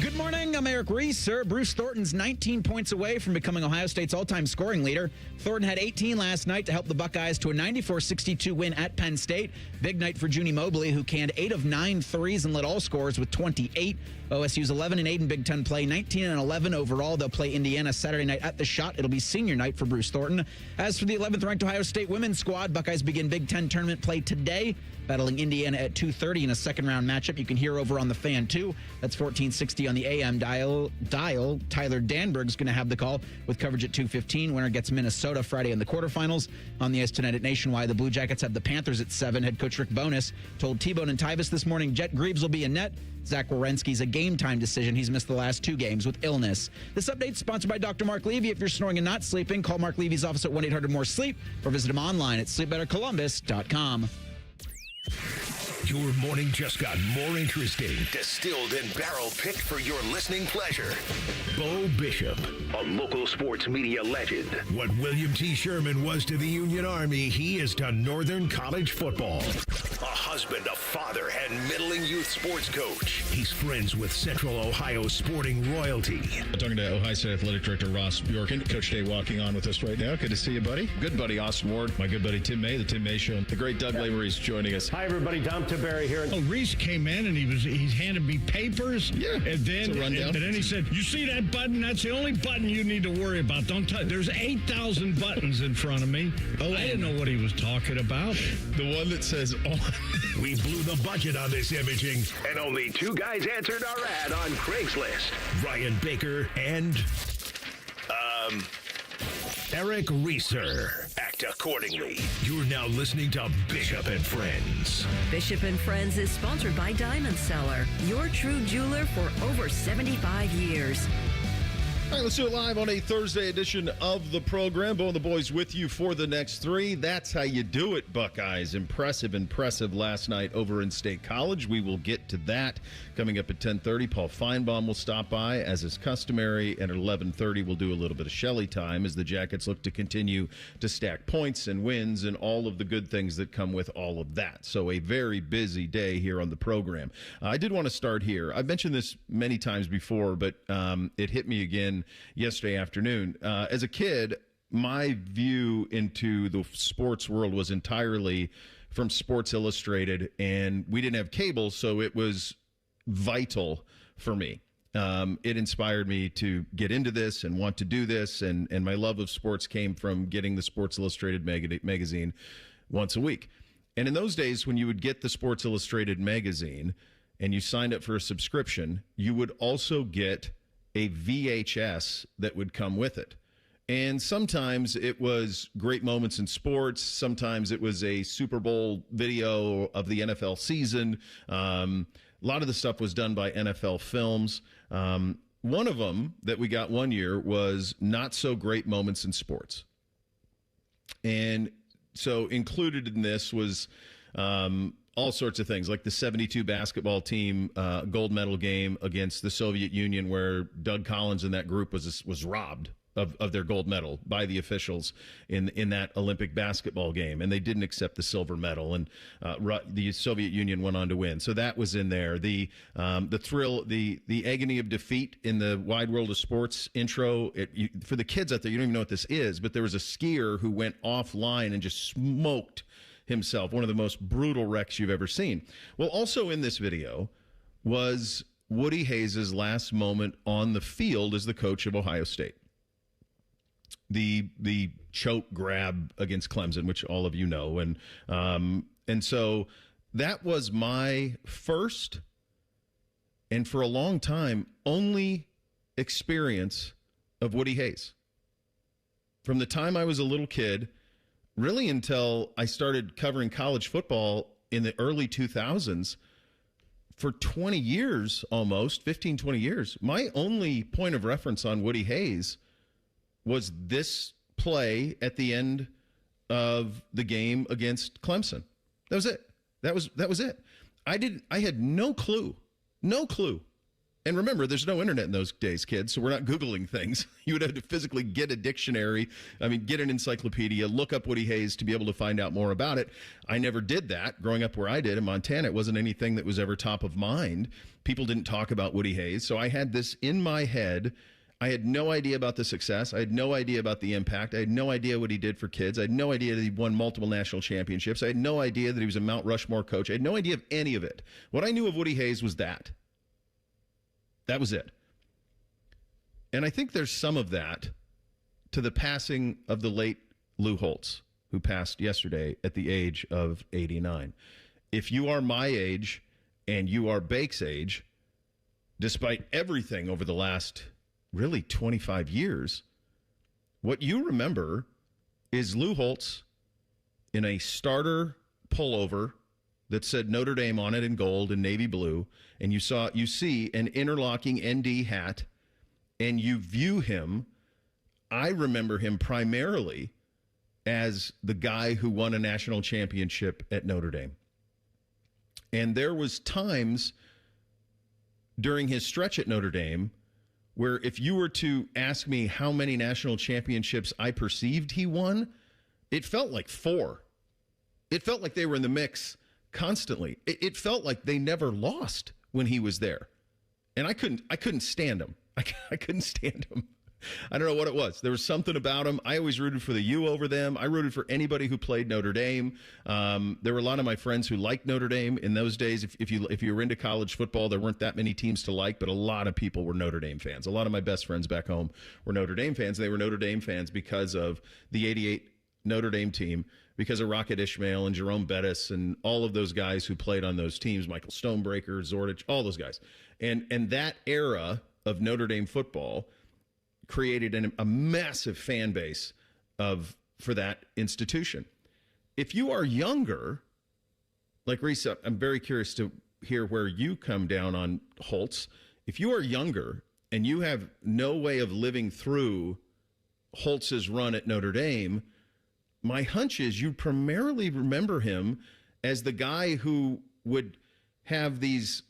Good morning. I'm Eric Reeser. Bruce Thornton's 19 points away from becoming Ohio State's all-time scoring leader. Thornton had 18 last night to help the Buckeyes to a 94-62 win at Penn State. Big night for Junie Mobley, who canned 8 of 9 threes and led all scorers with 28. OSU's 11-8 in Big Ten play, 19-11 overall. They'll play Indiana Saturday night at the Shot. It'll be senior night for Bruce Thornton. As for the 11th-ranked Ohio State women's squad, Buckeyes begin Big Ten tournament play today, battling Indiana at 2:30 in a second-round matchup. You can hear over on the Fan, too. That's 1460 on the AM dial. Tyler Danberg's going to have the call with coverage at 2:15. Winner gets Minnesota Friday in the quarterfinals. On the ice tonight at Nationwide, the Blue Jackets have the Panthers at 7. Head coach Rick Bowness told T-Bone and Tyvus this morning Jet Greaves will be in net. Zach Werenski's a game-time decision. He's missed the last 2 games with illness. This update is sponsored by Dr. Mark Levy. If you're snoring and not sleeping, call Mark Levy's office at 1-800-MORE-SLEEP or visit him online at sleepbettercolumbus.com. Your morning just got more interesting. Distilled and barrel-picked for your listening pleasure. Bo Bishop, a local sports media legend. What William T. Sherman was to the Union Army, he is to Northern College football. A husband, a father, and middling youth sports coach. He's friends with Central Ohio sporting royalty. Talking to Ohio State Athletic Director Ross Bjorken. Coach Day walking on with us right now. Good to see you, buddy. Good buddy Austin Ward. My good buddy Tim May, the Tim May Show. The great Doug Lavery's joining us. Hi, everybody. Dom Tiberi here. Oh, Reese came in and he handed me papers. Yeah, and then it's a rundown. And then he said, "You see that button? That's the only button you need to worry about. Don't touch. There's 8,000 buttons in front of me." Oh, I didn't know what he was talking about. The one that says on. We blew the budget on this imaging, and only 2 guys answered our ad on Craigslist. Ryan Baker and Eric Reeser. Act accordingly. You're now listening to Bishop and Friends. Bishop and Friends is sponsored by Diamond Seller, your true jeweler for over 75 years. All right, let's do it live on a Thursday edition of the program. Bo and the boys with you for the next 3. That's how you do it, Buckeyes. Impressive last night over in State College. We will get to that coming up at 10:30. Paul Finebaum will stop by, as is customary. And at 11:30, we'll do a little bit of Shelley time as the Jackets look to continue to stack points and wins and all of the good things that come with all of that. So a very busy day here on the program. I did want to start here. I've mentioned this many times before, but it hit me again yesterday afternoon. As a kid, my view into the sports world was entirely from Sports Illustrated, and we didn't have cable, so it was vital for me. It inspired me to get into this and want to do this, and my love of sports came from getting the Sports Illustrated magazine once a week. And in those days, when you would get the Sports Illustrated magazine and you signed up for a subscription, you would also get a VHS that would come with it. And sometimes it was great moments in sports. Sometimes it was a Super Bowl video of the NFL season. A lot of the stuff was done by NFL Films. One of them that we got one year was Not So Great Moments in Sports. And so included in this was all sorts of things, like the 72 basketball team gold medal game against the Soviet Union, where Doug Collins and that group was robbed of their gold medal by the officials in that Olympic basketball game, and they didn't accept the silver medal, and the Soviet Union went on to win. So that was in there. The thrill, the agony of defeat in the Wide World of Sports intro. For the kids out there, you don't even know what this is, but there was a skier who went offline and just smoked himself, one of the most brutal wrecks you've ever seen. Well, also in this video was Woody Hayes' last moment on the field as the coach of Ohio State. The choke grab against Clemson, which all of you know, and so that was my first, and for a long time, only experience of Woody Hayes. From the time I was a little kid, really until I started covering college football in the early 2000s, for 20 years almost, 15, 20 years, my only point of reference on Woody Hayes was this play at the end of the game against Clemson. That was it. That was it. I had no clue And remember, there's no internet in those days, kids, so we're not Googling things. You would have to physically get a dictionary, get an encyclopedia, look up Woody Hayes to be able to find out more about it. I never did that. Growing up where I did in Montana, it wasn't anything that was ever top of mind. People didn't talk about Woody Hayes, so I had this in my head. I had no idea about the success. I had no idea about the impact. I had no idea what he did for kids. I had no idea that he won multiple national championships. I had no idea that he was a Mount Rushmore coach. I had no idea of any of it. What I knew of Woody Hayes was that. That was it. And I think there's some of that to the passing of the late Lou Holtz, who passed yesterday at the age of 89. If you are my age and you are Bake's age, despite everything over the last really 25 years, what you remember is Lou Holtz in a starter pullover that said Notre Dame on it in gold and navy blue, and you see an interlocking ND hat, and you view him. I remember him primarily as the guy who won a national championship at Notre Dame. And there was times during his stretch at Notre Dame where if you were to ask me how many national championships I perceived he won, it felt like 4. It felt like they were in the mix constantly. It felt like they never lost when he was there. And I couldn't stand him. I couldn't stand him. I don't know what it was. There was something about him. I always rooted for the U over them. I rooted for anybody who played Notre Dame. There were a lot of my friends who liked Notre Dame in those days. If you were into college football, there weren't that many teams to like, but a lot of people were Notre Dame fans. A lot of my best friends back home were Notre Dame fans. They were Notre Dame fans because of the 88 Notre Dame team, because of Rocket Ishmael and Jerome Bettis and all of those guys who played on those teams, Michael Stonebreaker, Zordich, all those guys. And that era of Notre Dame football created a massive fan base for that institution. If you are younger, like Reese, I'm very curious to hear where you come down on Holtz. If you are younger and you have no way of living through Holtz's run at Notre Dame, my hunch is you primarily remember him as the guy who would have these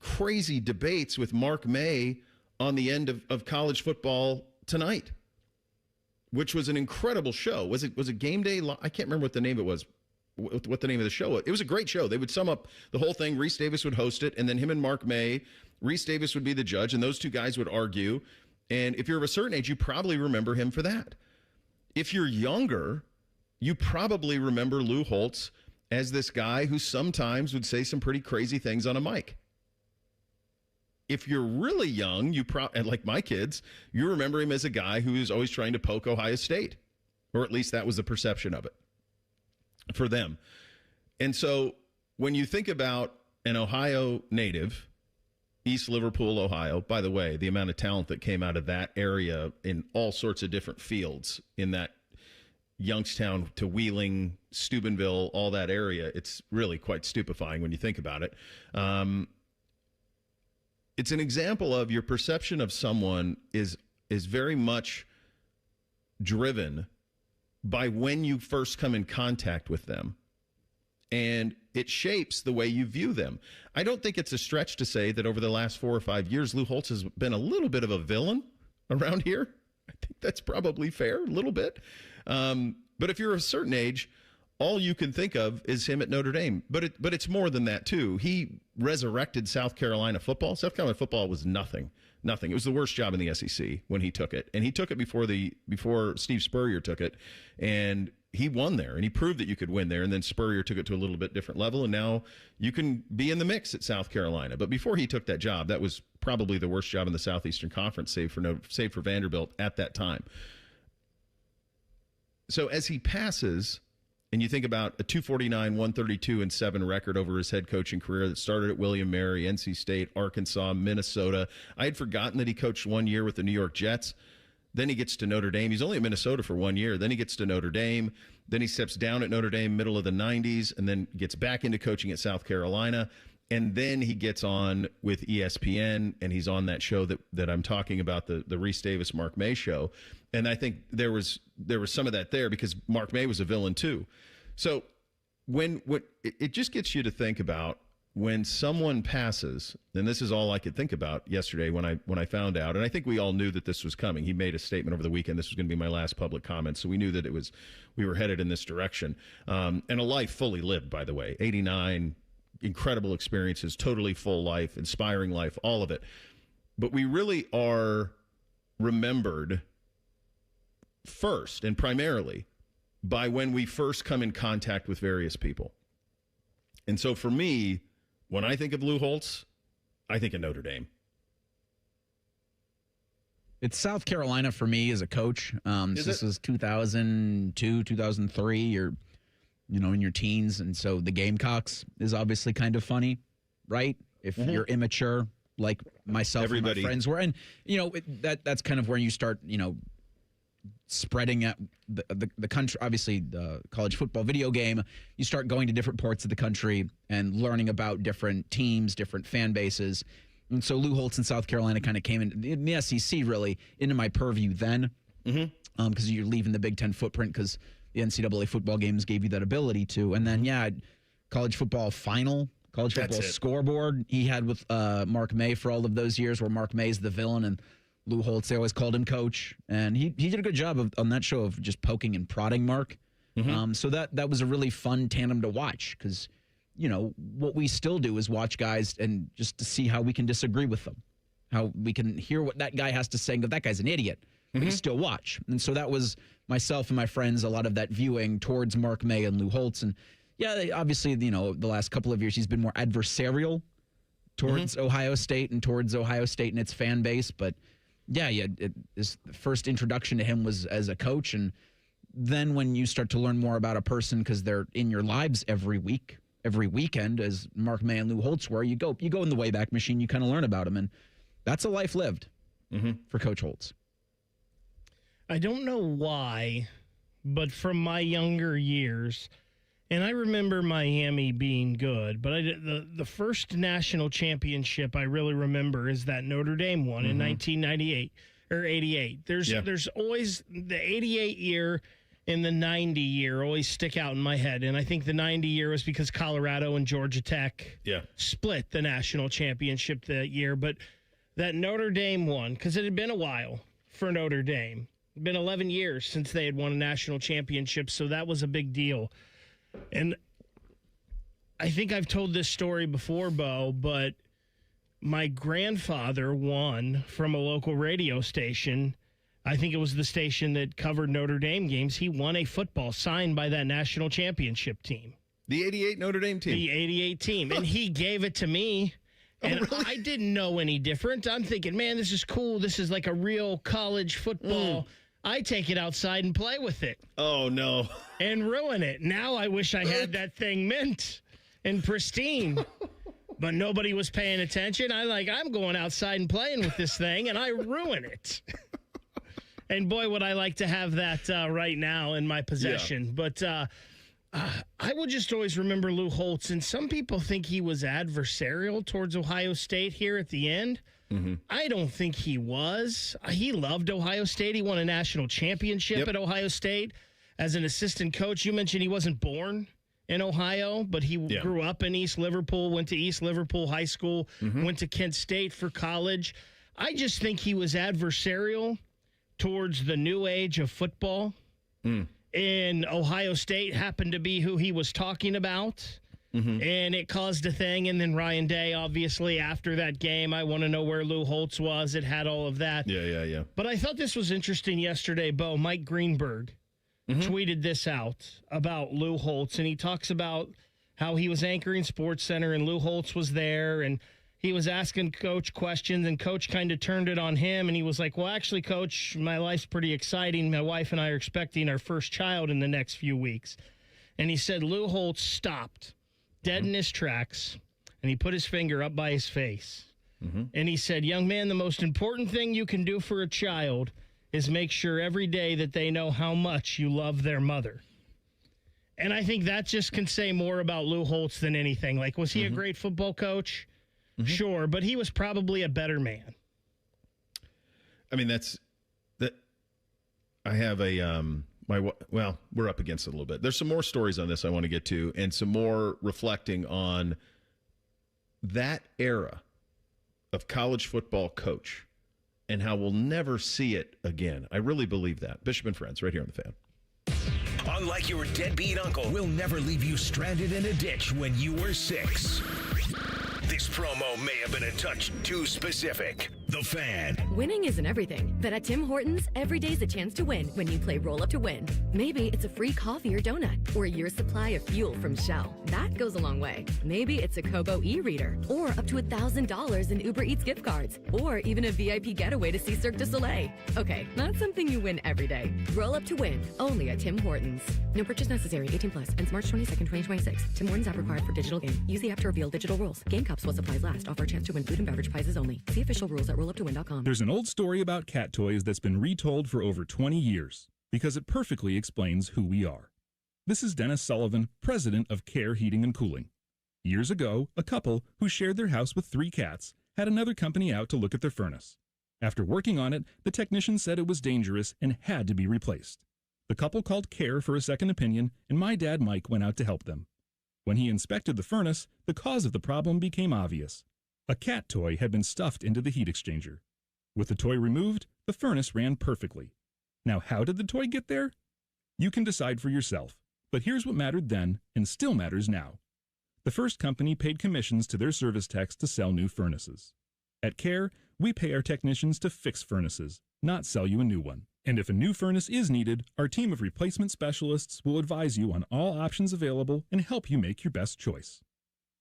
crazy debates with Mark May on the end of College Football Tonight, which was an incredible show. Was it Game Day? I can't remember what the name of it was, what the name of the show was. It was a great show. They would sum up the whole thing. Reese Davis would host it, and then him and Mark May, Reese Davis would be the judge, and those two guys would argue. And if you're of a certain age, you probably remember him for that. If you're younger, you probably remember Lou Holtz as this guy who sometimes would say some pretty crazy things on a mic. If you're really young, and like my kids, you remember him as a guy who was always trying to poke Ohio State, or at least that was the perception of it for them. And so when you think about an Ohio native, East Liverpool, Ohio, by the way, the amount of talent that came out of that area in all sorts of different fields in that Youngstown to Wheeling, Steubenville, all that area, it's really quite stupefying when you think about it. It's an example of your perception of someone is very much driven by when you first come in contact with them. And it shapes the way you view them. I don't think it's a stretch to say that over the last 4 or 5 years, Lou Holtz has been a little bit of a villain around here. I think that's probably fair, a little bit. But if you're a certain age, all you can think of is him at Notre Dame. But it's more than that, too. He resurrected South Carolina football. South Carolina football was nothing. It was the worst job in the SEC when he took it. And he took it before Steve Spurrier took it. And he won there, and he proved that you could win there. And then Spurrier took it to a little bit different level, and now you can be in the mix at South Carolina. But before he took that job, that was probably the worst job in the Southeastern Conference, save for Vanderbilt at that time. So as he passes, and you think about a 249, 132, and 7 record over his head coaching career that started at William Mary, NC State, Arkansas, Minnesota. I had forgotten that he coached 1 year with the New York Jets. Then he gets to Notre Dame. He's only at Minnesota for 1 year. Then he gets to Notre Dame. Then he steps down at Notre Dame middle of the 90s and then gets back into coaching at South Carolina. And then he gets on with ESPN, and he's on that show that I'm talking about, the Reese Davis, Mark May show. And I think there was some of that there because Mark May was a villain too. So when it just gets you to think about when someone passes, and this is all I could think about yesterday when I found out, and I think we all knew that this was coming. He made a statement over the weekend. This was going to be my last public comment, so we knew that we were headed in this direction. And a life fully lived, by the way. 89, incredible experiences, totally full life, inspiring life, all of it. But we really are remembered first and primarily by when we first come in contact with various people. And so for me, when I think of Lou Holtz, I think of Notre Dame. It's South Carolina for me as a coach. This was 2002, 2003. You're, in your teens. And so the Gamecocks is obviously kind of funny, right? If you're immature, like myself and my friends were. And, that's kind of where you start, spreading out the country. Obviously, the college football video game, you start going to different parts of the country and learning about different teams, different fan bases. And so Lou Holtz in South Carolina kind of came in the SEC really into my purview then, because you're leaving the Big Ten footprint because the NCAA football games gave you that ability to. And then, college football final, college football scoreboard he had with Mark May for all of those years, where Mark May's the villain and Lou Holtz, they always called him coach. And he did a good job on that show of just poking and prodding Mark. So that was a really fun tandem to watch because, what we still do is watch guys and just to see how we can disagree with them, how we can hear what that guy has to say and go, that guy's an idiot. But you still watch. And so that was myself and my friends, a lot of that viewing towards Mark May and Lou Holtz. And, obviously, the last couple of years he's been more adversarial towards Ohio State and towards Ohio State and its fan base. But, his first introduction to him was as a coach. And then when you start to learn more about a person because they're in your lives every week, every weekend, as Mark May and Lou Holtz were, you go in the Wayback Machine, you kind of learn about him. And that's a life lived for Coach Holtz. I don't know why, but from my younger years, and I remember Miami being good, but the first national championship I really remember is that Notre Dame one in 1998 or 88. There's always the 88 year and the 90 year always stick out in my head, and I think the 90 year was because Colorado and Georgia Tech split the national championship that year, but that Notre Dame one, because it had been a while for Notre Dame. It had been 11 years since they had won a national championship, so that was a big deal. And I think I've told this story before, Bo, but my grandfather won from a local radio station. I think it was the station that covered Notre Dame games. He won a football signed by that national championship team. The 88 Notre Dame team. The 88 team. And he gave it to me. And really? I didn't know any different. I'm thinking, man, this is cool. This is like a real college football. I take it outside and play with it. Oh, no. And ruin it. Now I wish I had that thing mint and pristine. But nobody was paying attention. I'm going outside and playing with this thing, and I ruin it. And boy, would I like to have that right now in my possession. Yeah. But I will just always remember Lou Holtz, and some people think he was adversarial towards Ohio State here at the end. I don't think he was. He loved Ohio State. He won a national championship at Ohio State as an assistant coach. You mentioned he wasn't born in Ohio, but he grew up in East Liverpool, went to East Liverpool High School, went to Kent State for college. I just think he was adversarial towards the new age of football. And Ohio State happened to be who he was talking about. And it caused a thing. And then Ryan Day, obviously, after that game, I want to know where Lou Holtz was. It had all of that. Yeah. But I thought this was interesting yesterday, Bo. Mike Greenberg tweeted this out about Lou Holtz. And he talks about how he was anchoring SportsCenter and Lou Holtz was there. And he was asking Coach questions, and Coach kind of turned it on him. And he was like, well, actually, Coach, my life's pretty exciting. My wife and I are expecting our first child in the next few weeks. And he said Lou Holtz stopped dead in his tracks, and he put his finger up by his face. And he said, young man, the most important thing you can do for a child is make sure every day that they know how much you love their mother. And I think that just can say more about Lou Holtz than anything. Like, was he a great football coach? Sure, but he was probably a better man. I mean, I have a, we're up against it a little bit. There's some more stories on this I want to get to, and some more reflecting on that era of college football coach and how we'll never see it again. I really believe that. Bishop and Friends, right here on The Fan. Unlike your deadbeat uncle, we'll never leave you stranded in a ditch when you were 6. This promo may have been a touch too specific. The Fan. Winning isn't everything, but at Tim Hortons, every day's a chance to win when you play Roll Up to Win. Maybe it's a free coffee or donut, or a year's supply of fuel from Shell. That goes a long way. Maybe it's a Kobo e-reader, or up to $1,000 in Uber Eats gift cards, or even a VIP getaway to see Cirque du Soleil. Okay, not something you win every day. Roll Up to Win, only at Tim Hortons. No purchase necessary, 18 plus, ends March 22nd, 2026. Tim Hortons app required for digital game. Use the app to reveal digital rules. Game cups while supplies last. Offer a chance to win food and beverage prizes only. See official rules at rolluptowin.com. There's an old story about cat toys that's been retold for over 20 years because it perfectly explains who we are. This is Dennis Sullivan, president of Care Heating and Cooling. Years ago, a couple who shared their house with 3 cats had another company out to look at their furnace. After working on it, the technician said it was dangerous and had to be replaced. The couple called Care for a second opinion, and my dad Mike went out to help them. When he inspected the furnace, the cause of the problem became obvious. A cat toy had been stuffed into the heat exchanger. With the toy removed, the furnace ran perfectly. Now, how did the toy get there? You can decide for yourself, but here's what mattered then and still matters now. The first company paid commissions to their service techs to sell new furnaces. At Care, we pay our technicians to fix furnaces, not sell you a new one. And if a new furnace is needed, our team of replacement specialists will advise you on all options available and help you make your best choice.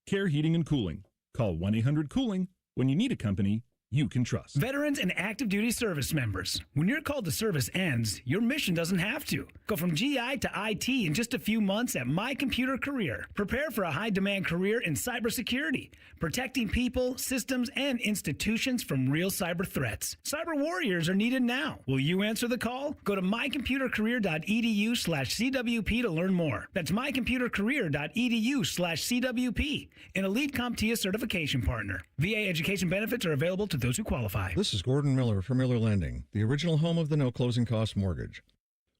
Care Heating and Cooling. Call 1-800-COOLING when you need a company you can trust. Veterans and active duty service members. When your call to service ends, your mission doesn't have to. Go from GI to IT in just a few months at My Computer Career. Prepare for a high-demand career in cybersecurity, protecting people, systems, and institutions from real cyber threats. Cyber warriors are needed now. Will you answer the call? Go to mycomputercareer.edu/CWP to learn more. That's mycomputercareer.edu/CWP, an elite CompTIA certification partner. VA education benefits are available to those who qualify. This is Gordon Miller from Miller Lending, the original home of the no closing cost mortgage.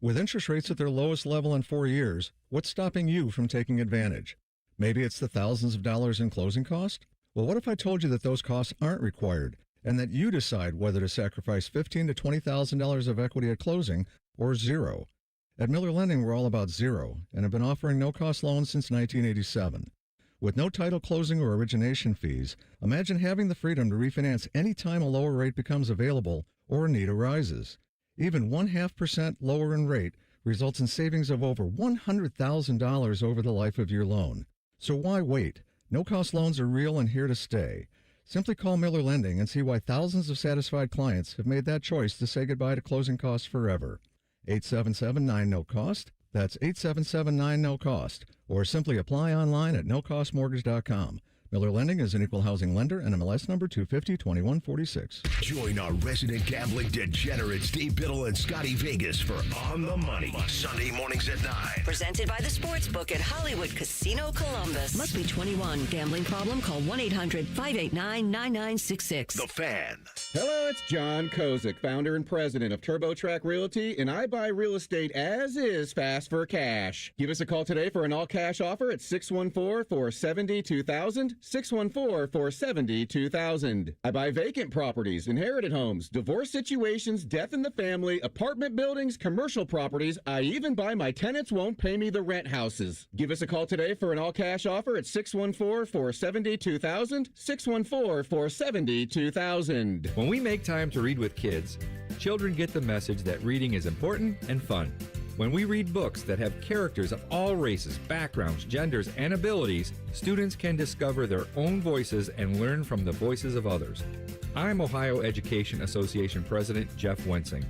With interest rates at their lowest level in 4 years, what's stopping you from taking advantage? Maybe it's the thousands of dollars in closing cost? Well, what if I told you that those costs aren't required and that you decide whether to sacrifice $15,000 to $20,000 of equity at closing or zero? At Miller Lending, we're all about zero and have been offering no-cost loans since 1987. With no title closing or origination fees, imagine having the freedom to refinance any time a lower rate becomes available or a need arises. Even 0.5% lower in rate results in savings of over $100,000 over the life of your loan. So why wait? No-cost loans are real and here to stay. Simply call Miller Lending and see why thousands of satisfied clients have made that choice to say goodbye to closing costs forever. 877-9-NO-COST. That's 877-9-NO-COST. Or simply apply online at nocostmortgage.com. Miller Lending is an equal housing lender and MLS number 250-2146. Join our resident gambling degenerates Steve Biddle and Scotty Vegas for On the Money, Sunday mornings at 9. Presented by the Sportsbook at Hollywood Casino Columbus. Must be 21. Gambling problem? Call 1-800-589-9966. The Fan. Hello, it's John Kozik, founder and president of TurboTrack Realty, and I buy real estate as is fast for cash. Give us a call today for an all-cash offer at 614-470-2000, 614-470-2000. I buy vacant properties, inherited homes, divorce situations, death in the family, apartment buildings, commercial properties. I even buy my tenants won't pay me the rent houses. Give us a call today for an all-cash offer at 614-470-2000, 614-470-2000. When we make time to read with kids, children get the message that reading is important and fun. When we read books that have characters of all races, backgrounds, genders, and abilities, students can discover their own voices and learn from the voices of others. I'm Ohio Education Association President Jeff Wensing.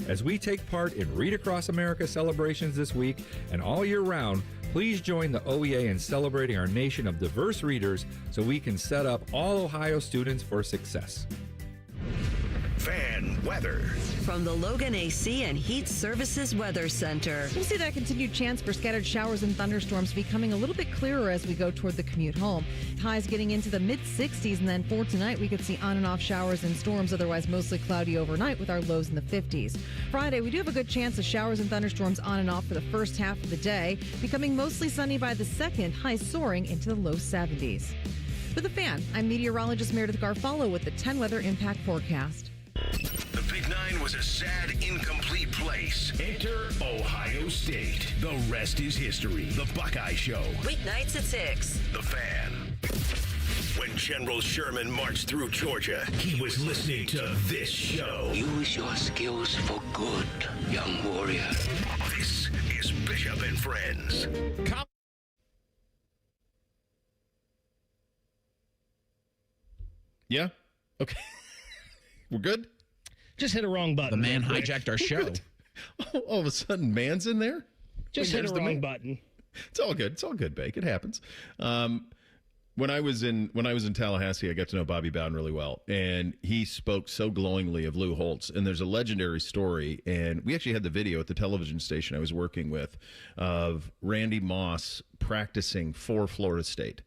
As we take part in Read Across America celebrations this week and all year round, please join the OEA in celebrating our nation of diverse readers so we can set up all Ohio students for success. Fan weather. From the Logan AC and Heat Services Weather Center. We'll see that continued chance for scattered showers and thunderstorms becoming a little bit clearer as we go toward the commute home. Highs getting into the mid-60s, and then for tonight we could see on and off showers and storms, otherwise mostly cloudy overnight with our lows in the 50s. Friday, we do have a good chance of showers and thunderstorms on and off for the first half of the day, becoming mostly sunny by the second, highs soaring into the low 70s. For The Fan, I'm meteorologist Meredith Garfalo with the 10 Weather Impact Forecast. The Big Nine was a sad, incomplete place. Enter Ohio State. The rest is history. The Buckeye Show. Weeknights at 6. The Fan. When General Sherman marched through Georgia, he was listening to this show. Use your skills for good, young warrior. This is Bishop and Friends. Yeah? Okay. We're good? Just hit a wrong button. The man hijacked our show. All of a sudden, man's in there? Just hit a wrong button. It's all good. It's all good, Bake. It happens. When I was in Tallahassee, I got to know Bobby Bowden really well, and he spoke so glowingly of Lou Holtz. And there's a legendary story, and we actually had the video at the television station I was working with of Randy Moss practicing for Florida State.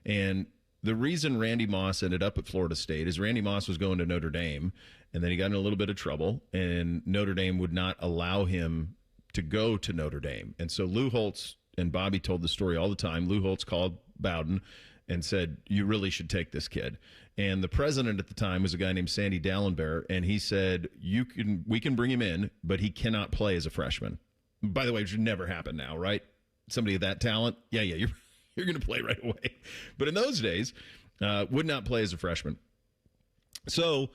And the reason Randy Moss ended up at Florida State is Randy Moss was going to Notre Dame, and then he got in a little bit of trouble, and Notre Dame would not allow him to go to Notre Dame. And so Lou Holtz, and Bobby told the story all the time, Lou Holtz called Bowden and said, you really should take this kid. And the president at the time was a guy named Sandy Dallenberg, and he said, we can bring him in, but he cannot play as a freshman. By the way, it should never happen now, right? Somebody of that talent, yeah, you're going to play right away. But in those days, would not play as a freshman. So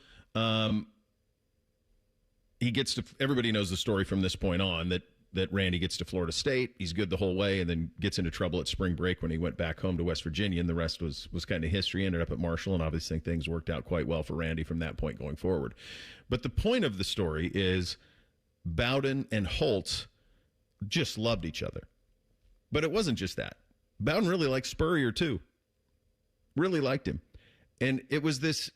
he gets to, everybody knows the story from this point on, that Randy gets to Florida State. He's good the whole way, and then gets into trouble at spring break when he went back home to West Virginia, and the rest was kind of history. Ended up at Marshall, and obviously things worked out quite well for Randy from that point going forward. But the point of the story is Bowden and Holtz just loved each other. But it wasn't just that. Bowden really liked Spurrier, too. Really liked him. And it was this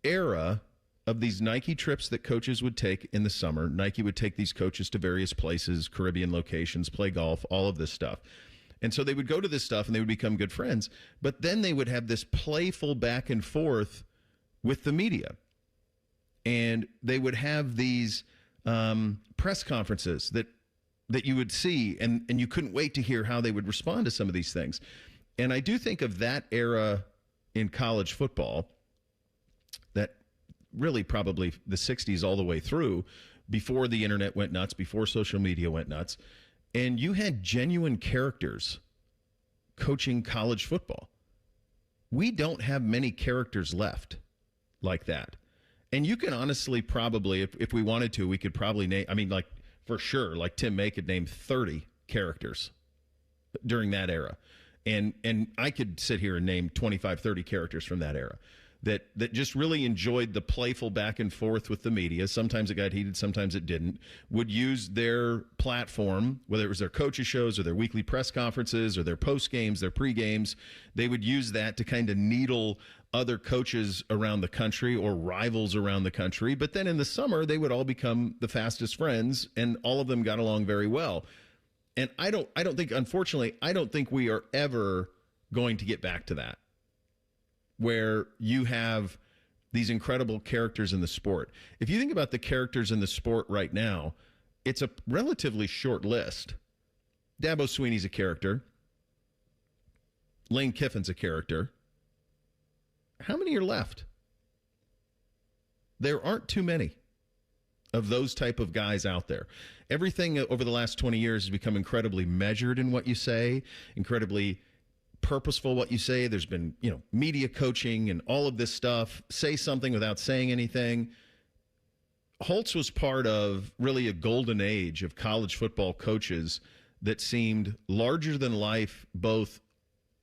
era of these Nike trips that coaches would take in the summer. Nike would take these coaches to various places, Caribbean locations, play golf, all of this stuff. And so they would go to this stuff and they would become good friends. But then they would have this playful back and forth with the media. And they would have these press conferences that you would see, and you couldn't wait to hear how they would respond to some of these things. And I do think of that era in college football, that really probably the 60s all the way through, before the internet went nuts, before social media went nuts, and you had genuine characters coaching college football. We don't have many characters left like that. And you can honestly probably, if we wanted to, we could probably name, I mean, like, for sure, like Tim May could name 30 characters during that era. And I could sit here and name 25, 30 characters from that era that just really enjoyed the playful back and forth with the media. Sometimes it got heated, sometimes it didn't. Would use their platform, whether it was their coaches' shows or their weekly press conferences or their post games, their pre games, they would use that to kind of needle other coaches around the country or rivals around the country. But then in the summer, they would all become the fastest friends, and all of them got along very well. And I don't think, unfortunately, I don't think we are ever going to get back to that, where you have these incredible characters in the sport. If you think about the characters in the sport right now, it's a relatively short list. Dabo Swinney's a character. Lane Kiffin's a character. How many are left? There aren't too many of those type of guys out there. Everything over the last 20 years has become incredibly measured in what you say, incredibly purposeful what you say. There's been, media coaching and all of this stuff. Say something without saying anything. Holtz was part of really a golden age of college football coaches that seemed larger than life, both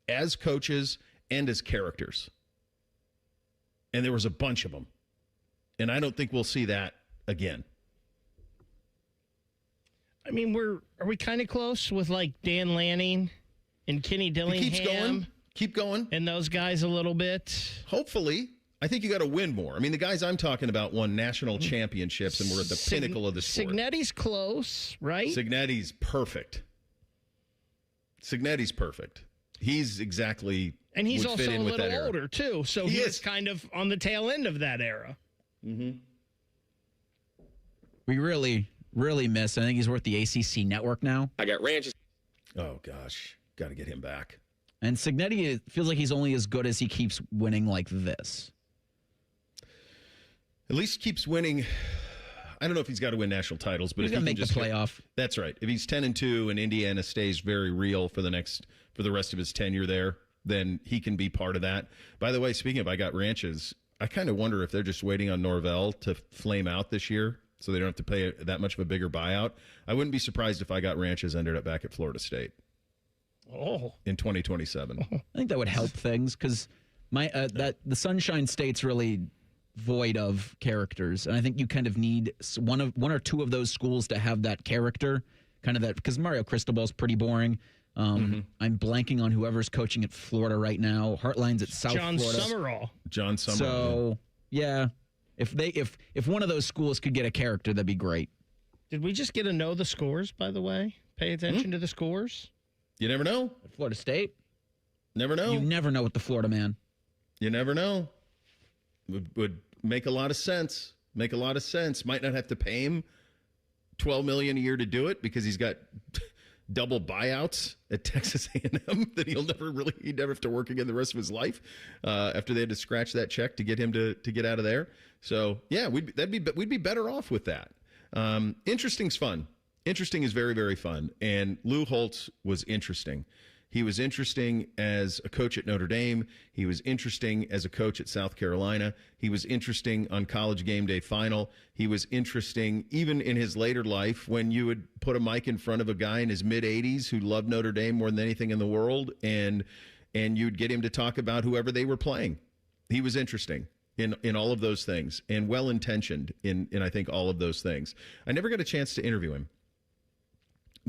as coaches and as characters. And there was a bunch of them. And I don't think we'll see that again. I mean, are we kind of close with like Dan Lanning and Kenny Dillingham? He keeps going. Keep going. And those guys a little bit. Hopefully. I think you got to win more. I mean, the guys I'm talking about won national championships and were at the pinnacle of the sport. Signetti's close, right? Signetti's perfect. He's exactly. And he's would also fit in a with little that older, too. So he he's is kind of on the tail end of that era. Mm-hmm. We really miss. I think he's worth the ACC network now. I got ranches. Oh, gosh. Got to get him back. And Cignetti feels like he's only as good as he keeps winning like this. At least keeps winning. I don't know if he's got to win national titles, but he's if he going to make the playoff. That's right. If he's 10-2 and Indiana stays very real for the rest of his tenure there, then he can be part of that. By the way, speaking of I Got Ranches, I kind of wonder if they're just waiting on Norvell to flame out this year so they don't have to pay that much of a bigger buyout. I wouldn't be surprised if I Got Ranches ended up back at Florida State. In 2027. I think that would help things because the Sunshine State's really void of characters, and I think you kind of need one or two of those schools to have that character, kind of that, because Mario Cristobal's pretty boring. I'm blanking on whoever's coaching at Florida right now. Heartline's at South Florida. John Summerall. So yeah, if one of those schools could get a character, that'd be great. Did we just get to know the scores? By the way, pay attention to the scores. You never know. At Florida State. Never know. You never know with the Florida man. You never know. Would make a lot of sense. Make a lot of sense. Might not have to pay him $12 million a year to do it because he's got double buyouts at Texas A&M that he'd never have to work again the rest of his life after they had to scratch that check to get him to get out of there. So yeah, we'd be better off with that. Interesting's fun. Interesting is very, very fun. And Lou Holtz was interesting. He was interesting as a coach at Notre Dame. He was interesting as a coach at South Carolina. He was interesting on College Game Day Final. He was interesting even in his later life when you would put a mic in front of a guy in his mid-80s who loved Notre Dame more than anything in the world, and you'd get him to talk about whoever they were playing. He was interesting in all of those things and well-intentioned in I think all of those things. I never got a chance to interview him.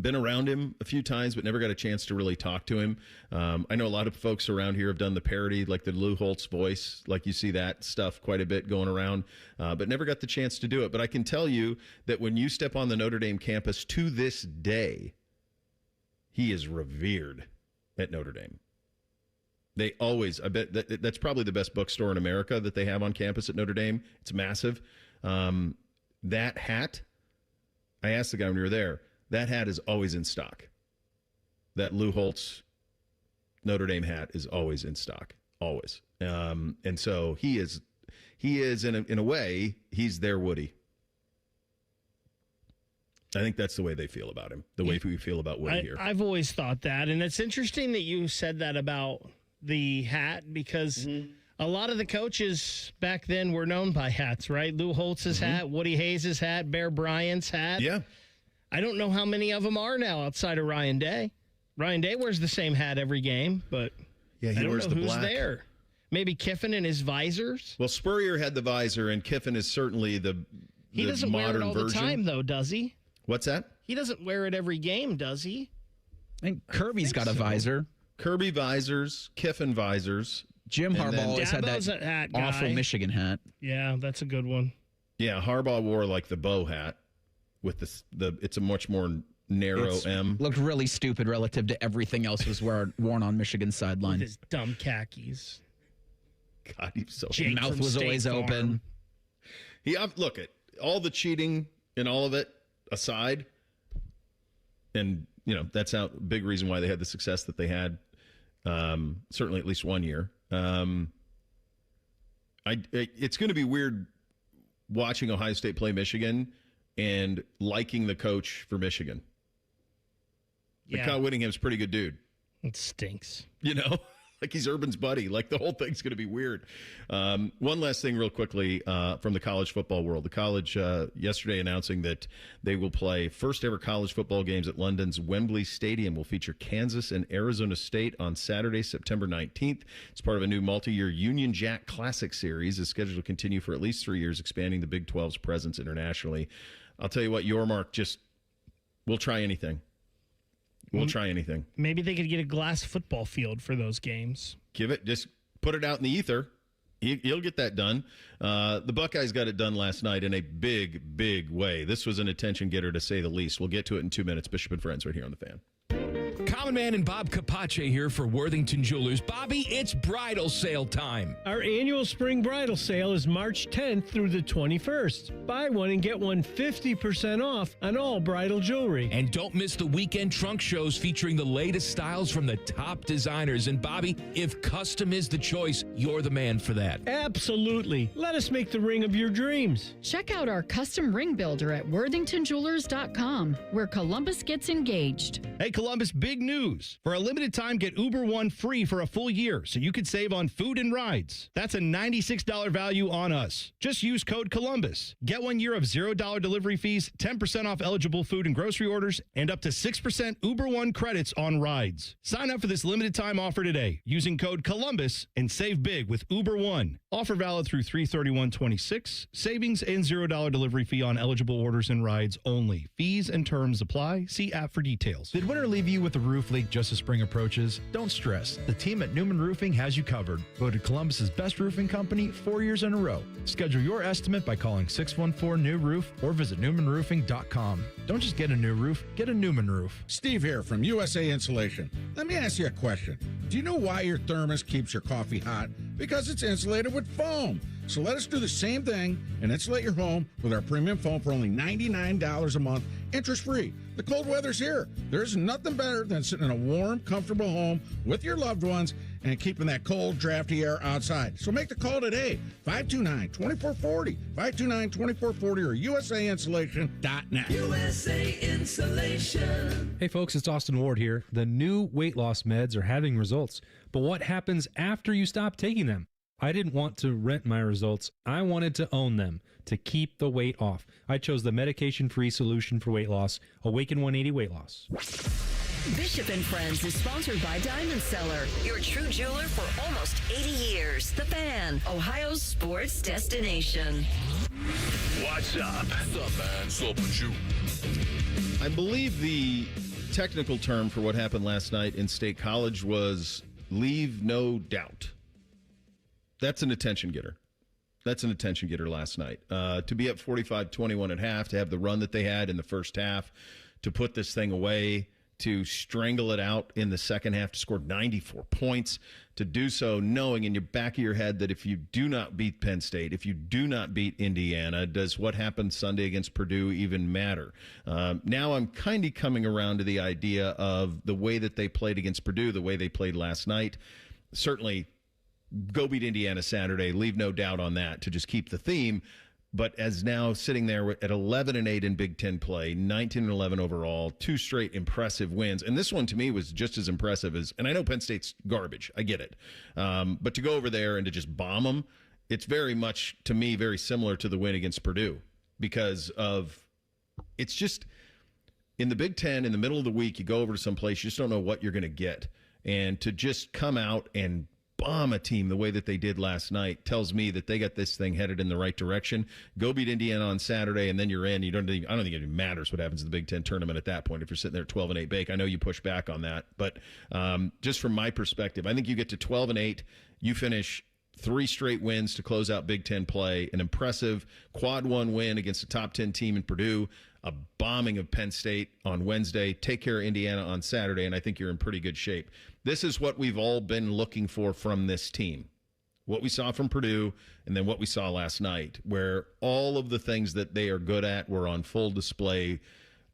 Been around him a few times, but never got a chance to really talk to him. I know a lot of folks around here have done the parody, like the Lou Holtz voice, like you see that stuff quite a bit going around, but never got the chance to do it. But I can tell you that when you step on the Notre Dame campus to this day, he is revered at Notre Dame. They always, I bet that's probably the best bookstore in America that they have on campus at Notre Dame. It's massive. That hat, I asked the guy when we were there, that hat is always in stock. That Lou Holtz Notre Dame hat is always in stock, always. And so he is in a way, he's their Woody. I think that's the way they feel about him, the way we feel about Woody here. I've always thought that, and it's interesting that you said that about the hat because a lot of the coaches back then were known by hats, right? Lou Holtz's hat, Woody Hayes' hat, Bear Bryant's hat. Yeah. I don't know how many of them are now outside of Ryan Day. Ryan Day wears the same hat every game, but yeah, he wears the who's black. There. Maybe Kiffin and his visors. Well, Spurrier had the visor, and Kiffin is certainly the he doesn't modern wear it all version. the time, though, does he? What's that? He doesn't wear it every game, does he? I think Kirby's got a visor. Kirby visors, Kiffin visors. Jim Harbaugh always had Dabo's that a hat awful guy. Michigan hat. Yeah, that's a good one. Yeah, Harbaugh wore like the bow hat with the it's a much more narrow M. Looked really stupid relative to everything else was worn on Michigan's sideline. With his dumb khakis. God, he's so Jake mouth from was State always Farm. open. Look at all the cheating and all of it aside, and that's a big reason why they had the success that they had. Certainly, at least 1 year. It's going to be weird watching Ohio State play Michigan and liking the coach for Michigan. Yeah. Kyle Whittingham's a pretty good dude. It stinks. Like he's Urban's buddy. Like the whole thing's going to be weird. One last thing real quickly from the college football world. The college yesterday announcing that they will play first ever college football games at London's Wembley Stadium. Will feature Kansas and Arizona State on Saturday, September 19th. It's part of a new multi-year Union Jack Classic series. It's scheduled to continue for at least 3 years, expanding the Big 12's presence internationally. I'll tell you what, Yormark we'll try anything. We'll try anything. Maybe they could get a glass football field for those games. Just put it out in the ether. He'll get that done. The Buckeyes got it done last night in a big, big way. This was an attention getter, to say the least. We'll get to it in 2 minutes. Bishop and Friends right here on The Fan. Common Man and Bob Capace here for Worthington Jewelers. Bobby, it's bridal sale time. Our annual spring bridal sale is March 10th through the 21st. Buy one and get one 50% off on all bridal jewelry. And don't miss the weekend trunk shows featuring the latest styles from the top designers. And Bobby, if custom is the choice, you're the man for that. Absolutely. Let us make the ring of your dreams. Check out our custom ring builder at worthingtonjewelers.com, where Columbus gets engaged. Hey, Columbus, big news. For a limited time, get Uber One free for a full year so you can save on food and rides. That's a $96 value on us. Just use code Columbus. Get 1 year of $0 delivery fees, 10% off eligible food and grocery orders, and up to 6% Uber One credits on rides. Sign up for this limited time offer today using code Columbus and save big with Uber One. Offer valid through 3/31/26. Savings and $0 delivery fee on eligible orders and rides only. Fees and terms apply. See app for details. Did winter leave you with a roof leak just as spring approaches? Don't stress. The team at Newman Roofing has you covered. Voted Columbus's best roofing company 4 years in a row. Schedule your estimate by calling 614-NEW-ROOF or visit newmanroofing.com. Don't just get a new roof, get a Newman roof. Steve here from USA Insulation. Let me ask you a question. Do you know why your thermos keeps your coffee hot? Because it's insulated with foam. So let us do the same thing and insulate your home with our premium foam for only $99 a month, interest-free. The cold weather's here. There's nothing better than sitting in a warm, comfortable home with your loved ones and keeping that cold, drafty air outside. So make the call today, 529-2440, 529-2440 or usainsulation.net. USA Insulation. Hey folks, it's Austin Ward here. The new weight loss meds are having results, but what happens after you stop taking them? I didn't want to rent my results. I wanted to own them, to keep the weight off. I chose the medication-free solution for weight loss, Awaken 180 Weight Loss. Bishop and Friends is sponsored by Diamond Seller, your true jeweler for almost 80 years. The Fan, Ohio's sports destination. What's up? What's up, man? What's up with you? I believe the technical term for what happened last night in State College was leave no doubt. That's an attention getter. That's an attention getter last night. To be up 45-21 at half, to have the run that they had in the first half, to put this thing away, to strangle it out in the second half, to score 94 points, to do so knowing in your back of your head that if you do not beat Penn State, if you do not beat Indiana, does what happened Sunday against Purdue even matter? Now I'm kind of coming around to the idea of the way that they played against Purdue, the way they played last night. Certainly, go beat Indiana Saturday, leave no doubt on that, to just keep the theme. But as now sitting there at 11-8 in Big Ten play, 19-11 overall, 2 straight impressive wins. And this one to me was just as impressive as, and I know Penn State's garbage, I get it. But to go over there and to just bomb them, it's very much, to me, very similar to the win against Purdue. Because of, it's just, in the Big Ten, in the middle of the week, you go over to some place, you just don't know what you're going to get. And to just come out and bomb a team the way that they did last night tells me that they got this thing headed in the right direction. Go beat Indiana on Saturday, and then you're in. I don't think it even matters what happens in the Big Ten tournament at that point if you're sitting there at 12-8 bake. I know you push back on that, but just from my perspective, I think you get to 12-8, you finish 3 straight wins to close out Big Ten play, an impressive quad 1 win against a top 10 team in Purdue, a bombing of Penn State on Wednesday, take care of Indiana on Saturday, and I think you're in pretty good shape. This is what we've all been looking for from this team. What we saw from Purdue and then what we saw last night, where all of the things that they are good at were on full display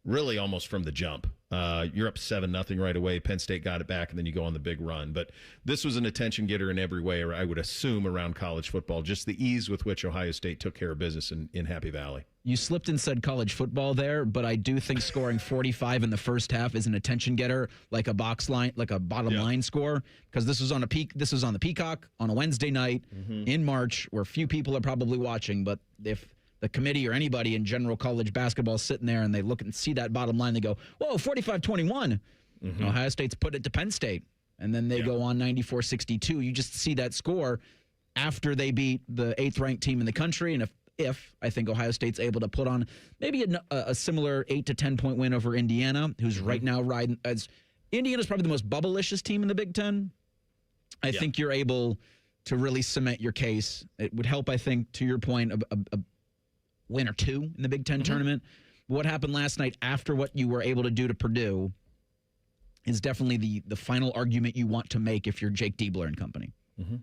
really almost from the jump. You're up 7-0 right away. Penn State got it back, and then you go on the big run. But this was an attention getter in every way, or I would assume, around college football, just the ease with which Ohio State took care of business in Happy Valley. You slipped and said college football there, but I do think scoring 45 in the first half is an attention getter, like a box line, like a bottom line score, because this was on the Peacock on a Wednesday night in March, where few people are probably watching. But if the committee or anybody in general college basketball is sitting there and they look and see that bottom line, they go, whoa, 45-21. Ohio State's put it to Penn State, and then they go on 94-62. You just see that score after they beat the 8th-ranked team in the country, and if I think Ohio State's able to put on maybe a similar 8 to 10 point win over Indiana, who's right now riding as Indiana's probably the most bubblicious team in the Big Ten. I think you're able to really cement your case. It would help, I think, to your point, a win or 2 in the Big Ten tournament. What happened last night after what you were able to do to Purdue is definitely the final argument you want to make if you're Jake Diebler and company. Mm-hmm.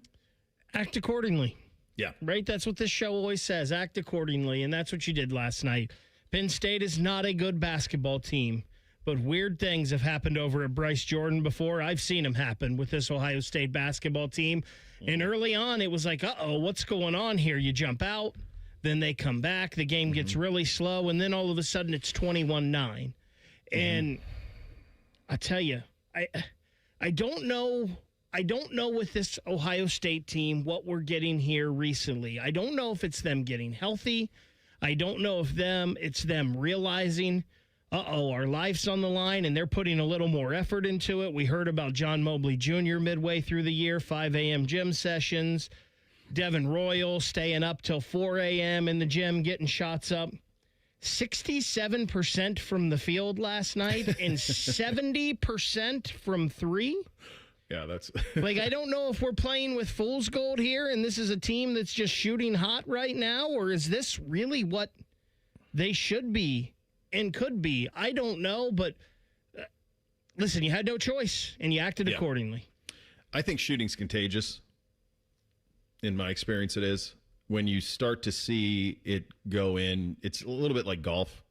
Act accordingly. Yeah. Right? That's what this show always says. Act accordingly. And that's what you did last night. Penn State is not a good basketball team, but weird things have happened over at Bryce Jordan before. I've seen them happen with this Ohio State basketball team. And early on, it was like, uh-oh, what's going on here? You jump out, then they come back. The game gets really slow, and then all of a sudden it's 21-9. And I tell you, I don't know with this Ohio State team what we're getting here recently. I don't know if it's them getting healthy. I don't know if it's them realizing, our life's on the line, and they're putting a little more effort into it. We heard about John Mobley Jr. midway through the year, 5 a.m. gym sessions. Devin Royal staying up till 4 a.m. in the gym, getting shots up. 67% from the field last night and 70% from three. Yeah, that's like, I don't know if we're playing with fool's gold here and this is a team that's just shooting hot right now, or is this really what they should be and could be? I don't know, but listen, you had no choice and you acted accordingly. I think shooting's contagious. In my experience, it is. When you start to see it go in, it's a little bit like golf.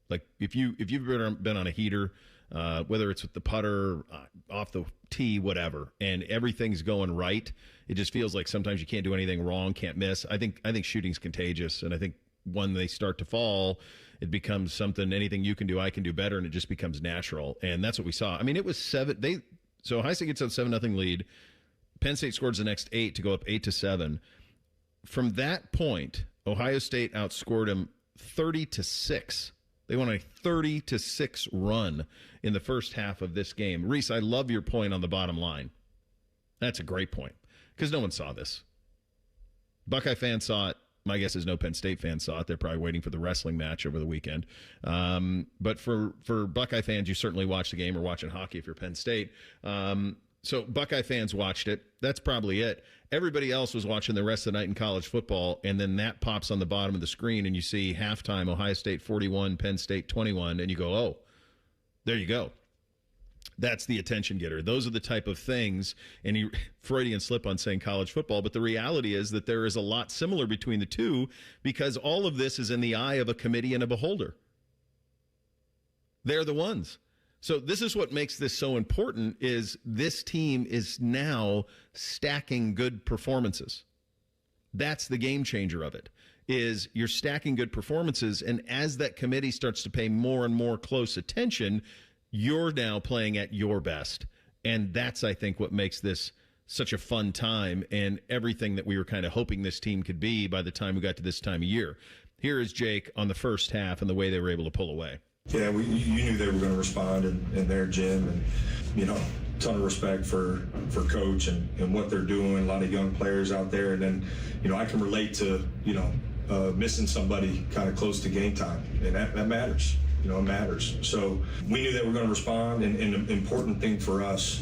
Like if you've been on a heater, whether it's with the putter, off the tee, whatever, and everything's going right, it just feels like sometimes you can't do anything wrong, can't miss. I think shooting's contagious, and I think when they start to fall, it becomes something. Anything you can do, I can do better, and it just becomes natural. And that's what we saw. I mean, it was 7. So Ohio State gets a 7-0 lead. Penn State scores the next 8 to go up 8-7. From that point, Ohio State outscored them 30-6. They won a 30-6 run in the first half of this game. Reese, I love your point on the bottom line. That's a great point because no one saw this. Buckeye fans saw it. My guess is no Penn State fans saw it. They're probably waiting for the wrestling match over the weekend. But for Buckeye fans, you certainly watched the game or watching hockey if you're Penn State. So Buckeye fans watched it. That's probably it. Everybody else was watching the rest of the night in college football, and then that pops on the bottom of the screen, and you see halftime, Ohio State 41, Penn State 21, and you go, oh, there you go. That's the attention getter. Those are the type of things, and Freudian slip on saying college football, but the reality is that there is a lot similar between the two because all of this is in the eye of a committee and a beholder. They're the ones. So this is what makes this so important is this team is now stacking good performances. That's the game changer of it, is you're stacking good performances, and as that committee starts to pay more and more close attention, you're now playing at your best. And that's, I think, what makes this such a fun time and everything that we were kind of hoping this team could be by the time we got to this time of year. Here is Jake on the first half and the way they were able to pull away. Yeah, you knew they were going to respond in their gym, and ton of respect for coach and what they're doing. A lot of young players out there, and then I can relate to missing somebody kind of close to game time, and that matters. It matters. So we knew they were going to respond, and the important thing for us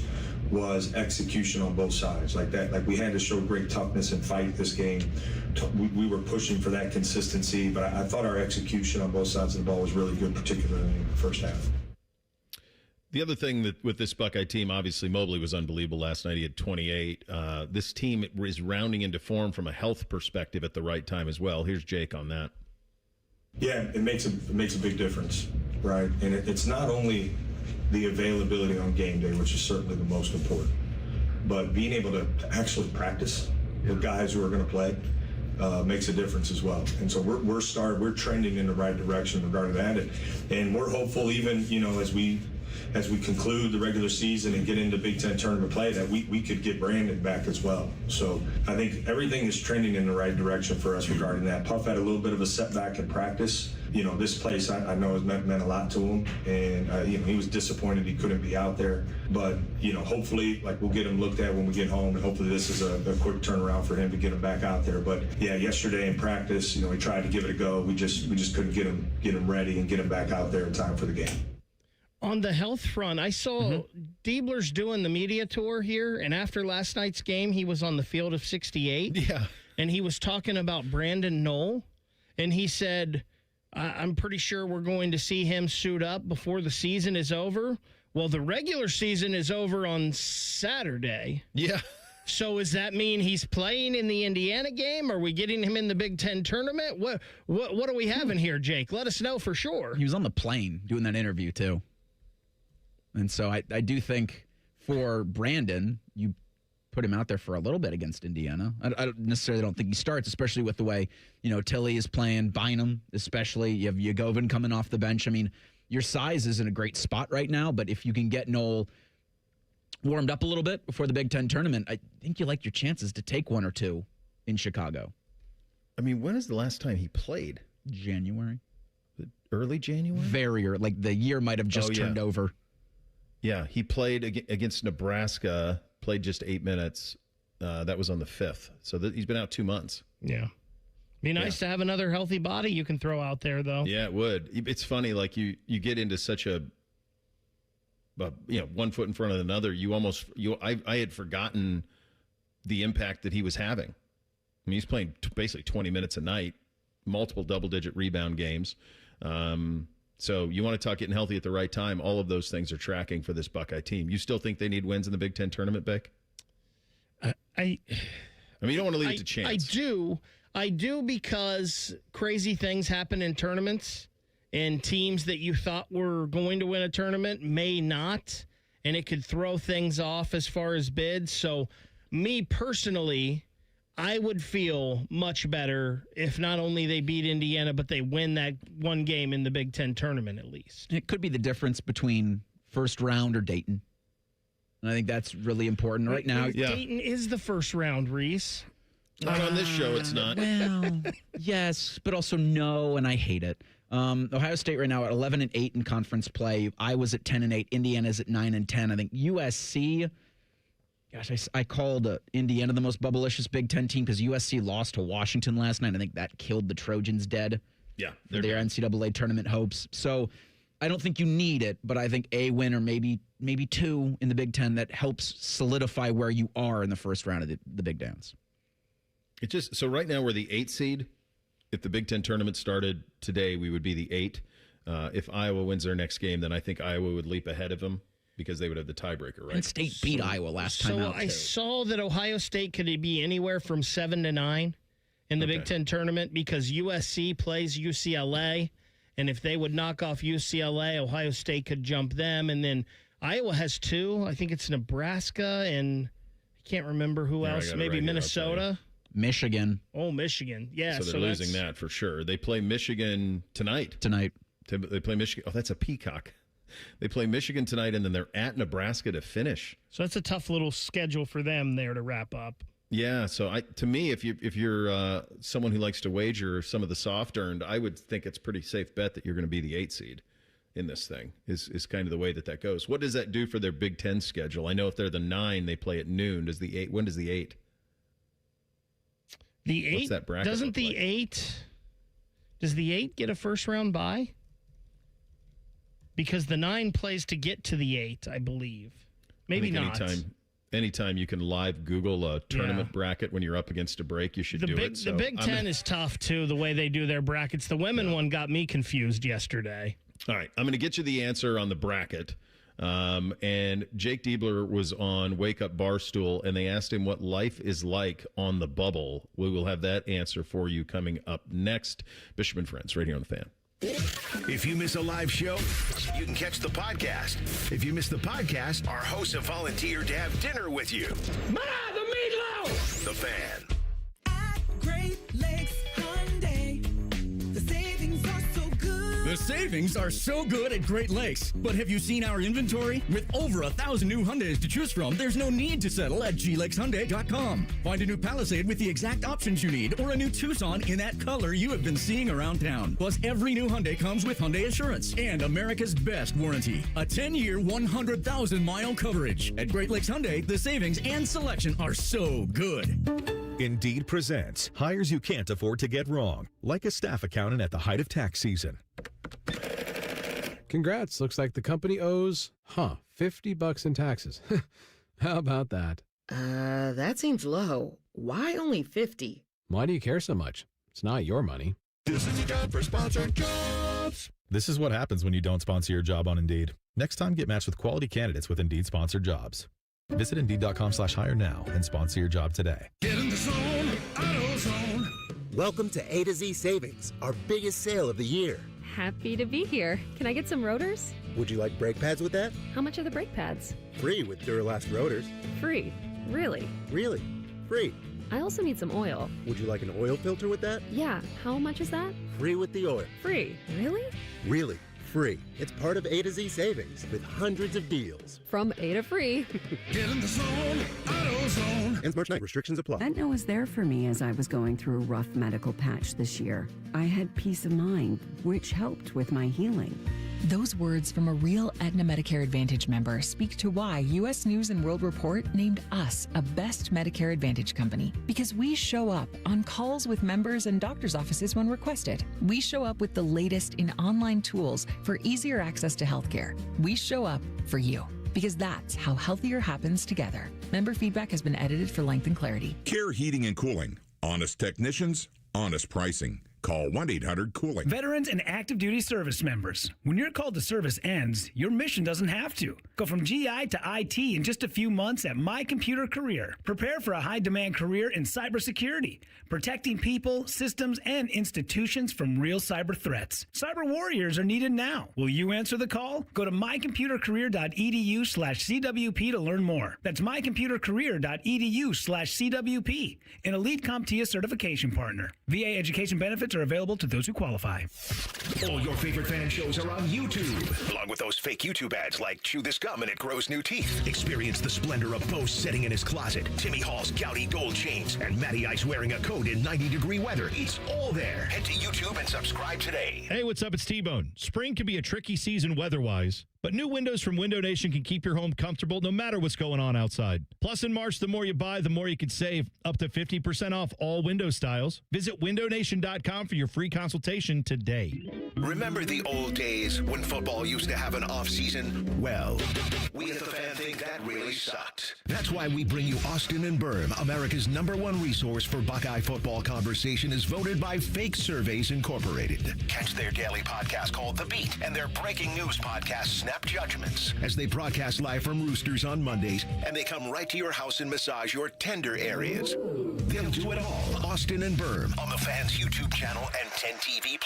was execution on both sides. Like we had to show great toughness and fight this game. We were pushing for that consistency, but I thought our execution on both sides of the ball was really good, particularly in the first half. The other thing that with this Buckeye team, obviously Mobley was unbelievable last night. He had 28. This team is rounding into form from a health perspective at the right time as well. Here's Jake on that. Yeah, it makes a big difference, right? And it's not only the availability on game day, which is certainly the most important, but being able to actually practice with guys who are going to play makes a difference as well. And so we're trending in the right direction regarding that, and we're hopeful even as we conclude the regular season and get into Big Ten tournament play that we could get Brandon back as well. So I think everything is trending in the right direction for us regarding that. Puff had a little bit of a setback in practice. This place I know has meant a lot to him, and he was disappointed he couldn't be out there. But hopefully, we'll get him looked at when we get home, and hopefully this is a quick turnaround for him to get him back out there. But yeah, yesterday in practice, we tried to give it a go. We just couldn't get him ready and get him back out there in time for the game. On the health front, I saw Diebler's doing the media tour here, and after last night's game, he was on the field of 68. Yeah. And he was talking about Brandon Knoll, and he said, I'm pretty sure we're going to see him suit up before the season is over. Well, the regular season is over on Saturday. Yeah. So does that mean he's playing in the Indiana game? Are we getting him in the Big Ten tournament? What are we having here, Jake? Let us know for sure. He was on the plane doing that interview, too. And so I do think for Brandon, you put him out there for a little bit against Indiana. I don't necessarily don't think he starts, especially with the way, Tilly is playing, Bynum especially. You have Yagovin coming off the bench. I mean, your size is in a great spot right now, but if you can get Noel warmed up a little bit before the Big Ten tournament, I think you like your chances to take one or two in Chicago. I mean, when is the last time he played? January. Early January? Very early. Like the year might have just turned over. Yeah, he played against Nebraska, played just 8 minutes. That was on the 5th. So he's been out 2 months. Yeah. Be nice to have another healthy body you can throw out there, though. Yeah, it would. It's funny, like you get into such a, one foot in front of another. I had forgotten the impact that he was having. I mean, he's playing basically 20 minutes a night, multiple double-digit rebound games. So you want to talk getting healthy at the right time. All of those things are tracking for this Buckeye team. You still think they need wins in the Big Ten tournament, Beck? I mean, you don't want to leave it to chance. I do because crazy things happen in tournaments, and teams that you thought were going to win a tournament may not, and it could throw things off as far as bids. So me personally, I would feel much better if not only they beat Indiana, but they win that one game in the Big Ten tournament at least. It could be the difference between first round or Dayton. And I think that's really important right now. Dayton is the first round, Reese. Not on this show, it's not. Well, yes, but also no, and I hate it. Ohio State right now at 11-8 in conference play. Iowa's at 10-8. Indiana's at 9-10. I think USC. Gosh, I called Indiana the most bubblicious Big Ten team because USC lost to Washington last night. I think that killed the Trojans dead. Yeah, for their NCAA tournament hopes. So I don't think you need it, but I think a win or maybe two in the Big Ten that helps solidify where you are in the first round of the Big Dance. So right now we're the 8 seed. If the Big Ten tournament started today, we would be the 8. If Iowa wins their next game, then I think Iowa would leap ahead of them because they would have the tiebreaker, right? Penn State beat Iowa last time out, I saw that Ohio State could be anywhere from 7 to 9 in the Big Ten tournament because USC plays UCLA, and if they would knock off UCLA, Ohio State could jump them, and then Iowa has 2. I think it's Nebraska, and I can't remember who else. Maybe Minnesota. Michigan. Oh, Michigan. Yeah. So they're losing that for sure. They play Michigan tonight. They play Michigan. Oh, that's a peacock. They play Michigan tonight, and then they're at Nebraska to finish. So that's a tough little schedule for them there to wrap up. Yeah. So to me, if you're someone who likes to wager some of the soft earned, I would think it's a pretty safe bet that you're going to be the 8 seed in this thing. Is kind of the way that goes. What does that do for their Big Ten schedule? I know if they're the 9, they play at noon. When does the 8? The 8, what's that bracket doesn't the like? 8, does the 8 get a first round bye? Because the 9 plays to get to the 8, I believe. Maybe not. Anytime you can live Google a tournament bracket when you're up against a break, you should do it. The Big Ten is tough, too, the way they do their brackets. The women one got me confused yesterday. All right, I'm going to get you the answer on the bracket. And Jake Diebler was on Wake Up Barstool, and they asked him what life is like on the bubble. We will have that answer for you coming up next. Bishop and Friends, right here on The Fan. If you miss a live show, you can catch the podcast. If you miss the podcast, our hosts have volunteered to have dinner with you. Ma, the meatloaf! The Fan. At Great Lakes Hyundai, the savings are so good. The savings are so good at Great Lakes. But have you seen our inventory? With over 1,000 new Hyundais to choose from, there's no need to settle at glakeshyundai.com. Find a new Palisade with the exact options you need, or a new Tucson in that color you have been seeing around town. Plus, every new Hyundai comes with Hyundai Assurance and America's best warranty. A 10-year, 100,000-mile coverage. At Great Lakes Hyundai, the savings and selection are so good. Indeed presents hires you can't afford to get wrong, like a staff accountant at the height of tax season. Congrats. Looks like the company owes, $50 in taxes. How about that? That seems low. Why only 50? Why do you care so much? It's not your money. This is your time for sponsored jobs. This is what happens when you don't sponsor your job on Indeed. Next time, get matched with quality candidates with Indeed sponsored jobs. Visit Indeed.com/hire now and sponsor your job today. Get in the zone, AutoZone. Welcome to A to Z Savings, our biggest sale of the year. Happy to be here. Can I get some rotors? Would you like brake pads with that? How much are the brake pads? Free with Duralast rotors. Free. Really? Really? Free. I also need some oil. Would you like an oil filter with that? Yeah. How much is that? Free with the oil. Free. Really? Really. Free. It's part of A to Z Savings with hundreds of deals. From A to free. Get in the zone, AutoZone. Ends March 9th. Restrictions apply. Aetna was there for me as I was going through a rough medical patch this year. I had peace of mind, which helped with my healing. Those words from a real Aetna Medicare Advantage member speak to why U.S. News & World Report named us a best Medicare Advantage company. Because we show up on calls with members and doctors' offices when requested. We show up with the latest in online tools for easier access to healthcare. We show up for you. Because that's how healthier happens together. Member feedback has been edited for length and clarity. Care Heating and Cooling. Honest technicians, honest pricing. Call 1-800-COOLING. Veterans and active duty service members. When your call to service ends, your mission doesn't have to. Go from GI to IT in just a few months at My Computer Career. Prepare for a high-demand career in cybersecurity, protecting people, systems, and institutions from real cyber threats. Cyber warriors are needed now. Will you answer the call? Go to mycomputercareer.edu/CWP to learn more. That's mycomputercareer.edu/CWP, an elite CompTIA certification partner. VA education benefits are available to those who qualify. All your favorite fan shows are on YouTube, along with those fake YouTube ads like chew this gum and it grows new teeth. Experience the splendor of Bo sitting in his closet, Timmy Hall's gouty gold chains, and Matty Ice wearing a coat in 90-degree weather. It's all there. Head to YouTube and subscribe today. Hey, what's up? It's T-Bone. Spring can be a tricky season weather-wise, but new windows from Window Nation can keep your home comfortable no matter what's going on outside. Plus, in March, the more you buy, the more you can save. Up to 50% off all window styles. Visit windownation.com for your free consultation today. Remember the old days when football used to have an off-season? Well, we at the Fan think that really sucked. That's why we bring you Austin and Berm, America's #1 resource for Buckeye football conversation, is voted by Fake Surveys Incorporated. Catch their daily podcast called The Beat and their breaking news podcast, Snap Judgments, as they broadcast live from Roosters on Mondays, and they come right to your house and massage your tender areas. They'll do it all. Austin and Berm on the Fan's YouTube channel and 10 TV+.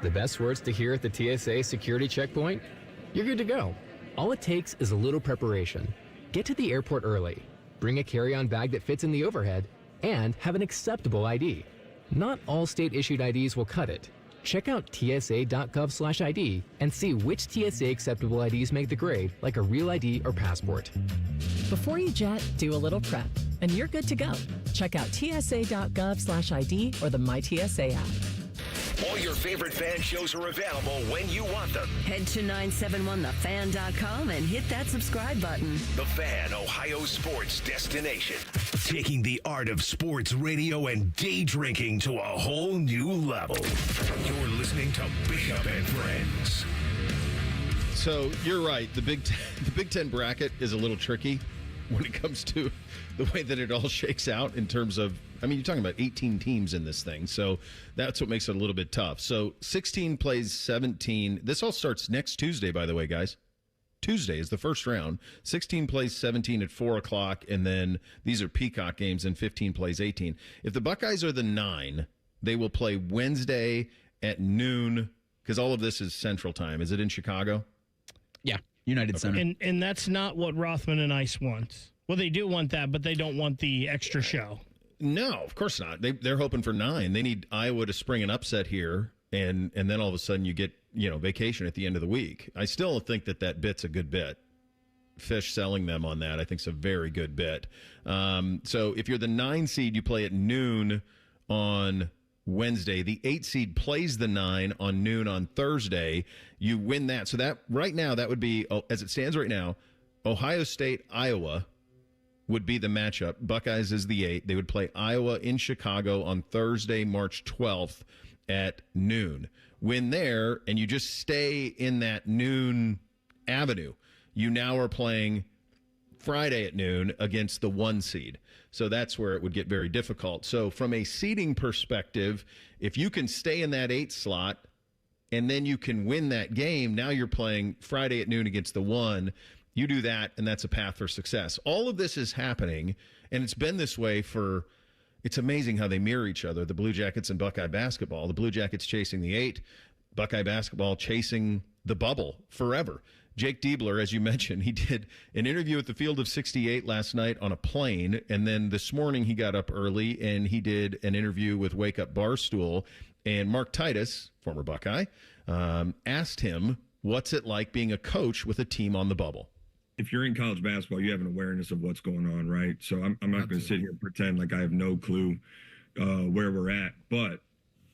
The best words to hear at the TSA security checkpoint? You're good to go. All it takes is a little preparation. Get to the airport early, bring a carry-on bag that fits in the overhead, and have an acceptable ID. Not all state-issued IDs will cut it. Check out tsa.gov/ID and see which TSA acceptable IDs make the grade, like a real ID or passport. Before you jet, do a little prep, and you're good to go. Check out tsa.gov/ID or the MyTSA app. All your favorite fan shows are available when you want them. Head to 971thefan.com and hit that subscribe button. The Fan, Ohio sports destination. Taking the art of sports radio and day drinking to a whole new level. You're listening to Bishop and Friends. So you're right. The Big Ten bracket is a little tricky when it comes to the way that it all shakes out in terms of, I mean, you're talking about 18 teams in this thing, so that's what makes it a little bit tough. So 16 plays 17. This all starts next Tuesday, by the way, guys. Tuesday is the first round. 16 plays 17 at 4 o'clock, and then these are Peacock games, and 15 plays 18. If the Buckeyes are the 9, they will play Wednesday at noon, because all of this is Central Time. Is it in Chicago? Yeah, United Center. And that's not what Rothman and Ice want. Well, they do want that, but they don't want the extra show. No, of course not. They're hoping for 9. They need Iowa to spring an upset here, and then all of a sudden you get, vacation at the end of the week. I still think that bit's a good bit. Fish selling them on that, I think, is a very good bit. So if you're the 9 seed, you play at noon on Wednesday. The 8 seed plays the 9 on noon on Thursday. You win that. So that right now, that would be, as it stands right now, Ohio State, Iowa would be the matchup. Buckeyes is the 8. They would play Iowa in Chicago on Thursday, March 12th at noon. Win there, and you just stay in that noon avenue. You now are playing Friday at noon against the 1 seed. So that's where it would get very difficult. So from a seeding perspective, if you can stay in that 8 slot, and then you can win that game. Now you're playing Friday at noon against the 1. You do that, and that's a path for success. All of this is happening, and it's been this way for – it's amazing how they mirror each other, the Blue Jackets and Buckeye basketball. The Blue Jackets chasing the 8, Buckeye basketball chasing the bubble forever. Jake Diebler, as you mentioned, he did an interview at the Field of 68 last night on a plane, and then this morning he got up early, and he did an interview with Wake Up Barstool. And Mark Titus, former Buckeye, asked him, what's it like being a coach with a team on the bubble? If you're in college basketball, you have an awareness of what's going on, right? So I'm not going to sit here and pretend like I have no clue where we're at. But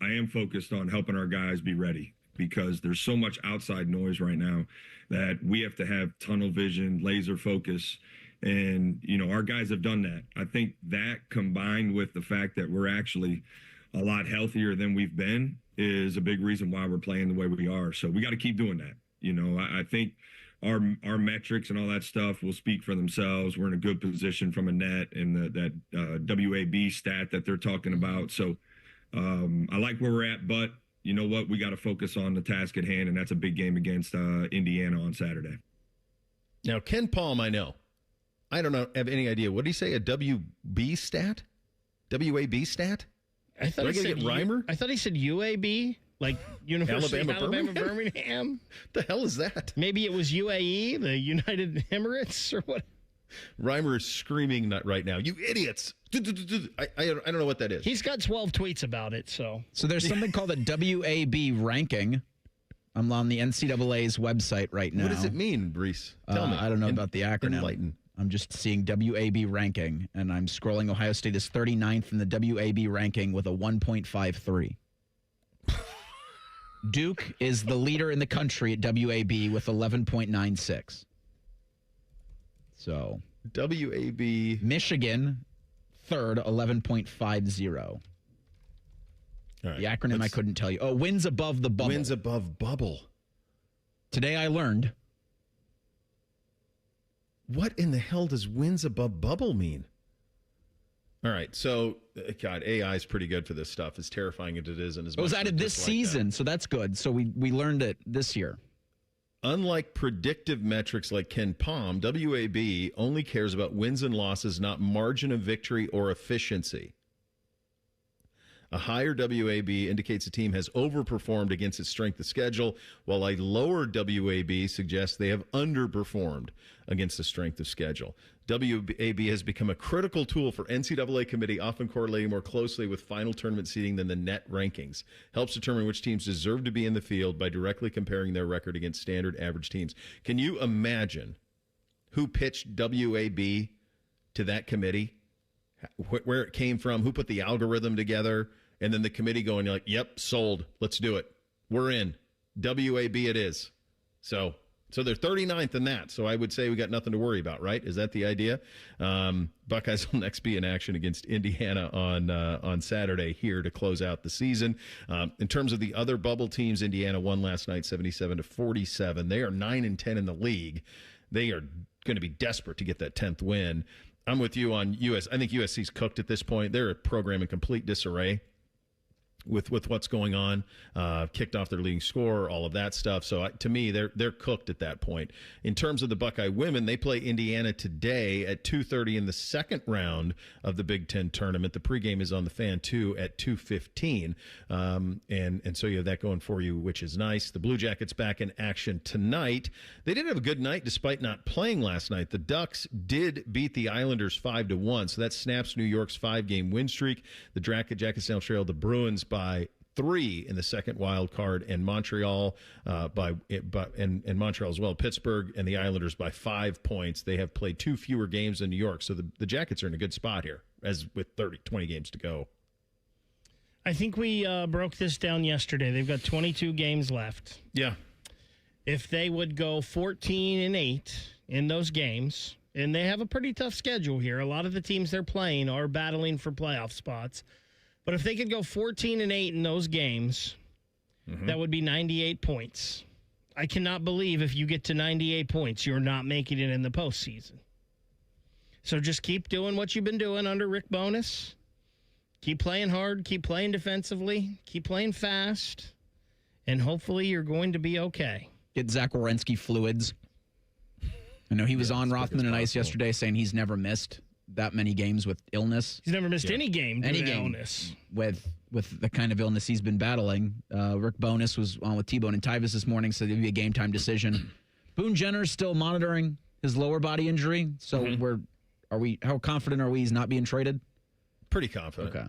I am focused on helping our guys be ready because there's so much outside noise right now that we have to have tunnel vision, laser focus. And, our guys have done that. I think that combined with the fact that we're actually a lot healthier than we've been is a big reason why we're playing the way we are. So we got to keep doing that. I think our metrics and all that stuff will speak for themselves. We're in a good position from a net and that WAB stat that they're talking about. So I like where we're at, but you know what? We got to focus on the task at hand, and that's a big game against Indiana on Saturday. Now, Ken Palm, I know. I don't have any idea. What did he say? A WB stat? WAB stat? I thought he said Reimer? I thought he said UAB, like University of Alabama Birmingham. The hell is that? Maybe it was UAE, the United Emirates, or what? Reimer is screaming right now. You idiots! I don't know what that is. He's got 12 tweets about it. So there's something called a WAB ranking. I'm on the NCAA's website right now. What does it mean, Reese? Tell me. I don't know about the acronym. Enlighten. I'm just seeing WAB ranking, and I'm scrolling. Ohio State is 39th in the WAB ranking with a 1.53. Duke is the leader in the country at WAB with 11.96. So WAB. Michigan, third, 11.50. All right, the acronym I couldn't tell you. Oh, wins above the bubble. Wins above bubble. Today I learned. What in the hell does wins above bubble mean? All right, so, God, AI is pretty good for this stuff, as terrifying as it is. And as it was added this season, so that's good. So we learned it this year. Unlike predictive metrics like Ken Palm, WAB only cares about wins and losses, not margin of victory or efficiency. A higher WAB indicates a team has overperformed against its strength of schedule, while a lower WAB suggests they have underperformed against the strength of schedule. WAB has become a critical tool for NCAA committee, often correlating more closely with final tournament seeding than the net rankings. Helps determine which teams deserve to be in the field by directly comparing their record against standard average teams. Can you imagine who pitched WAB to that committee? Where it came from, who put the algorithm together, and then the committee going like, yep, sold. Let's do it. We're in. WAB it is. So they're 39th in that. So I would say we got nothing to worry about, right? Is that the idea? Buckeyes will next be in action against Indiana on Saturday here to close out the season. In terms of the other bubble teams, Indiana won last night 77-47. They are 9-10 in the league. They are going to be desperate to get that 10th win. I'm with you on US. I think USC's cooked at this point. They're a program in complete disarray with what's going on. Kicked off their leading scorer, all of that stuff. So to me, they're cooked at that point. In terms of the Buckeye women, they play Indiana today at 2:30 in the second round of the Big Ten tournament. The pregame is on the Fan 2 at 2:15. And so you have that going for you, which is nice. The Blue Jackets back in action tonight. They did have a good night despite not playing last night. The Ducks did beat the Islanders 5-1, so that snaps New York's 5-game win streak. The Jackets now trail the Bruins by 3 in the second wild card, and Montreal and Montreal as well. Pittsburgh and the Islanders by 5 points. They have played 2 fewer games than New York, so the Jackets are in a good spot here, as with 20 games to go. I think we broke this down yesterday. They've got 22 games left. Yeah. If they would go 14-8 in those games, and they have a pretty tough schedule here. A lot of the teams they're playing are battling for playoff spots. But if they could go 14-8 in those games, that would be 98 points. I cannot believe if you get to 98 points, you're not making it in the postseason. So just keep doing what you've been doing under Rick Bowness. Keep playing hard. Keep playing defensively. Keep playing fast. and hopefully you're going to be okay. Get Zach Wierenski fluids. I know he was on Rothman and Ice yesterday saying he's never missed that many games with illness. He's never missed any game due to illness. With the kind of illness he's been battling. Rick Bowness was on with T-Bone and Tyvus this morning, so it'll be a game time decision. Boone Jenner's still monitoring his lower body injury. So how confident are we he's not being traded? Pretty confident. Okay.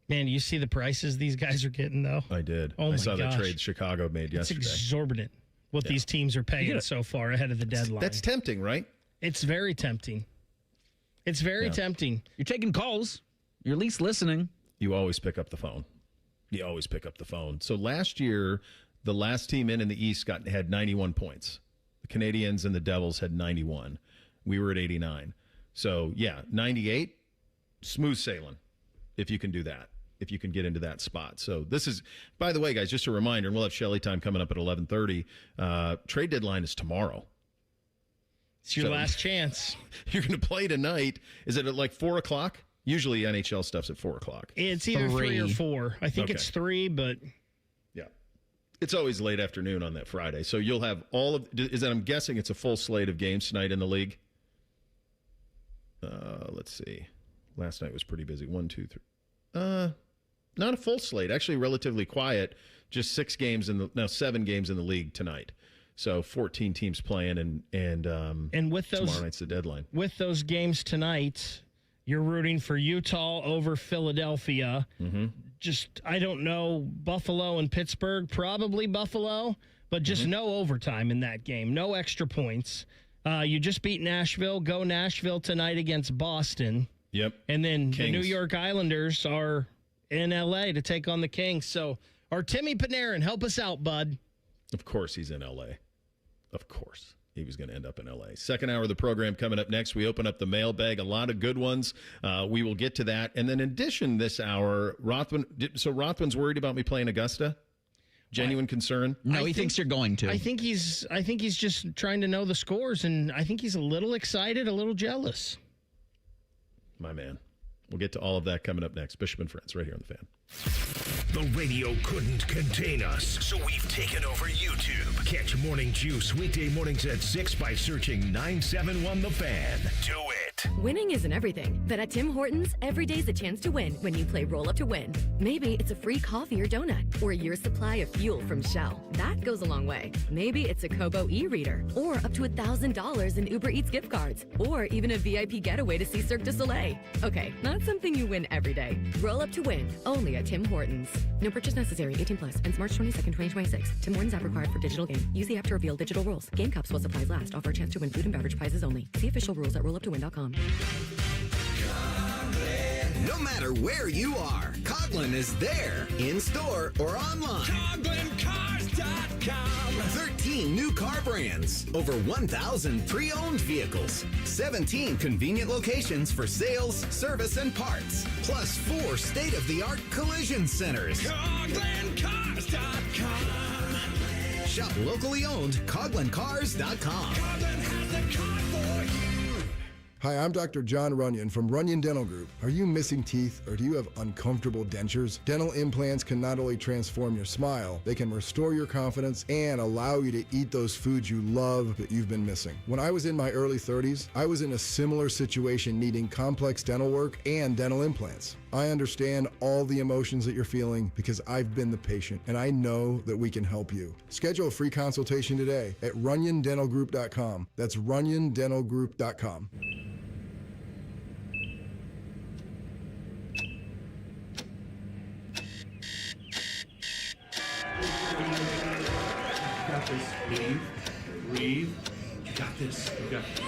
Man, do you see the prices these guys are getting, though? I did. Oh, I saw the trade Chicago made yesterday. It's exorbitant what these teams are paying so far ahead of the deadline. That's tempting, right? It's very tempting. It's very tempting. You're taking calls. You're at least listening. You always pick up the phone. So last year, the last team in the East had 91 points. The Canadians and the Devils had 91. We were at 89. So, 98, smooth sailing, if you can do that, if you can get into that spot. So this is, by the way, guys, just a reminder, and we'll have Shelley time coming up at 11:30. Trade deadline is tomorrow. It's your last chance. You're going to play tonight. Is it at like 4 o'clock? Usually NHL stuff's at 4 o'clock. It's either 3 or 4. I think it's 3, but... Yeah. It's always late afternoon on that Friday. So you'll have all of... I'm guessing it's a full slate of games tonight in the league. Let's see. Last night was pretty busy. 1, 2, 3. Not a full slate. Actually, relatively quiet. Just 7 games in the league tonight. So 14 teams playing, and with those, tomorrow night's the deadline. With those games tonight, you're rooting for Utah over Philadelphia. Mm-hmm. Just, I don't know, Buffalo and Pittsburgh, probably Buffalo, but just no overtime in that game, no extra points. You just beat Nashville. Go Nashville tonight against Boston. Yep. And then Kings. The New York Islanders are in L.A. to take on the Kings. So, Artemi Panarin, help us out, bud. Of course he's in L.A. Of course he was going to end up in L.A. Second hour of the program coming up next. We open up the mailbag, a lot of good ones. We will get to that. And then in addition this hour, Rothman's worried about me playing Augusta? Genuine concern? No, he thinks you're going to. I think he's just trying to know the scores, and I think he's a little excited, a little jealous. My man. We'll get to all of that coming up next. Bishop and Friends, right here on The Fan. The radio couldn't contain us, so we've taken over YouTube. Catch Morning Juice weekday mornings at 6 by searching 971 The Fan. Do it. Winning isn't everything, but at Tim Hortons, every day's a chance to win when you play Roll Up to Win. Maybe it's a free coffee or donut, or a year's supply of fuel from Shell. That goes a long way. Maybe it's a Kobo e-reader, or up to $1,000 in Uber Eats gift cards, or even a VIP getaway to see Cirque du Soleil. Okay, not something you win every day. Roll Up to Win, only at Tim Hortons. No purchase necessary. 18 plus. Ends March 22nd, 2026. Tim Hortons app required for digital game. Use the app to reveal digital rolls. Game cups while supplies last. Offer a chance to win food and beverage prizes only. See official rules at rolluptowin.com. No matter where you are, Coughlin is there, in store or online. CoughlinCars.com. 13 new car brands, over 1,000 pre-owned vehicles, 17 convenient locations for sales, service, and parts, plus 4 state-of-the-art collision centers. CoughlinCars.com. Shop locally owned, CoughlinCars.com. Coughlin has the car for you. Hi, I'm Dr. John Runyon from Runyon Dental Group. Are you missing teeth or do you have uncomfortable dentures? Dental implants can not only transform your smile, they can restore your confidence and allow you to eat those foods you love that you've been missing. When I was in my early 30s, I was in a similar situation needing complex dental work and dental implants. I understand all the emotions that you're feeling because I've been the patient and I know that we can help you. Schedule a free consultation today at runyondentalgroup.com. That's runyondentalgroup.com. Got this. Breathe. You got this. You got this.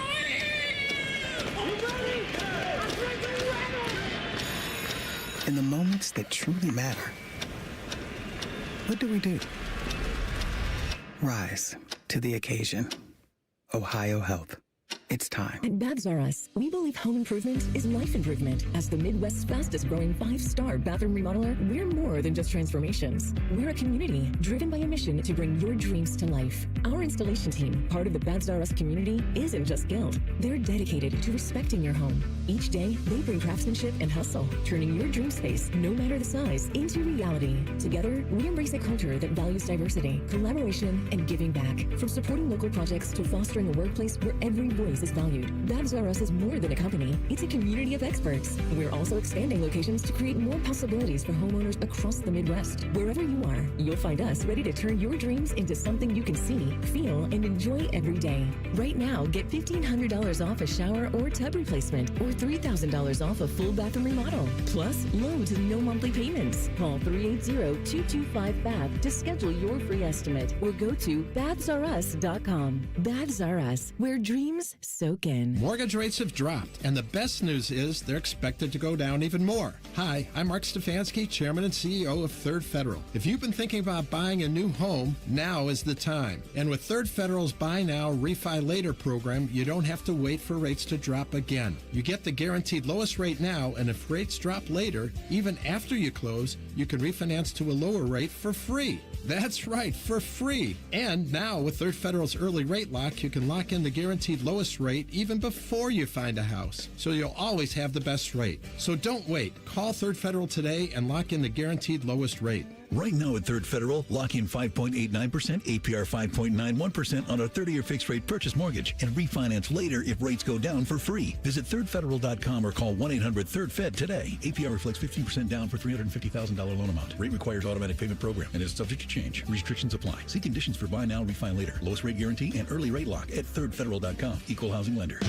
In the moments that truly matter, what do? Rise to the occasion. Ohio Health. It's time. At Babs R Us, we believe home improvement is life improvement. As the Midwest's fastest growing 5-star bathroom remodeler, we're more than just transformations. We're a community driven by a mission to bring your dreams to life. Our installation team, part of the Babs R Us community, isn't just skilled. They're dedicated to respecting your home. Each day, they bring craftsmanship and hustle, turning your dream space, no matter the size, into reality. Together, we embrace a culture that values diversity, collaboration, and giving back. From supporting local projects to fostering a workplace where every voice is valued. Babs R Us is more than a company. It's a community of experts. We're also expanding locations to create more possibilities for homeowners across the Midwest. Wherever you are, you'll find us ready to turn your dreams into something you can see, feel, and enjoy every day. Right now, get $1,500 off a shower or tub replacement or $3,000 off a full bathroom remodel. Plus, low to no monthly payments. Call 380-225-BAB to schedule your free estimate or go to babsrus.com. Babs R Us, where dreams soak in. Mortgage rates have dropped, and the best news is they're expected to go down even more. Hi, I'm Mark Stefanski, Chairman and CEO of Third Federal. If you've been thinking about buying a new home, now is the time. And with Third Federal's Buy Now, Refi Later program, you don't have to wait for rates to drop again. You get the guaranteed lowest rate now, and if rates drop later, even after you close, you can refinance to a lower rate for free. That's right, for free. And now with Third Federal's early rate lock, you can lock in the guaranteed lowest rate even before you find a house. So you'll always have the best rate. So don't wait. Call Third Federal today and lock in the guaranteed lowest rate. Right now at Third Federal, lock in 5.89%, APR 5.91% on a 30-year fixed-rate purchase mortgage and refinance later if rates go down for free. Visit thirdfederal.com or call 1-800-3RD-FED today. APR reflects 15% down for $350,000 loan amount. Rate requires automatic payment program and is subject to change. Restrictions apply. See conditions for buy now, refi later. Lowest rate guarantee and early rate lock at thirdfederal.com. Equal housing lender.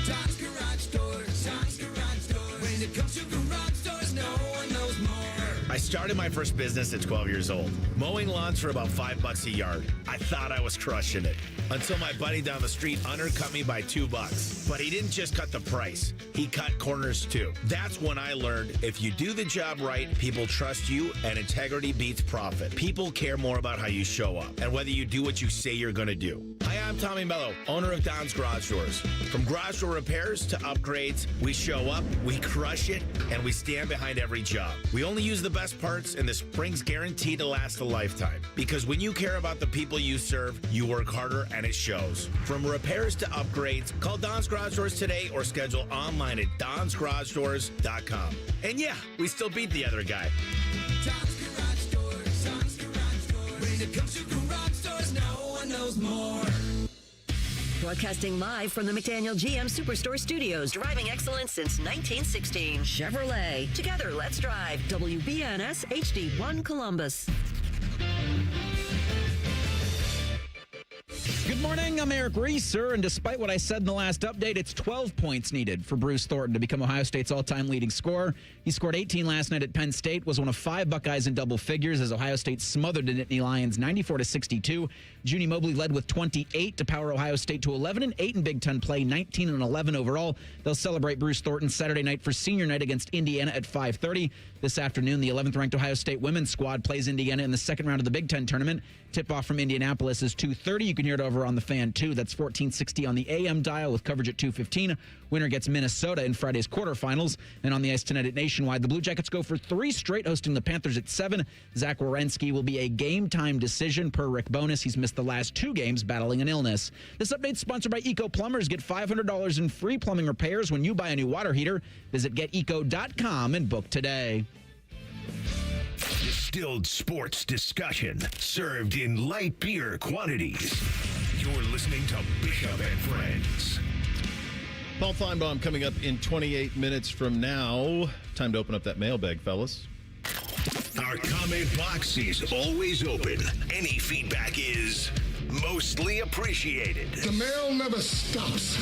Tom's Garage Doors. Tom's Garage Doors. When it comes to garage doors, no one knows more. I started my first business at 12 years old, mowing lawns for about $5 a yard. I thought I was crushing it until my buddy down the street undercut me by $2. But he didn't just cut the price, he cut corners too. That's when I learned if you do the job right, people trust you and integrity beats profit. People care more about how you show up and whether you do what you say you're going to do. Hi, I'm Tommy Mello, owner of Don's Garage Doors. From garage door repairs to upgrades, we show up, we crush it, and we stand behind every job. We only use the best parts, and the spring's guaranteed to last a lifetime. Because when you care about the people you serve, you work harder, and it shows. From repairs to upgrades, call Don's Garage Doors today or schedule online at donsgaragedoors.com. And yeah, we still beat the other guy. Tom's Garage Doors. Tom's Garage Doors. When it comes to garage doors, no one knows more. Broadcasting live from the McDaniel GM Superstore Studios. Driving excellence since 1916. Chevrolet. Together, let's drive. WBNS HD1 Columbus. Good morning, I'm Eric Reeser, and despite what I said in the last update, it's 12 points needed for Bruce Thornton to become Ohio State's all-time leading scorer. He scored 18 last night at Penn State, was one of 5 Buckeyes in double figures as Ohio State smothered the Nittany Lions 94-62. Junie Mobley led with 28 to power Ohio State to 11-8 in Big Ten play, 19-11 overall. They'll celebrate Bruce Thornton Saturday night for senior night against Indiana at 5:30. This afternoon, the 11th-ranked Ohio State women's squad plays Indiana in the second round of the Big Ten tournament. Tip-off from Indianapolis is 2:30. You can hear it over on the Fan 2. That's 1460 on the AM dial with coverage at 2:15. Winner gets Minnesota in Friday's quarterfinals. And on the ice tonight at Nationwide, the Blue Jackets go for 3 straight, hosting the Panthers at 7. Zach Werenski will be a game-time decision per Rick Bowness. He's missed the last 2 games battling an illness. This update's sponsored by Eco Plumbers. Get $500 in free plumbing repairs when you buy a new water heater. Visit geteco.com and book today. Distilled sports discussion served in light beer quantities. You're listening to Bishop and Friends. Paul Finebomb coming up in 28 minutes from now. Time to open up that mailbag, fellas. Our comment box is always open. Any feedback is mostly appreciated. The mail never stops.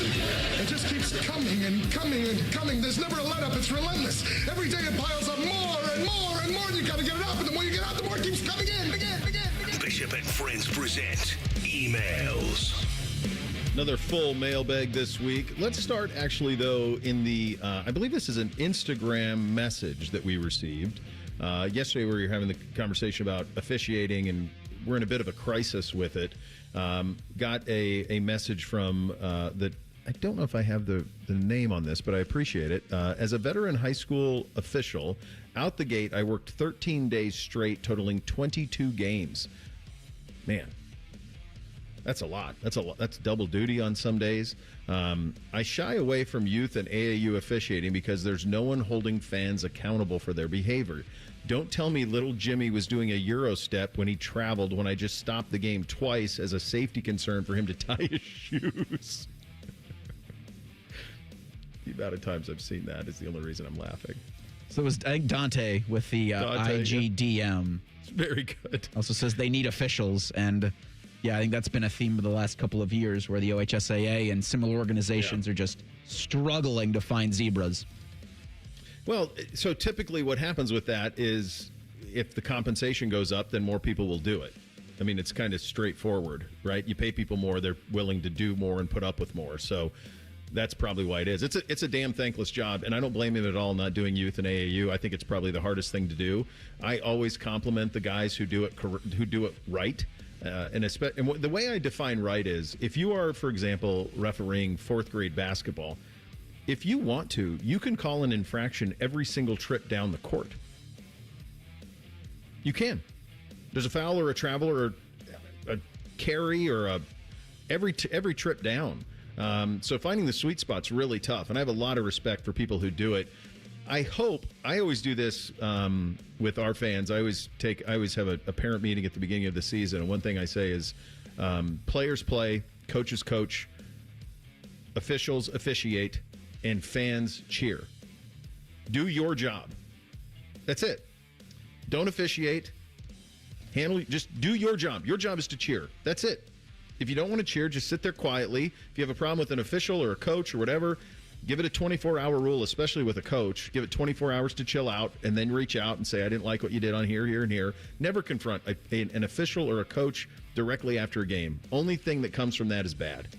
It just keeps coming and coming and coming. There's never a let-up. It's relentless. Every day it piles up more and more and more, and you got to get it up. And the more you get out, the more it keeps coming in. Again. Bishop and Friends present emails. Another full mailbag this week. Let's start, actually, though, in the, I believe this is an Instagram message that we received. Yesterday we were having the conversation about officiating, and we're in a bit of a crisis with it. Got a message from that. I don't know if I have the name on this, but I appreciate it. As a veteran high school official, out the gate, I worked 13 days straight, totaling 22 games. Man, that's a lot. That's double duty on some days. I shy away from youth and AAU officiating because there's no one holding fans accountable for their behavior. Don't tell me little Jimmy was doing a Euro step when he traveled when I just stopped the game twice as a safety concern for him to tie his shoes. The amount of times I've seen that is the only reason I'm laughing. So it was, I think, Dante with the IGDM. It's very good. Also says they need officials. And, yeah, I think that's been a theme of the last couple of years where the OHSAA and similar organizations are just struggling to find zebras. Well, so typically what happens with that is if the compensation goes up, then more people will do it. I mean, it's kind of straightforward, right? You pay people more, they're willing to do more and put up with more. So that's probably why it is. It's a damn thankless job, and I don't blame him at all not doing youth and AAU. I think it's probably the hardest thing to do. I always compliment the guys who do it right. And the way I define right is if you are, for example, refereeing fourth grade basketball, if you want to, you can call an infraction every single trip down the court. You can. There's a foul or a travel or a carry or every trip down. So finding the sweet spot's really tough, and I have a lot of respect for people who do it. I always do this with our fans. I always have a parent meeting at the beginning of the season, and one thing I say is players play, coaches coach, officials officiate, and fans cheer. Do your job. That's it. Don't officiate. Just do your job. Your job is to cheer. That's it. If you don't want to cheer, just sit there quietly. If you have a problem with an official or a coach or whatever, give it a 24-hour rule, especially with a coach. Give it 24 hours to chill out and then reach out and say, I didn't like what you did on here, here, and here. Never confront an official or a coach directly after a game. Only thing that comes from that is bad.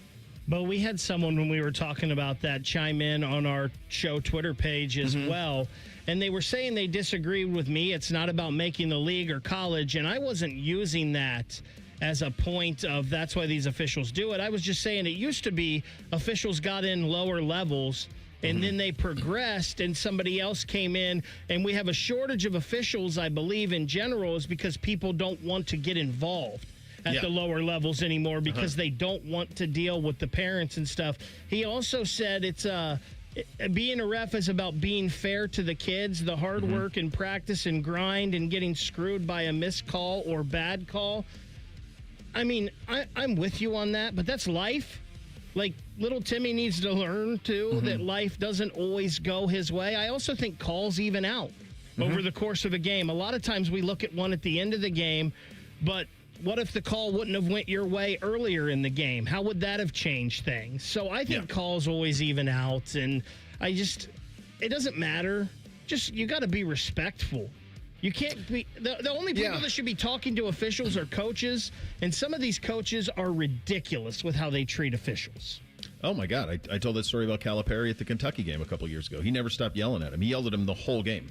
But we had someone, when we were talking about that, chime in on our show Twitter page as well. And they were saying they disagreed with me. It's not about making the league or college. And I wasn't using that as a point of that's why these officials do it. I was just saying it used to be officials got in lower levels and then they progressed and somebody else came in, and we have a shortage of officials, I believe, in general, is because people don't want to get involved at the lower levels anymore because they don't want to deal with the parents and stuff. He also said it's being a ref is about being fair to the kids, the hard work and practice and grind and getting screwed by a missed call or bad call. I mean, I'm with you on that, but that's life. Like, little Timmy needs to learn, too, that life doesn't always go his way. I also think calls even out over the course of a game. A lot of times we look at one at the end of the game, but what if the call wouldn't have went your way earlier in the game? How would that have changed things? So I think calls always even out, and it doesn't matter. Just, you got to be respectful. You can't be the only people that should be talking to officials are coaches, and some of these coaches are ridiculous with how they treat officials. Oh my God! I told that story about Calipari at the Kentucky game a couple years ago. He never stopped yelling at him. He yelled at him the whole game.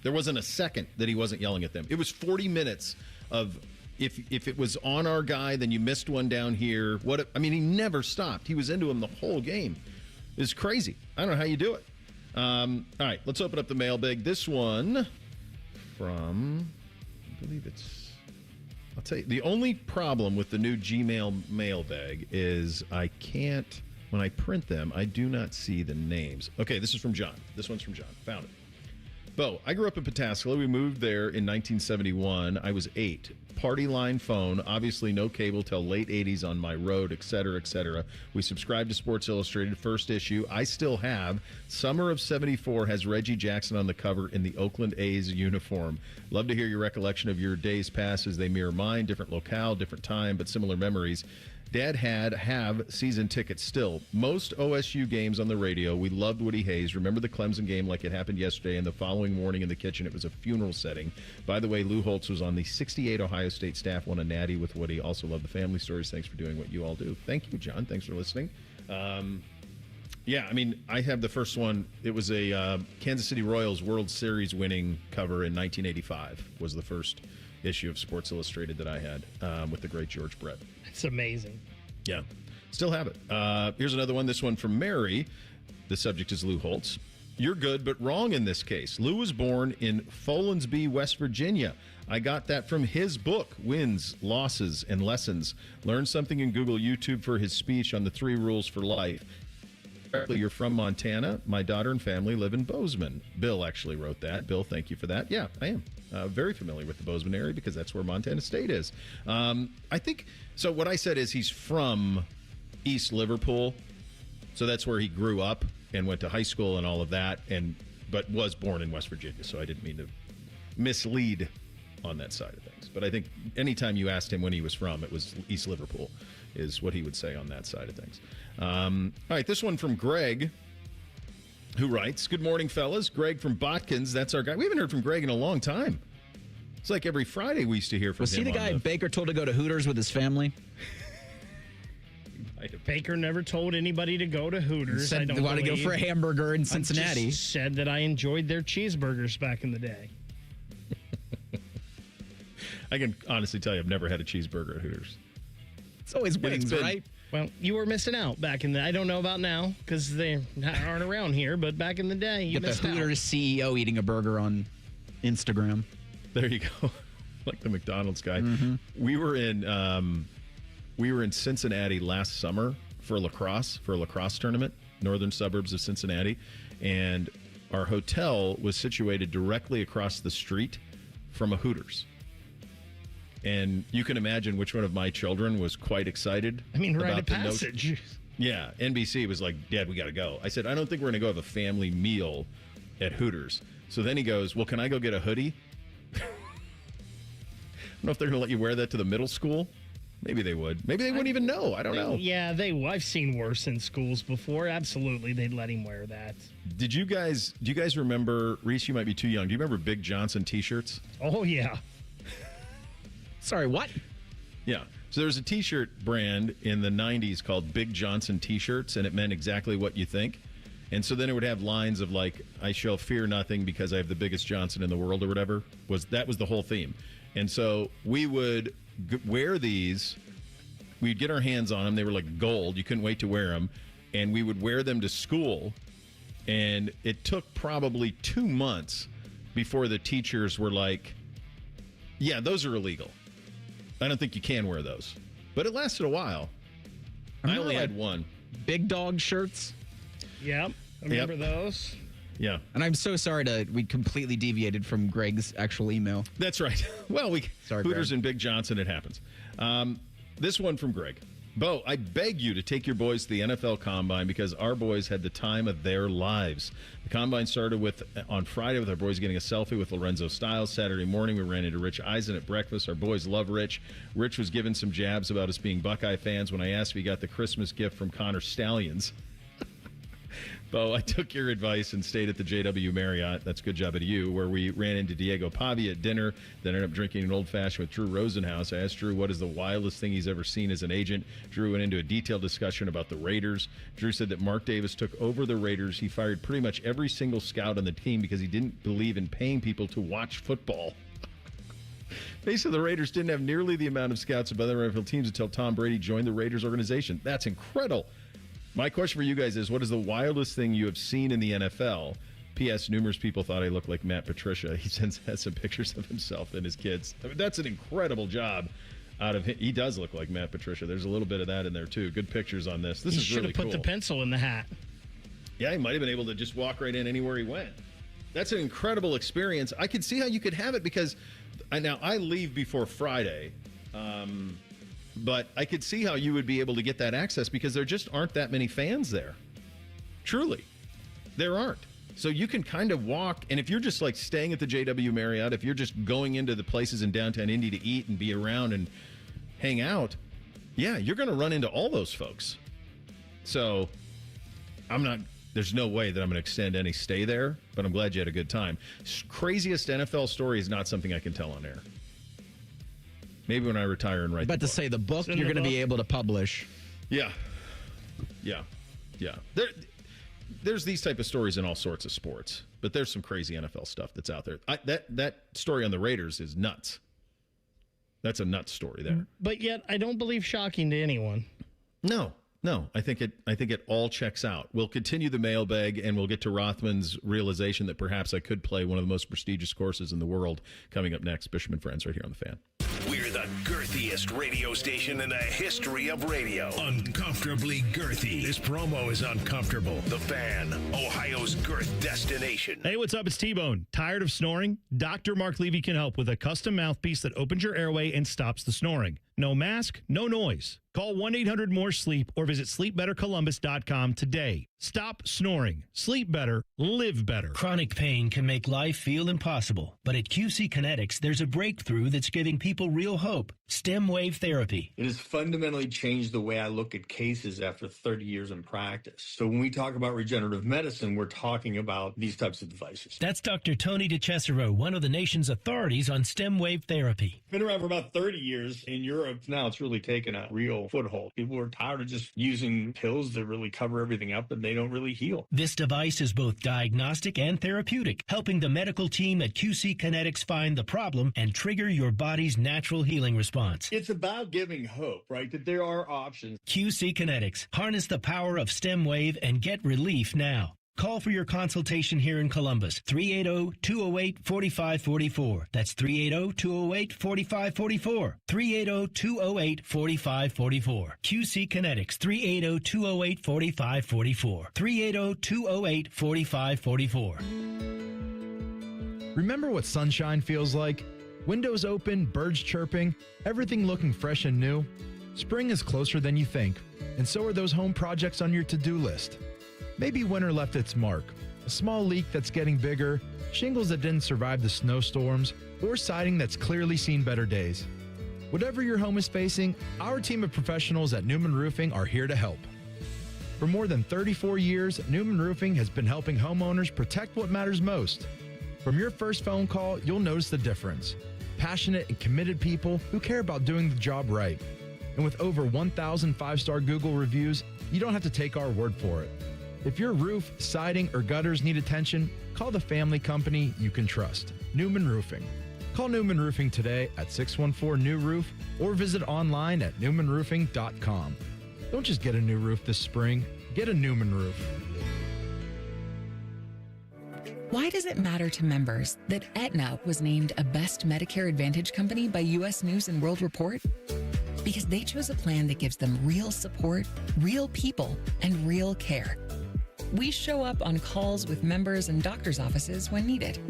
There wasn't a second that he wasn't yelling at them. It was 40 minutes of if it was on our guy, then you missed one down here. He never stopped. He was into him the whole game. It's crazy. I don't know how you do it. All right, let's open up the mailbag. This one from, I believe I'll tell you, the only problem with the new Gmail mailbag is when I print them, I do not see the names. Okay, this is from John. This one's from John. Found it. Bo, I grew up in Pataskala. We moved there in 1971. I was 8. Party line phone, obviously no cable till late 80s on my road, et cetera, et cetera. We subscribed to Sports Illustrated, first issue. I still have. Summer of 74 has Reggie Jackson on the cover in the Oakland A's uniform. Love to hear your recollection of your days past as they mirror mine. Different locale, different time, but similar memories. Dad have season tickets still. Most OSU games on the radio. We loved Woody Hayes. Remember the Clemson game like it happened yesterday, and the following morning in the kitchen it was a funeral setting. By the way, Lou Holtz was on the 68 Ohio State staff, won a natty with Woody. Also love the family stories. Thanks for doing what you all do. Thank you, John. Thanks for listening. I have the first one. It was a Kansas City Royals World Series winning cover in 1985 was the first issue of Sports Illustrated that I had with the great George Brett. It's amazing. Yeah. Still have it. Here's another one. This one from Mary. The subject is Lou Holtz. You're good, but wrong in this case. Lou was born in Folensby, West Virginia. I got that from his book, Wins, Losses, and Lessons. Learn something in Google YouTube for his speech on the 3 rules for life. You're from Montana. My daughter and family live in Bozeman. Bill actually wrote that. Bill, thank you for that. Yeah, I am very familiar with the Bozeman area because that's where Montana State is. I think, so what I said is he's from East Liverpool. So that's where he grew up and went to high school and all of that, but was born in West Virginia. So I didn't mean to mislead on that side of things. But I think anytime you asked him when he was from, it was East Liverpool is what he would say on that side of things. All right, this one from Greg, who writes, good morning, fellas. Greg from Botkins, that's our guy. We haven't heard from Greg in a long time. It's like every Friday we used to hear from him. Was he the guy Baker told to go to Hooters with his family? Baker never told anybody to go to Hooters. Said they want to go for a hamburger in Cincinnati. I just said that I enjoyed their cheeseburgers back in the day. I can honestly tell you I've never had a cheeseburger at Hooters. It's always wings, right? Well, you were missing out back in the. I don't know about now because they aren't around here, but back in the day, you missed out. The Hooters CEO eating a burger on Instagram. There you go, like the McDonald's guy. Mm-hmm. We were in Cincinnati last summer for a lacrosse tournament, northern suburbs of Cincinnati, and our hotel was situated directly across the street from a Hooters. And you can imagine which one of my children was quite excited. I mean, rite about of the passage. Yeah, NBC was like, Dad, we got to go. I said, I don't think we're going to go have a family meal at Hooters. So then he goes, well, can I go get a hoodie? I don't know if they're going to let you wear that to the middle school. Maybe they would. Maybe they wouldn't even know. I don't know. Yeah, I've seen worse in schools before. Absolutely, they'd let him wear that. Do you guys remember, Reese, you might be too young. Do you remember Big Johnson t-shirts? Oh, yeah. Sorry, what? Yeah. So there was a t-shirt brand in the 90s called Big Johnson t-shirts, and it meant exactly what you think. And so then it would have lines of like, I shall fear nothing because I have the biggest Johnson in the world or whatever. That was the whole theme. And so we would wear these. We'd get our hands on them. They were like gold. You couldn't wait to wear them. And we would wear them to school. And it took probably 2 months before the teachers were like, yeah, those are illegal. I don't think you can wear those. But it lasted a while. I only had one. Big dog shirts? Yep. I remember those. Yeah. And I'm so sorry we completely deviated from Greg's actual email. That's right. Well, sorry, Hooters Greg. and Big Johnson, it happens. This one from Greg. Bo, I beg you to take your boys to the NFL Combine because our boys had the time of their lives. The Combine started on Friday with our boys getting a selfie with Lorenzo Styles. Saturday morning, we ran into Rich Eisen at breakfast. Our boys love Rich. Rich was given some jabs about us being Buckeye fans when I asked if he got the Christmas gift from Connor Stallions. Bo, I took your advice and stayed at the JW Marriott. That's a good job out of you, where we ran into Diego Pavia at dinner, then ended up drinking an old-fashioned with Drew Rosenhaus. I asked Drew what is the wildest thing he's ever seen as an agent. Drew went into a detailed discussion about the Raiders. Drew said that Mark Davis took over the Raiders. He fired pretty much every single scout on the team because he didn't believe in paying people to watch football. Basically, the Raiders didn't have nearly the amount of scouts of other NFL teams until Tom Brady joined the Raiders organization. That's incredible. My question for you guys is, what is the wildest thing you have seen in the NFL? P.S. Numerous people thought I looked like Matt Patricia. He has some pictures of himself and his kids. I mean, that's an incredible job out of him. He does look like Matt Patricia. There's a little bit of that in there, too. Good pictures on this. This is really cool. He should have put the pencil in the hat. Yeah, he might have been able to just walk right in anywhere he went. That's an incredible experience. I could see how you could have it because now I leave before Friday. But I could see how you would be able to get that access because there just aren't that many fans there. Truly. There aren't. So you can kind of walk, and if you're just like staying at the JW Marriott, if you're just going into the places in downtown Indy to eat and be around and hang out, yeah, you're going to run into all those folks. So there's no way that I'm going to extend any stay there, but I'm glad you had a good time. Craziest NFL story is not something I can tell on air. Maybe when I retire and write the book. But to say the book you're going to be able to publish. Yeah. There's these type of stories in all sorts of sports, but there's some crazy NFL stuff that's out there. That story on the Raiders is nuts. That's a nuts story there. But yet, I don't believe shocking to anyone. No, I think it all checks out. We'll continue the mailbag, and we'll get to Rothman's realization that perhaps I could play one of the most prestigious courses in the world coming up next. Bishop and Friends right here on The Fan. We're the girthiest radio station in the history of radio. Uncomfortably girthy. This promo is uncomfortable. The Fan, Ohio's girth destination. Hey, what's up? It's T-Bone. Tired of snoring? Dr. Mark Levy can help with a custom mouthpiece that opens your airway and stops the snoring. No mask, no noise. Call 1-800-MORE-SLEEP or visit sleepbettercolumbus.com today. Stop snoring. Sleep better. Live better. Chronic pain can make life feel impossible. But at QC Kinetics, there's a breakthrough that's giving people real hope. Stem wave therapy. It has fundamentally changed the way I look at cases after 30 years in practice. So when we talk about regenerative medicine, we're talking about these types of devices. That's Dr. Tony DeCesaro, one of the nation's authorities on stem wave therapy. Been around for about 30 years in Europe. Now it's really taken a real foothold. People are tired of just using pills that really cover everything up and they don't really heal. This device is both diagnostic and therapeutic, helping the medical team at QC Kinetics find the problem and trigger your body's natural healing response. It's about giving hope, right? That there are options. QC Kinetics. Harness the power of stem wave and get relief now. Call for your consultation here in Columbus, 380-208-4544. That's 380-208-4544. 380-208-4544. QC Kinetics, 380-208-4544. 380-208-4544. Remember what sunshine feels like? Windows open, birds chirping, everything looking fresh and new? Spring is closer than you think, and so are those home projects on your to-do list. Maybe winter left its mark, a small leak that's getting bigger, shingles that didn't survive the snowstorms, or siding that's clearly seen better days. Whatever your home is facing, our team of professionals at Newman Roofing are here to help. For more than 34 years, Newman Roofing has been helping homeowners protect what matters most. From your first phone call, you'll notice the difference. Passionate and committed people who care about doing the job right. And with over 1,000 five-star Google reviews, you don't have to take our word for it. If your roof, siding, or gutters need attention, call the family company you can trust, Newman Roofing. Call Newman Roofing today at 614-NEW-ROOF or visit online at newmanroofing.com. Don't just get a new roof this spring, get a Newman roof. Why does it matter to members that Aetna was named a Best Medicare Advantage company by U.S. News & World Report? Because they chose a plan that gives them real support, real people, and real care. We show up on calls with members and doctors' offices when needed.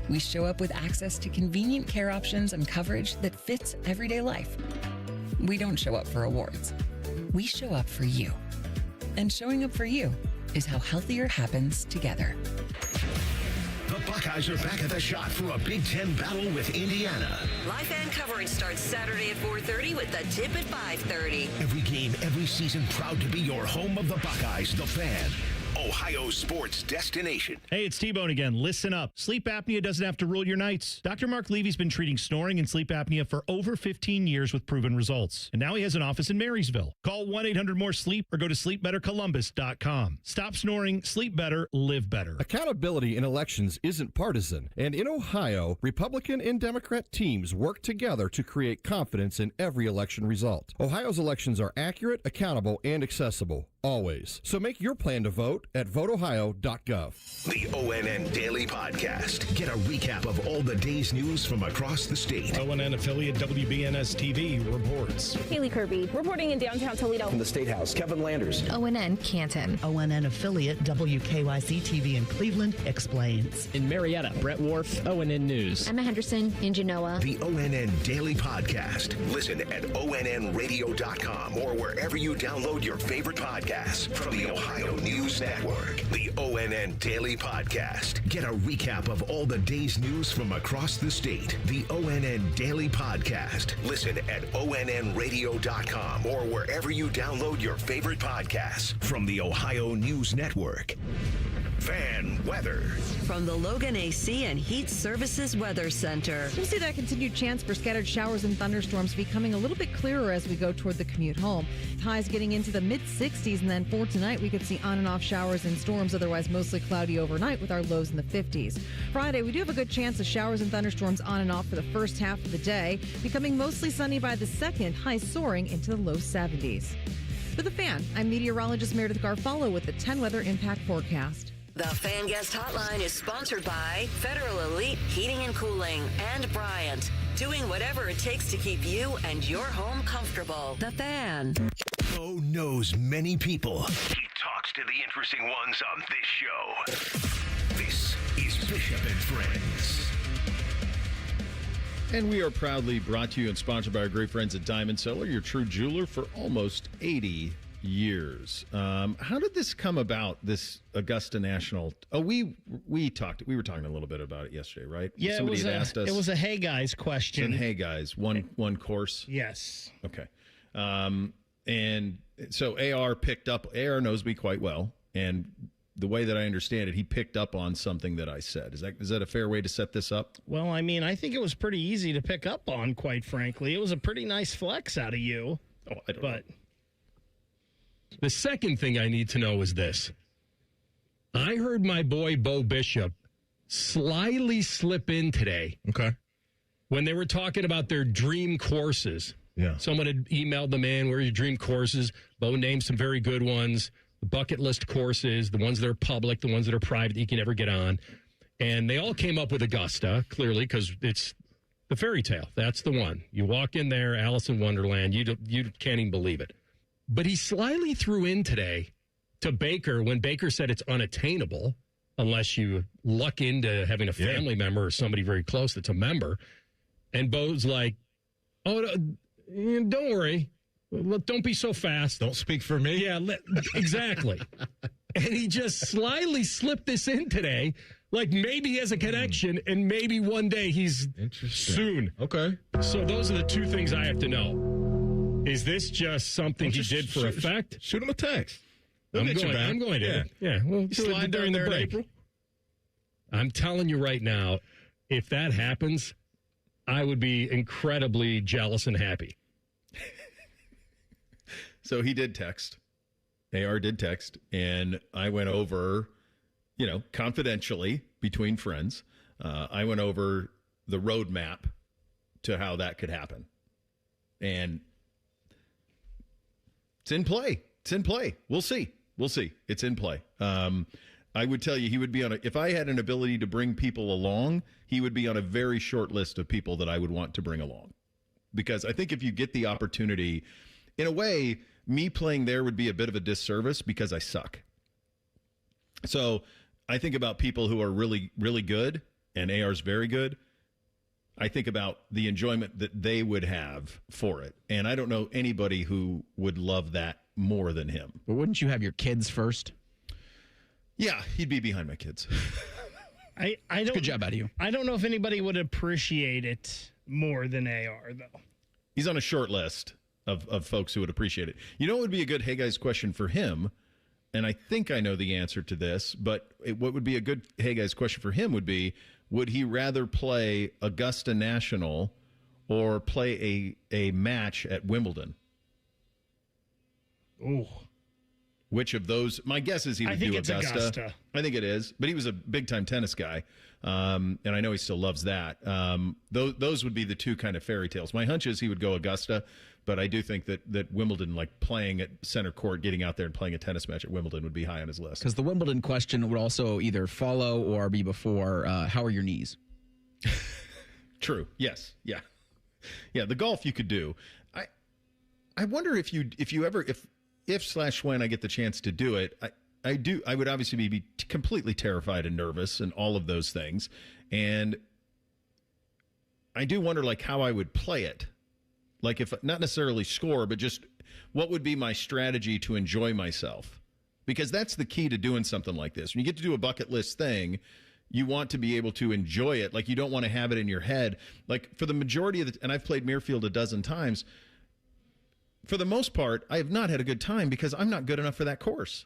We show up with access to convenient care options and coverage that fits everyday life. We don't show up for awards. We show up for you. And showing up for you is how healthier happens together. The Buckeyes are back at the shot for a Big Ten battle with Indiana. Live fan coverage starts Saturday at 4:30 with the tip at 5:30. Every game, every season, proud to be your home of the Buckeyes, The Fan, Ohio sports destination. Hey, it's T-Bone again. Listen up. Sleep apnea doesn't have to rule your nights. Dr. Mark Levy's been treating snoring and sleep apnea for over 15 years with proven results. And now he has an office in Marysville. Call 1-800-MORE-SLEEP or go to sleepbettercolumbus.com. Stop snoring, sleep better, live better. Accountability in elections isn't partisan. And in Ohio, Republican and Democrat teams work together to create confidence in every election result. Ohio's elections are accurate, accountable, and accessible. Always. So make your plan to vote at voteohio.gov. The ONN Daily Podcast. Get a recap of all the day's news from across the state. ONN affiliate WBNS TV reports. Haley Kirby reporting in downtown Toledo. From the State House, Kevin Landers. ONN Canton. ONN affiliate WKYC TV in Cleveland explains. In Marietta, Brett Wharf, ONN News. Emma Henderson in Genoa. The ONN Daily Podcast. Listen at ONNradio.com or wherever you download your favorite podcast. From the Ohio News Network, the ONN Daily Podcast. Get a recap of all the day's news from across the state. The ONN Daily Podcast. Listen at ONNradio.com or wherever you download your favorite podcasts. From the Ohio News Network. Fan weather. From the Logan AC and Heat Services Weather Center. We'll see that continued chance for scattered showers and thunderstorms becoming a little bit clearer as we go toward the commute home. Highs getting into the mid-60s, and then for tonight, we could see on and off showers and storms, otherwise mostly cloudy overnight with our lows in the 50s. Friday, we do have a good chance of showers and thunderstorms on and off for the first half of the day, becoming mostly sunny by the second, highs soaring into the low 70s. For The Fan, I'm meteorologist Meredith Garfalo with the 10 Weather Impact Forecast. The Fan Guest Hotline is sponsored by Federal Elite Heating and Cooling and Bryant, doing whatever it takes to keep you and your home comfortable. The Fan. Bo knows many people. He talks to the interesting ones on this show. This is Bishop and Friends. And we are proudly brought to you and sponsored by our great friends at Diamond Seller, your true jeweler for almost 80 years. How did this come about, this Augusta National? Oh, we were talking a little bit about it yesterday, right? Yeah, Somebody had asked us. It was a hey guys question. Hey guys, one course? Yes. Okay. And so AR knows me quite well, and the way that I understand it, he picked up on something that I said. Is that a fair way to set this up? Well, I mean, I think it was pretty easy to pick up on, quite frankly. It was a pretty nice flex out of you. Oh, I don't know. The second thing I need to know is this. I heard my boy Bo Bishop slyly slip in today. Okay. When they were talking about their dream courses. Yeah. Someone had emailed the man, where are your dream courses? Bo named some very good ones. The bucket list courses, the ones that are public, the ones that are private that you can never get on. And they all came up with Augusta, clearly, because it's the fairy tale. That's the one. You walk in there, Alice in Wonderland, you can't even believe it. But he slyly threw in today to Baker when Baker said it's unattainable unless you luck into having a family member or somebody very close that's a member. And Bo's like, oh, don't worry. Don't be so fast. Don't speak for me. Yeah, exactly. And he just slyly slipped this in today, like maybe he has a connection, and maybe one day he's soon. Okay. So those are the two things I have to know. Is this just something he did for effect? Shoot him a text. I'm going to. Yeah. We'll slide down there in April. I'm telling you right now, if that happens, I would be incredibly jealous and happy. So he did text. AR did text, and I went over, confidentially between friends, I went over the roadmap to how that could happen. And it's in play. We'll see. It's in play. I would tell you he would be if I had an ability to bring people along, he would be on a very short list of people that I would want to bring along. Because I think if you get the opportunity, in a way, me playing there would be a bit of a disservice because I suck. So I think about people who are really, really good, and AR's very good. I think about the enjoyment that they would have for it. And I don't know anybody who would love that more than him. But wouldn't you have your kids first? Yeah, he'd be behind my kids. I don't. Good job out of you. I don't know if anybody would appreciate it more than AR, though. He's on a short list of folks who would appreciate it. You know what would be a good hey guys question for him? And I think I know the answer to this, but what would be a good hey guys question for him would be, would he rather play Augusta National or play a match at Wimbledon? Ooh. Which of those? My guess is he would do Augusta. I think it is, but he was a big-time tennis guy, and I know he still loves that. Those would be the two kind of fairy tales. My hunch is he would go Augusta, but I do think that Wimbledon, like playing at center court, getting out there and playing a tennis match at Wimbledon would be high on his list. Because the Wimbledon question would also either follow or be before, how are your knees? True. Yes. Yeah. Yeah. The golf you could do. I wonder if when I get the chance to do it, I would obviously be completely terrified and nervous and all of those things. And I do wonder how I would play it. Like if not necessarily score, but just what would be my strategy to enjoy myself? Because that's the key to doing something like this. When you get to do a bucket list thing, you want to be able to enjoy it. Like you don't want to have it in your head. Like for the majority of and I've played Muirfield a dozen times. For the most part, I have not had a good time because I'm not good enough for that course.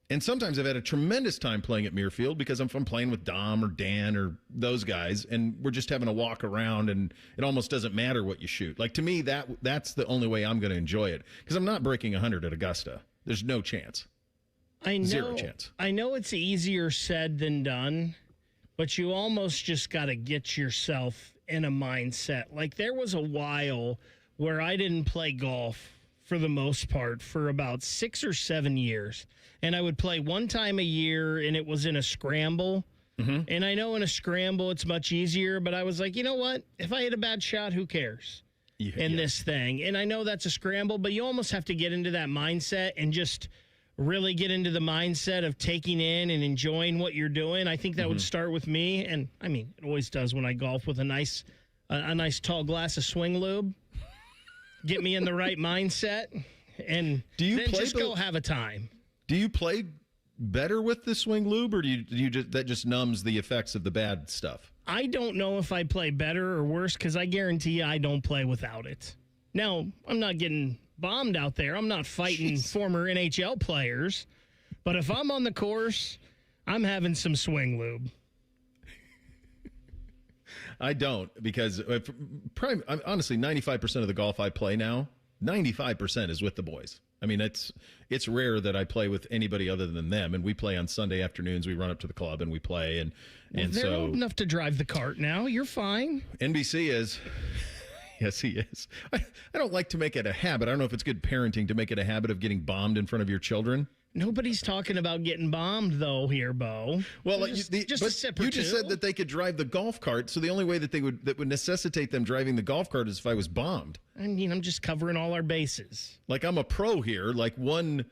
And sometimes I've had a tremendous time playing at Muirfield because I'm playing with Dom or Dan or those guys, and we're just having a walk around, and it almost doesn't matter what you shoot. Like, to me, that's the only way I'm going to enjoy it, because I'm not breaking 100 at Augusta. There's no chance. Zero chance. I know it's easier said than done, but you almost just got to get yourself in a mindset. Like, there was a while where I didn't play golf for the most part for about 6 or 7 years. And I would play one time a year, and it was in a scramble. Mm-hmm. And I know in a scramble it's much easier, but I was like, you know what? If I hit a bad shot, who cares in this thing? And I know that's a scramble, but you almost have to get into that mindset and just really get into the mindset of taking in and enjoying what you're doing. I think that would start with me. And, I mean, it always does when I golf with a nice tall glass of swing lube. Get me in the right mindset, and go have a time. Do you play better with the swing lube, or do you just that just numbs the effects of the bad stuff? I don't know if I play better or worse, because I guarantee you I don't play without it. Now, I'm not getting bombed out there. I'm not fighting former NHL players, but if I'm on the course, I'm having some swing lube. I don't, because honestly, 95% of the golf I play now, 95% is with the boys. I mean, it's rare that I play with anybody other than them, and we play on Sunday afternoons. We run up to the club and we play, and they're old enough to drive the cart now. You're fine. NBC is. Yes, he is. I don't like to make it a habit. I don't know if it's good parenting to make it a habit of getting bombed in front of your children. Nobody's talking about getting bombed, though, here, Bo. Well, just a sip or you just said that they could drive the golf cart, so the only way that would necessitate them driving the golf cart is if I was bombed. I mean, I'm just covering all our bases. Like, I'm a pro here. Like, one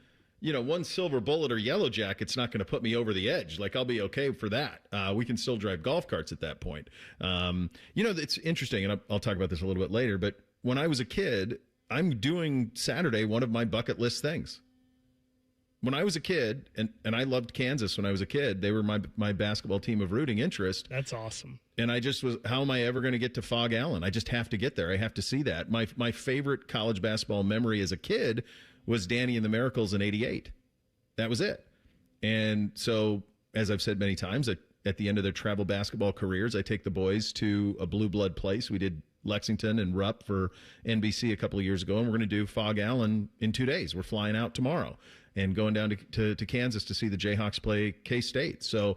silver bullet or yellow jacket's not going to put me over the edge. Like, I'll be okay for that. We can still drive golf carts at that point. It's interesting, and I'll talk about this a little bit later, but when I was a kid, I'm doing Saturday one of my bucket list things. When I was a kid, and I loved Kansas when I was a kid, they were my basketball team of rooting interest. That's awesome. And I just was, how am I ever going to get to Fog Allen? I just have to get there. I have to see that. My favorite college basketball memory as a kid was Danny and the Miracles in '88. That was it. And so, as I've said many times, at the end of their travel basketball careers, I take the boys to a blue blood place. We did Lexington and Rupp for NBC a couple of years ago, and we're going to do Fog Allen in 2 days. We're flying out tomorrow and going down to Kansas to see the Jayhawks play K-State. So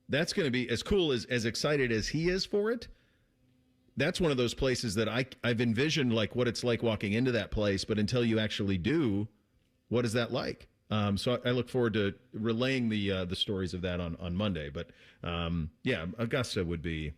that's going to be as cool, as excited as he is for it. That's one of those places that I've envisioned, like, what it's like walking into that place, but until you actually do, what is that like? So I look forward to relaying the stories of that on Monday. But Augusta would be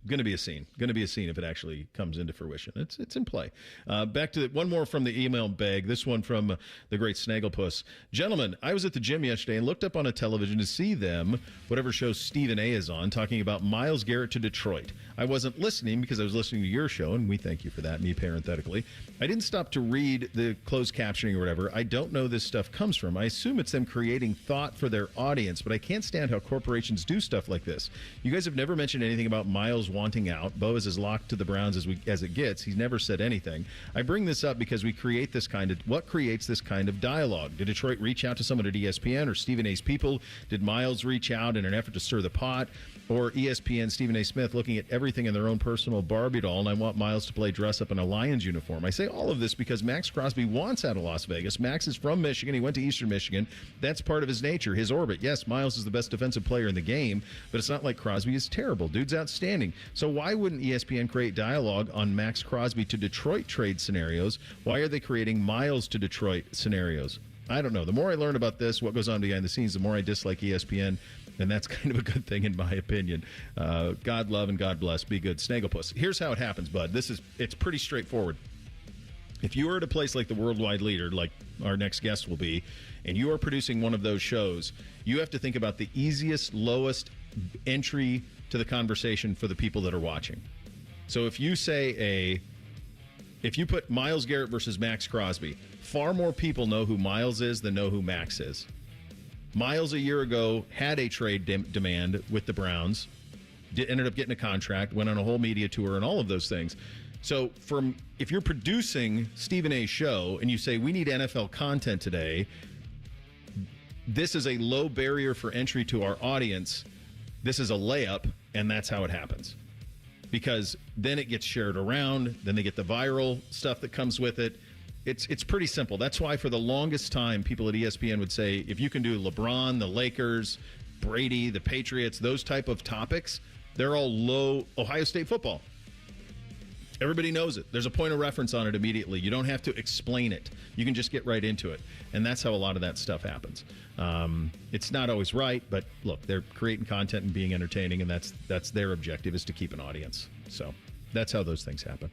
going to be a scene. Going to be a scene if it actually comes into fruition. It's in play. Back to one more from the email bag. This one from the great Snagglepuss. Gentlemen, I was at the gym yesterday and looked up on a television to see them, whatever show Stephen A. is on, talking about Myles Garrett to Detroit. I wasn't listening because I was listening to your show, and we thank you for that, me parenthetically. I didn't stop to read the closed captioning or whatever. I don't know this stuff comes from. I assume it's them creating thought for their audience, but I can't stand how corporations do stuff like this. You guys have never mentioned anything about Myles wanting out. Bo is as locked to the Browns as it gets. He's never said anything. I bring this up because what creates this kind of dialogue? Did Detroit reach out to someone at ESPN or Stephen A's people? Did Myles reach out in an effort to stir the pot? Or ESPN, Stephen A. Smith looking at everything in their own personal Barbie doll, and I want Myles to play dress up in a Lions uniform. I say all of this because Max Crosby wants out of Las Vegas. Max is from Michigan. He went to Eastern Michigan. That's part of his nature, his orbit. Yes, Myles is the best defensive player in the game, but it's not like Crosby is terrible. Dude's outstanding. So why wouldn't ESPN create dialogue on Max Crosby to Detroit trade scenarios? Why are they creating Myles to Detroit scenarios? I don't know. The more I learn about this, what goes on behind the scenes, the more I dislike ESPN, and that's kind of a good thing in my opinion. God love and God bless. Be good. Snagglepuss. Here's how it happens, bud. It's pretty straightforward. If you are at a place like the Worldwide Leader, like our next guest will be, and you are producing one of those shows, you have to think about the easiest, lowest entry to the conversation for the people that are watching. So if you if you put Myles Garrett versus Max Crosby, far more people know who Myles is than know who Max is. Myles a year ago had a trade demand with the Browns, ended up getting a contract, went on a whole media tour and all of those things. So if you're producing Stephen A's show and you say, we need NFL content today, this is a low barrier for entry to our audience. This is a layup, and that's how it happens. Because then it gets shared around, then they get the viral stuff that comes with it. It's pretty simple. That's why for the longest time, people at ESPN would say, if you can do LeBron, the Lakers, Brady, the Patriots, those type of topics, they're all low Ohio State football. Everybody knows it. There's a point of reference on it immediately. You don't have to explain it. You can just get right into it. And that's how a lot of that stuff happens. It's not always right, but look, they're creating content and being entertaining, and that's their objective, is to keep an audience. So that's how those things happen.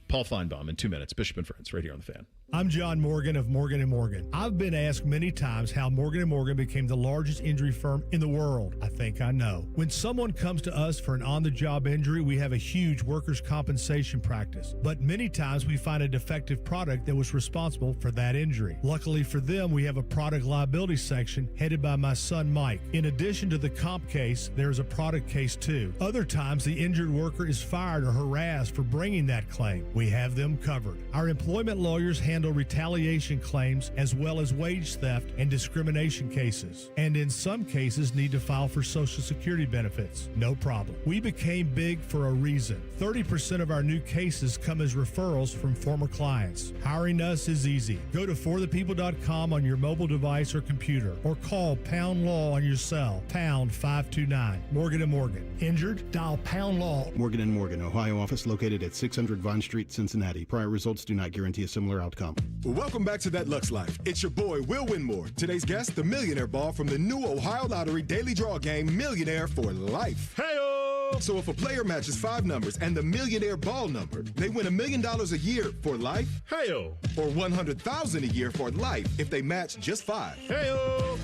Paul Finebaum in 2 minutes. Bishop and Friends, right here on The Fan. I'm John Morgan of Morgan & Morgan. I've been asked many times how Morgan & Morgan became the largest injury firm in the world. I think I know. When someone comes to us for an on-the-job injury, we have a huge workers' compensation practice. But many times we find a defective product that was responsible for that injury. Luckily for them, we have a product liability section headed by my son Mike. In addition to the comp case, there is a product case too. Other times, the injured worker is fired or harassed for bringing that claim. We have them covered. Our employment lawyers handle retaliation claims as well as wage theft and discrimination cases, and in some cases need to file for Social Security benefits. No problem. We became big for a reason. 30% of our new cases come as referrals from former clients. Hiring us is easy. Go to forthepeople.com on your mobile device or computer, or call Pound Law on your cell, pound 529. Morgan & Morgan. Injured? Dial Pound Law. Morgan & Morgan, Ohio office located at 600 Vine Street, Cincinnati. Prior results do not guarantee a similar outcome. Well, welcome back to That Lux Life. It's your boy, Will Winmore. Today's guest, the millionaire ball from the new Ohio Lottery Daily Draw game, Millionaire for Life. Hey-o! So if a player matches 5 numbers and the millionaire ball number, they win $1 million a year for life. Hey-o! Or $100,000 a year for life if they match just 5. Hey-o!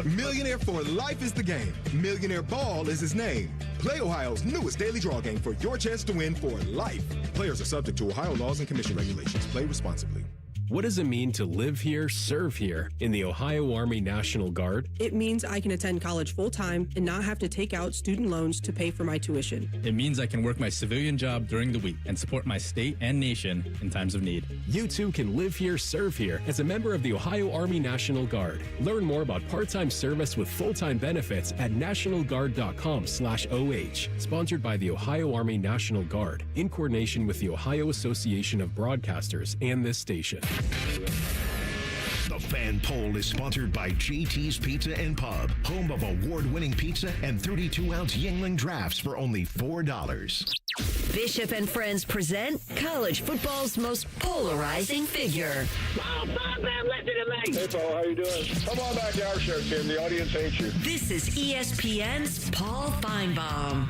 Millionaire for Life is the game. Millionaire Ball is his name. Play Ohio's newest daily draw game for your chance to win for life. Players are subject to Ohio laws and commission regulations. Play responsibly. What does it mean to live here, serve here in the Ohio Army National Guard? It means I can attend college full-time and not have to take out student loans to pay for my tuition. It means I can work my civilian job during the week and support my state and nation in times of need. You too can live here, serve here as a member of the Ohio Army National Guard. Learn more about part-time service with full-time benefits at nationalguard.com/OH. Sponsored by the Ohio Army National Guard in coordination with the Ohio Association of Broadcasters and this station. The Fan Poll is sponsored by JT's Pizza and Pub, home of award-winning pizza and 32-ounce Yingling drafts for only $4. Bishop and Friends present college football's most polarizing figure. Hey, Paul, how you doing? Come on back to our show, Tim. The audience hates you. This is ESPN's Paul Finebaum.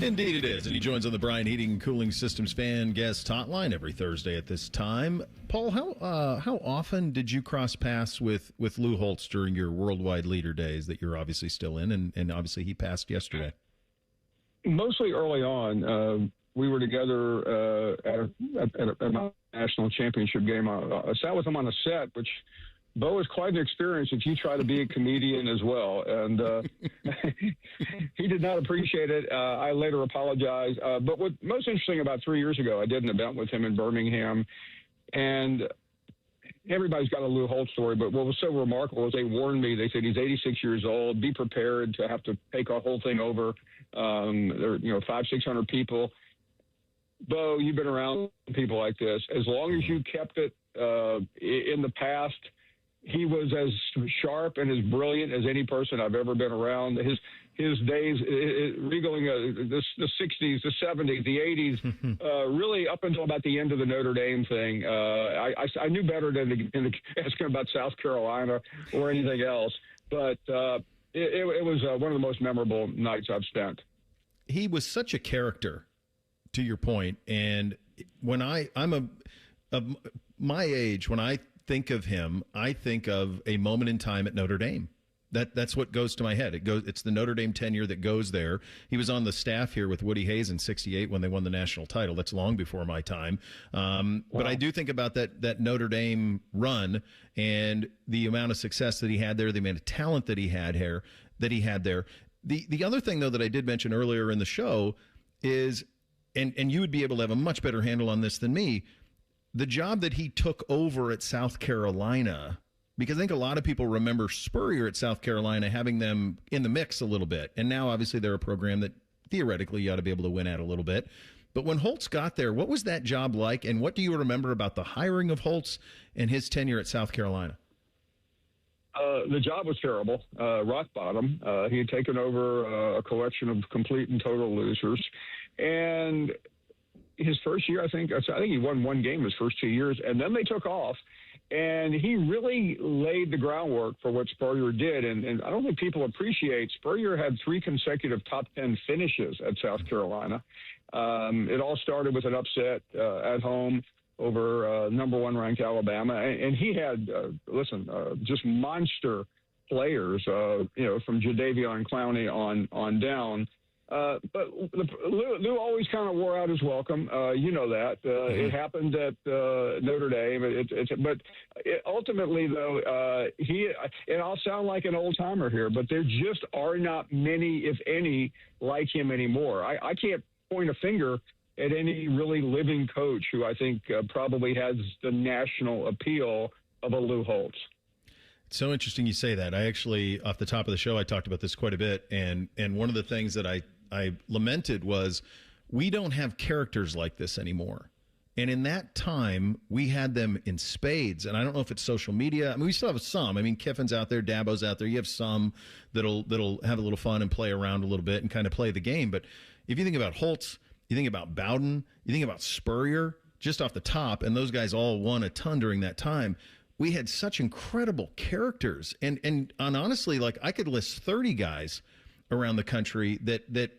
Indeed it is, and he joins on the Bryan Heating and Cooling Systems fan guest hotline every Thursday at this time. Paul, how often did you cross paths with Lou Holtz during your worldwide leader days that you're obviously still in, and obviously he passed yesterday? Mostly early on. We were together at a national championship game. I sat with him on a set, which Bo is quite an experience if you try to be a comedian as well. And he did not appreciate it. I later apologized. But what's most interesting, about 3 years ago, I did an event with him in Birmingham. And everybody's got a Lou Holtz story, but what was so remarkable is they warned me. They said, he's 86 years old. Be prepared to have to take a whole thing over. There are, 500-600 people. Bo, you've been around people like this. As long as you kept it in the past, he was as sharp and as brilliant as any person I've ever been around. His days, regaling the 60s, the 70s, the 80s, really up until about the end of the Notre Dame thing. I knew better than to ask him about South Carolina or anything else. But it was one of the most memorable nights I've spent. He was such a character, to your point. And when I'm my age, when I think of him, I think of a moment in time at Notre Dame. That's what goes to my head. It's the Notre Dame tenure that goes there. He was on the staff here with Woody Hayes in '68 when they won the national title. That's long before my time. But I do think about that Notre Dame run and the amount of success that he had there, the amount of talent that he had there. The other thing, though, that I did mention earlier in the show is, and you would be able to have a much better handle on this than me, the job that he took over at South Carolina Because I think a lot of people remember Spurrier at South Carolina having them in the mix a little bit. And now, obviously, they're a program that theoretically you ought to be able to win at a little bit. But when Holtz got there, what was that job like? And what do you remember about the hiring of Holtz and his tenure at South Carolina? The job was terrible, rock bottom. He had taken over a collection of complete and total losers. And his first year, I think he won one game his first 2 years, and then they took off. And he really laid the groundwork for what Spurrier did. And I don't think people appreciate Spurrier had 3 consecutive top 10 finishes at South Carolina. It all started with an upset at home over number 1 ranked Alabama. And he had, just monster players, from Jadeveon Clowney on down. But Lou always kind of wore out his welcome. You know that. It happened at Notre Dame. Ultimately, though, and I'll sound like an old-timer here, but there just are not many, if any, like him anymore. I can't point a finger at any really living coach who I think probably has the national appeal of a Lou Holtz. It's so interesting you say that. I actually, off the top of the show, I talked about this quite a bit, and one of the things that I lamented was we don't have characters like this anymore. And in that time, we had them in spades. And I don't know if it's social media. I mean, we still have some. I mean, Kiffin's out there, Dabo's out there. You have some that'll have a little fun and play around a little bit and kind of play the game. But if you think about Holtz, you think about Bowden, you think about Spurrier, just off the top, and those guys all won a ton during that time. We had such incredible characters. And honestly, like I could list 30 guys around the country that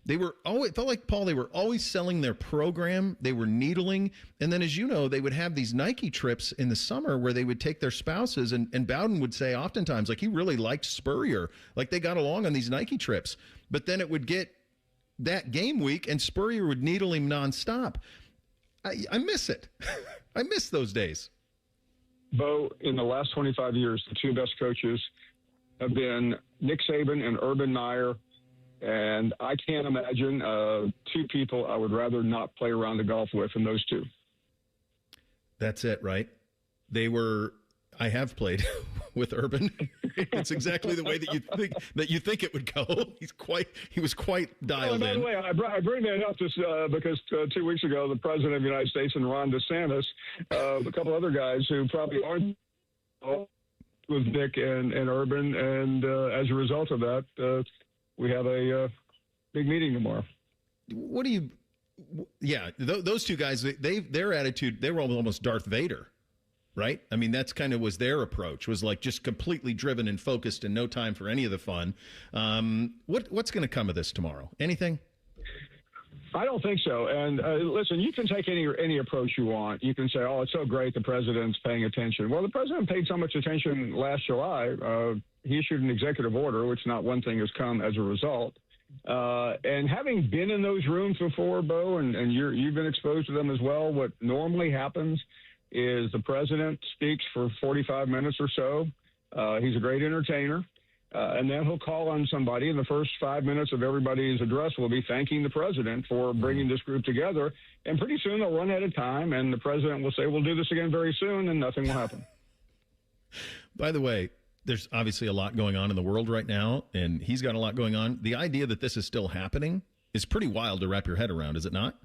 they were always, felt like, Paul, they were always selling their program. They were needling. And then, as you know, they would have these Nike trips in the summer where they would take their spouses. And Bowden would say oftentimes, like, he really liked Spurrier. Like, they got along on these Nike trips. But then it would get that game week, and Spurrier would needle him nonstop. I miss it. I miss those days. Bo, in the last 25 years, the 2 best coaches have been Nick Saban and Urban Meyer. And I can't imagine 2 people I would rather not play around the golf with than those 2. That's it, right? I have played with Urban. It's exactly the way that you think it would go. He was quite dialed in. By the way, I bring that up just because 2 weeks ago, the president of the United States and Ron DeSantis, a couple other guys who probably aren't with Nick and Urban, and as a result of that, we have a big meeting tomorrow. What do you? Yeah, those 2 guys. Their attitude. They were almost Darth Vader, right? I mean, that's kind of was their approach. Was like just completely driven and focused, and no time for any of the fun. What's going to come of this tomorrow? Anything? I don't think so. And listen, you can take any approach you want. You can say, "Oh, it's so great the president's paying attention." Well, the president paid so much attention last July. He issued an executive order, which not one thing has come as a result. And having been in those rooms before, Bo, and you've been exposed to them as well, what normally happens is the president speaks for 45 minutes or so. He's a great entertainer. And then he'll call on somebody, and the first 5 minutes of everybody's address will be thanking the president for bringing this group together. And pretty soon they'll run out of time, and the president will say, "We'll do this again very soon," and nothing will happen. By the way, there's obviously a lot going on in the world right now, and he's got a lot going on. The idea that this is still happening is pretty wild to wrap your head around, is it not?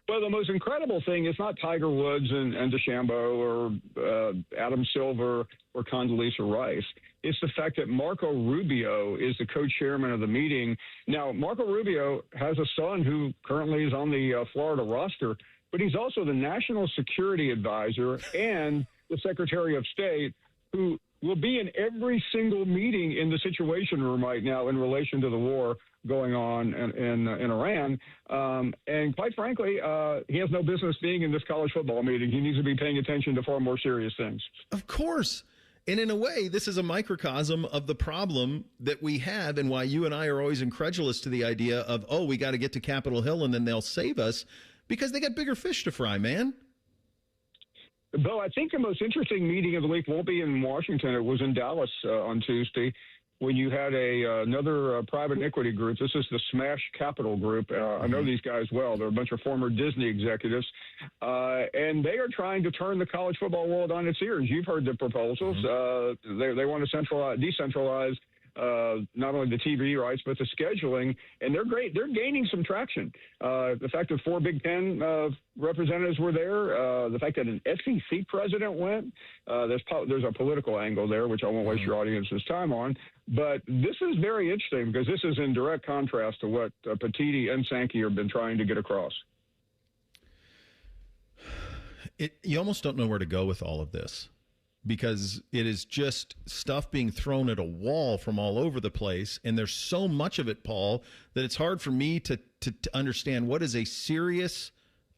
Well, the most incredible thing is not Tiger Woods and DeChambeau or Adam Silver or Condoleezza Rice. It's the fact that Marco Rubio is the co-chairman of the meeting. Now, Marco Rubio has a son who currently is on the Florida roster, but he's also the national security advisor and the Secretary of State, who will be in every single meeting in the Situation Room right now in relation to the war going on in Iran. And quite frankly, he has no business being in this college football meeting. He needs to be paying attention to far more serious things. Of course. And in a way, this is a microcosm of the problem that we have and why you and I are always incredulous to the idea of, oh, we got to get to Capitol Hill and then they'll save us, because they got bigger fish to fry, man. Though I think the most interesting meeting of the week won't be in Washington. It was in Dallas on Tuesday. when you had another private equity group. This is the Smash Capital Group. I know these guys well. They're a bunch of former Disney executives, and they are trying to turn the college football world on its ears. You've heard the proposals. They want to decentralize not only the TV rights, but the scheduling, and they're great. They're gaining some traction. The fact that 4 Big Ten representatives were there, the fact that an SEC president went, there's a political angle there, which I won't waste your audience's time on. But this is very interesting because this is in direct contrast to what Petiti and Sankey have been trying to get across. You almost don't know where to go with all of this, because it is just stuff being thrown at a wall from all over the place. And there's so much of it, Paul, that it's hard for me to understand what is a serious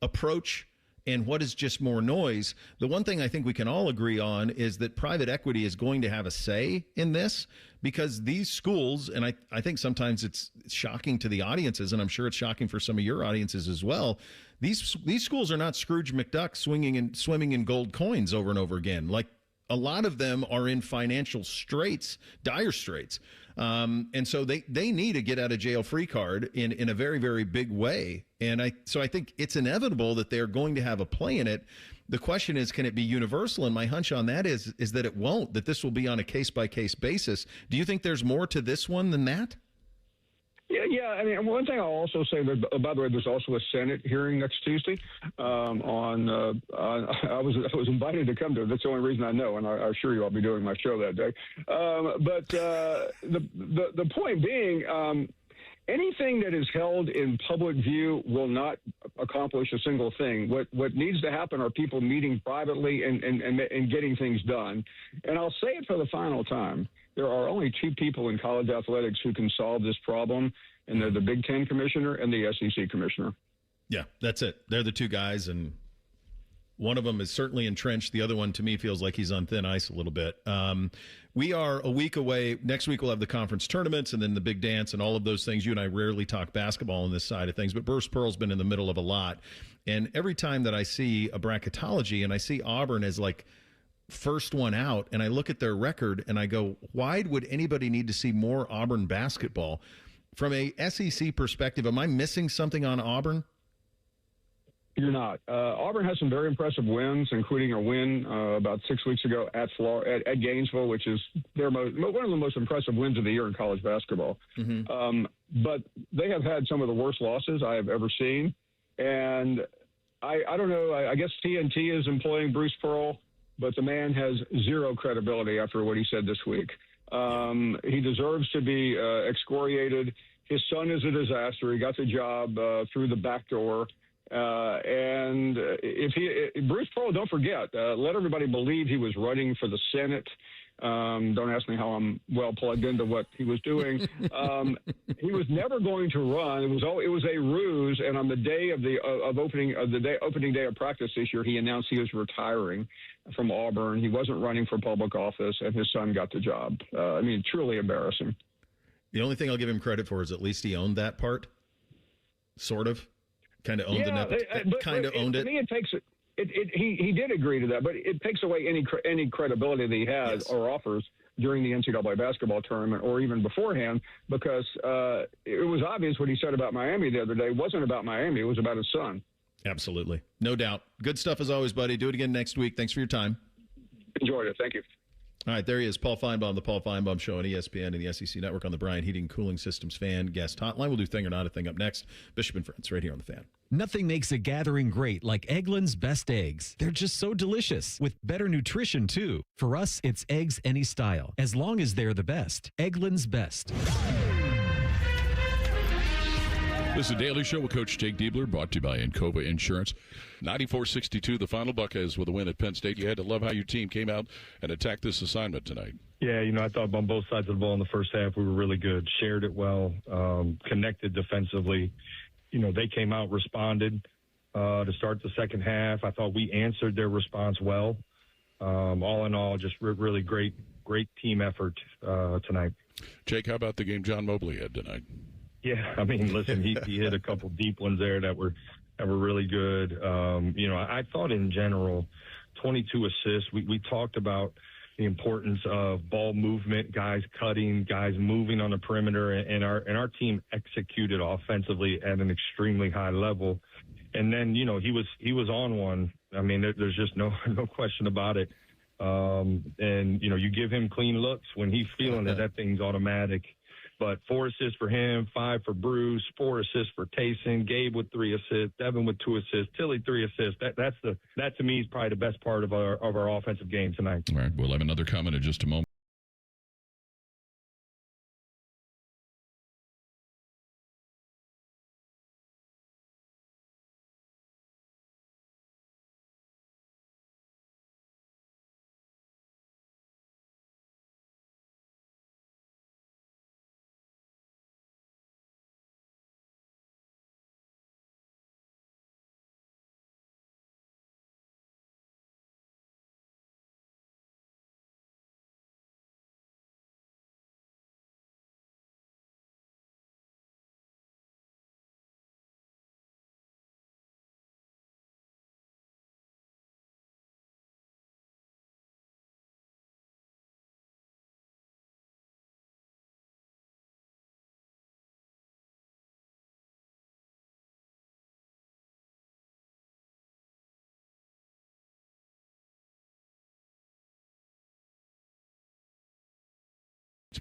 approach and what is just more noise. The one thing I think we can all agree on is that private equity is going to have a say in this, because these schools, and I think sometimes it's shocking to the audiences, and I'm sure it's shocking for some of your audiences as well, these schools are not Scrooge McDuck swimming in gold coins over and over again. Like, a lot of them are in financial straits, dire straits. And so they need a get out of jail free card in a very, very big way. And I think it's inevitable that they're going to have a play in it. The question is, can it be universal? And my hunch on that is that it won't, that this will be on a case by case basis. Do you think there's more to this one than that? Yeah. I mean, one thing I'll also say, by the way, there's also a Senate hearing next Tuesday. I was invited to come to it. That's the only reason I know, and I assure you I'll be doing my show that day. But the point being, anything that is held in public view will not accomplish a single thing. What needs to happen are people meeting privately and getting things done. And I'll say it for the final time. There are only 2 people in college athletics who can solve this problem, and they're the Big Ten commissioner and the SEC commissioner. Yeah, that's it. They're the 2 guys, and one of them is certainly entrenched. The other one, to me, feels like he's on thin ice a little bit. We are a week away. Next week, we'll have the conference tournaments and then the big dance and all of those things. You and I rarely talk basketball on this side of things, but Bruce Pearl's been in the middle of a lot. And every time that I see a bracketology and I see Auburn as like first one out, and I look at their record and I go, why would anybody need to see more Auburn basketball? From a SEC perspective, am I missing something on Auburn? You're not. Auburn has some very impressive wins, including a win about 6 weeks ago at Gainesville, which is one of the most impressive wins of the year in college basketball. Mm-hmm. But they have had some of the worst losses I have ever seen. And I don't know. I guess TNT is employing Bruce Pearl, but the man has zero credibility after what he said this week. He deserves to be excoriated. His son is a disaster. He got the job through the back door. And Bruce Pearl, don't forget, let everybody believe he was running for the Senate. Don't ask me how I'm well plugged into what he was doing. He was never going to run. It was a ruse. And on the day of opening day of practice this year, he announced he was retiring from Auburn. He wasn't running for public office, and his son got the job. I mean, truly embarrassing. The only thing I'll give him credit for is at least he owned that part, sort of. Kind of owned owned it. To me, it takes it. He did agree to that, but it takes away any credibility that he has or offers during the NCAA basketball tournament or even beforehand, because it was obvious what he said about Miami the other day wasn't about Miami. It was about his son. Absolutely. No doubt. Good stuff as always, buddy. Do it again next week. Thanks for your time. Enjoyed it. Thank you. All right, there he is, Paul Finebomb, the Paul Finebomb Show on ESPN and the SEC Network on the Bryant Heating Cooling Systems Fan Guest Hotline. We'll do Thing or Not a Thing up next. Bishop and Friends, right here on the Fan. Nothing makes a gathering great like Eggland's Best Eggs. They're just so delicious, with better nutrition, too. For us, it's eggs any style, as long as they're the best. Eggland's Best. This is a Daily Show with Coach Jake Diebler, brought to you by Encova Insurance. 94-62, the final. Buckeyes with a win at Penn State. You had to love how your team came out and attacked this assignment tonight. Yeah, I thought on both sides of the ball in the first half we were really good. Shared it well, connected defensively. They came out, responded to start the second half. I thought we answered their response well. All in all, just really great team effort tonight. Jake, how about the game John Mobley had tonight? Yeah, listen, he hit a couple deep ones there that were really good. I thought in general, 22 assists. We talked about, the importance of ball movement, guys cutting, guys moving on the perimeter, and our team executed offensively at an extremely high level. And then, you know, he was on one. I mean, there's just no question about it. And, you know, you give him clean looks when he's feeling it, that thing's automatic. But 4 assists for him, 5 for Bruce, 4 assists for Taysom, Gabe with 3 assists, Devin with 2 assists, Tilly 3 assists. That to me is probably the best part of our offensive game tonight. All right, we'll have another comment in just a moment.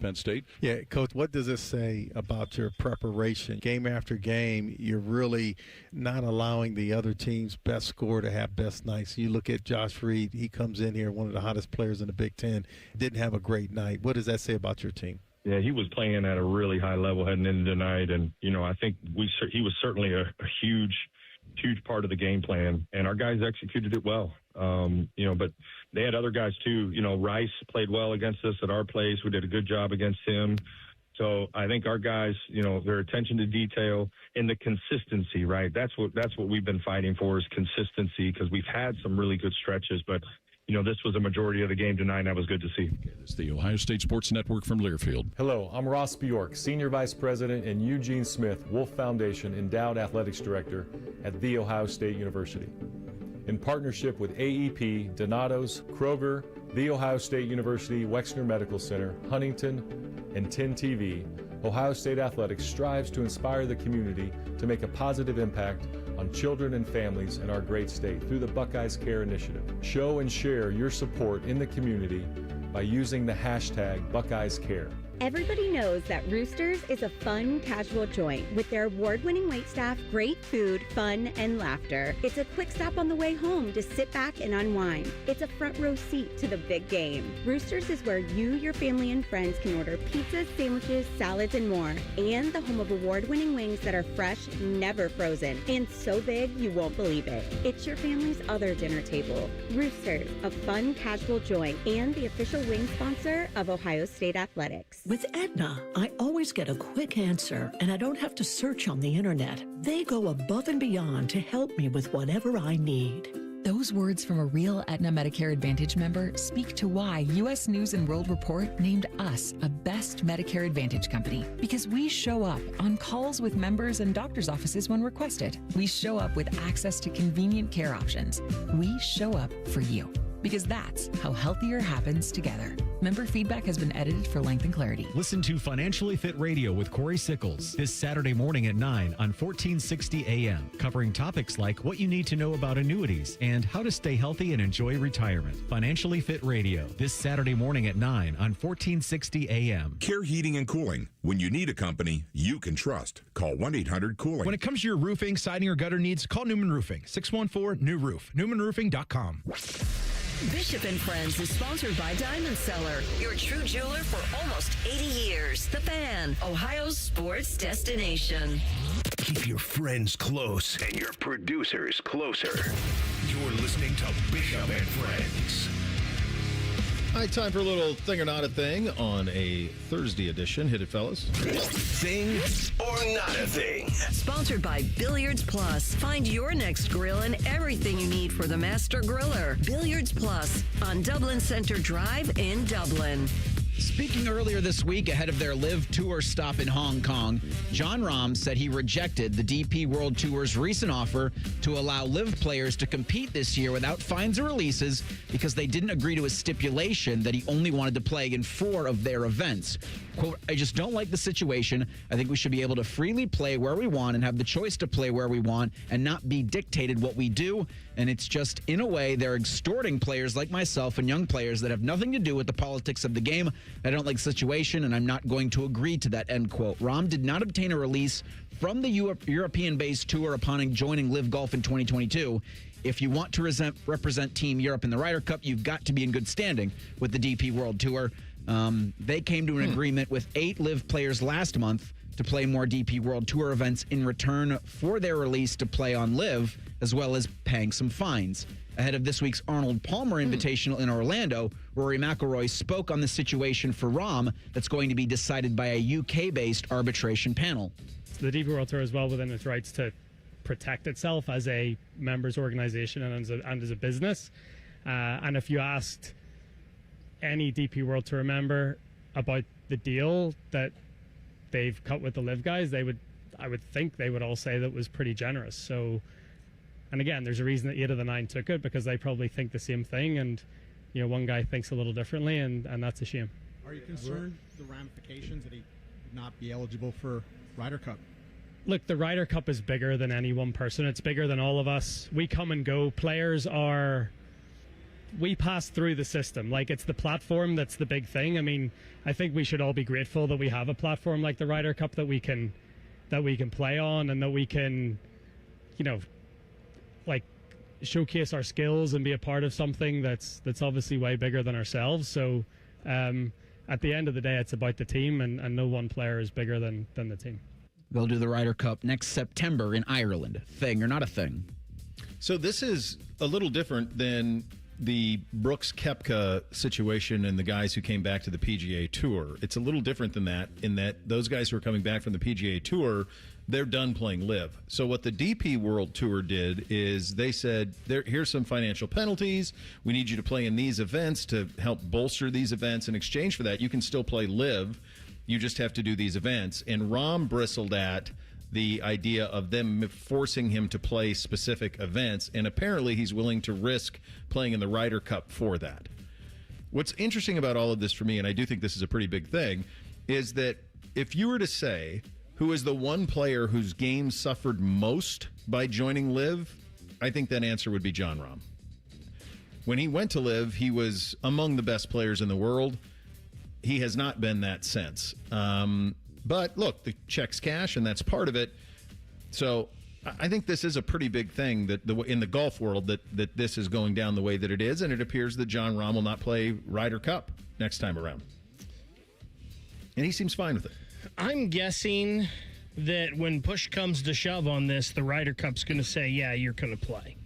Penn State. Yeah, Coach, what does this say about your preparation? Game after game, you're really not allowing the other team's best scorer to have best nights. You look at Josh Reed, he comes in here, one of the hottest players in the Big Ten, didn't have a great night. What does that say about your team? Yeah, he was playing at a really high level heading into tonight, and, you know, I think he was certainly a huge part of the game plan, and our guys executed it well. You know, but they had other guys too. You know, Rice played well against us at our place. We did a good job against him. So I think our guys, you know, their attention to detail and the consistency, right? That's what we've been fighting for, is consistency, because we've had some really good stretches, but you know, this was a majority of the game tonight, and that was good to see. It's the Ohio State Sports Network from Learfield. Hello, I'm Ross Bjork, Senior Vice President and Eugene Smith Wolf Foundation Endowed Athletics Director at The Ohio State University. In partnership with AEP, Donato's, Kroger, The Ohio State University Wexner Medical Center, Huntington, and 10 TV, Ohio State Athletics strives to inspire the community to make a positive impact on children and families in our great state through the Buckeyes Care Initiative. Show and share your support in the community by using the hashtag BuckeyesCare. Everybody knows that Roosters is a fun, casual joint with their award-winning waitstaff, great food, fun, and laughter. It's a quick stop on the way home to sit back and unwind. It's a front row seat to the big game. Roosters is where you, your family, and friends can order pizzas, sandwiches, salads, and more. And the home of award-winning wings that are fresh, never frozen, and so big you won't believe it. It's your family's other dinner table. Roosters, a fun, casual joint, and the official wing sponsor of Ohio State Athletics. With Aetna, I always get a quick answer, and I don't have to search on the internet. They go above and beyond to help me with whatever I need. Those words from a real Aetna Medicare Advantage member speak to why U.S. News & World Report named us a best Medicare Advantage company. Because we show up on calls with members and doctor's offices when requested. We show up with access to convenient care options. We show up for you. Because that's how healthier happens together. Member feedback has been edited for length and clarity. Listen to Financially Fit Radio with Corey Sickles this Saturday morning at 9 on 1460 AM, covering topics like what you need to know about annuities and how to stay healthy and enjoy retirement. Financially Fit Radio this Saturday morning at 9 on 1460 AM. Care Heating and Cooling. When you need a company you can trust, call 1-800-COOLING. When it comes to your roofing, siding, or gutter needs, call Newman Roofing. 614-NEW-ROOF. NewmanRoofing.com. Bishop and Friends is sponsored by Diamond Seller, your true jeweler for almost 80 years. The Fan, Ohio's sports destination. Keep your friends close and your producers closer. You're listening to Bishop and Friends. All right, time for a little thing or not a thing on a Thursday edition. Hit it, fellas. Thing or not a thing. Sponsored by Billiards Plus. Find your next grill and everything you need for the master griller. Billiards Plus on Dublin Center Drive in Dublin. Speaking earlier this week ahead of their Live Tour stop in Hong Kong, Jon Rahm said he rejected the DP World Tour's recent offer to allow Live players to compete this year without fines or releases because they didn't agree to a stipulation that he only wanted to play in 4 of their events. Quote, I just don't like the situation. I think we should be able to freely play where we want and have the choice to play where we want and not be dictated what we do. And it's just, in a way, they're extorting players like myself and young players that have nothing to do with the politics of the game. I don't like the situation, and I'm not going to agree to that, end quote. Rahm did not obtain a release from the European-based tour upon joining Live Golf in 2022. If you want to represent Team Europe in the Ryder Cup, you've got to be in good standing with the DP World Tour. They came to an agreement with 8 Live players last month to play more DP World Tour events in return for their release to play on Live, as well as paying some fines. Ahead of this week's Arnold Palmer Invitational in Orlando, Rory McIlroy spoke on the situation for Rahm that's going to be decided by a UK-based arbitration panel. The DP World Tour is well within its rights to protect itself as a members organization and as a business. And if you asked any DP World Tour member about the deal that they've cut with the Live guys, I would think they would all say that was pretty generous. So, and again, there's a reason that 8 of the 9 took it, because they probably think the same thing, and one guy thinks a little differently, and that's a shame. Are you concerned the ramifications that he would not be eligible for Ryder Cup? Look, the Ryder Cup is bigger than any one person. It's bigger than all of us. We come and go. We pass through the system. Like, it's the platform that's the big thing. I mean, I think we should all be grateful that we have a platform like the Ryder Cup that we can play on, and that we can, showcase our skills and be a part of something that's obviously way bigger than ourselves. So at the end of the day, it's about the team, and no one player is bigger than the team. They'll do the Ryder Cup next September in Ireland. Thing or not a thing? So this is a little different than the Brooks Koepka situation and the guys who came back to the PGA Tour. It's a little different than that, in that those guys who are coming back from the PGA Tour, they're done playing Live. So what the DP World Tour did is they said, here's some financial penalties. We need you to play in these events to help bolster these events. In exchange for that, you can still play Live. You just have to do these events. And Rahm bristled at the idea of them forcing him to play specific events, and apparently he's willing to risk playing in the Ryder Cup for that. What's interesting about all of this for me, and I do think this is a pretty big thing, is that if you were to say who is the one player whose game suffered most by joining Live, I think that answer would be Jon Rahm. When he went to Live, he was among the best players in the world. He has not been that since. But look, the checks cash, and that's part of it. So I think this is a pretty big thing that in the golf world that this is going down the way that it is, and it appears that Jon Rahm will not play Ryder Cup next time around. And he seems fine with it. I'm guessing that when push comes to shove on this, the Ryder Cup's going to say, yeah, you're going to play.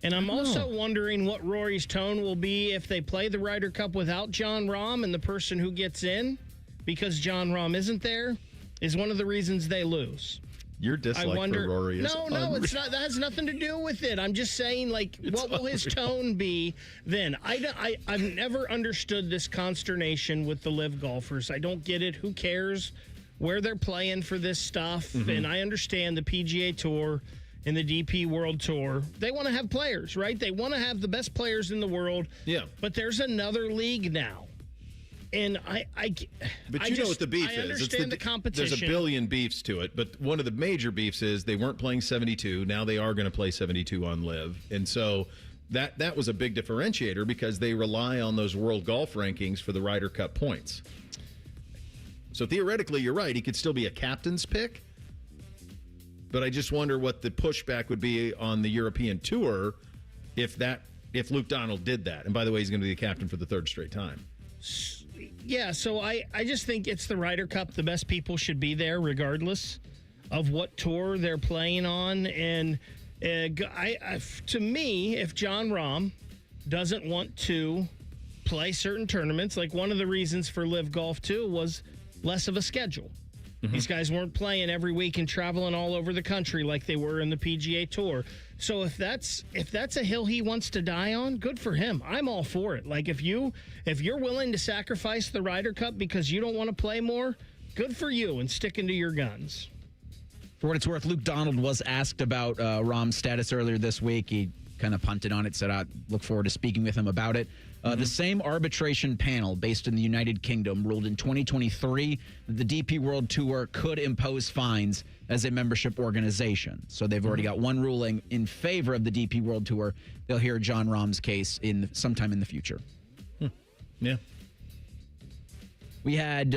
And I'm also wondering what Rory's tone will be if they play the Ryder Cup without Jon Rahm, and the person who gets in, because Jon Rahm isn't there, is one of the reasons they lose. Your dislike for Rory is No, it's not. That has nothing to do with it. I'm just saying, what will his tone be then? I've never understood this consternation with the Live golfers. I don't get it. Who cares where they're playing for this stuff? Mm-hmm. And I understand the PGA Tour and the DP World Tour. They want to have players, right? They want to have the best players in the world. Yeah. But there's another league now. And But you know what the beef is. I understand the competition. There's a billion beefs to it, but one of the major beefs is they weren't playing 72. Now they are going to play 72 on Live. And so that was a big differentiator, because they rely on those world golf rankings for the Ryder Cup points. So theoretically, you're right. He could still be a captain's pick. But I just wonder what the pushback would be on the European Tour if Luke Donald did that. And by the way, he's going to be the captain for the third straight time. Yeah, so I just think it's the Ryder Cup. The best people should be there regardless of what tour they're playing on. And to me, if Jon Rahm doesn't want to play certain tournaments, like one of the reasons for Live Golf too was less of a schedule. These guys weren't playing every week and traveling all over the country like they were in the PGA Tour. So if that's a hill he wants to die on, good for him. I'm all for it. Like if you're willing to sacrifice the Ryder Cup because you don't want to play more, good for you and sticking to your guns. For what it's worth, Luke Donald was asked about Rahm's status earlier this week. He kind of punted on it, said, I look forward to speaking with him about it. The same arbitration panel based in the United Kingdom ruled in 2023 that the DP World Tour could impose fines as a membership organization. So they've already got one ruling in favor of the DP World Tour. They'll hear Jon Rahm's case sometime in the future. Yeah. We had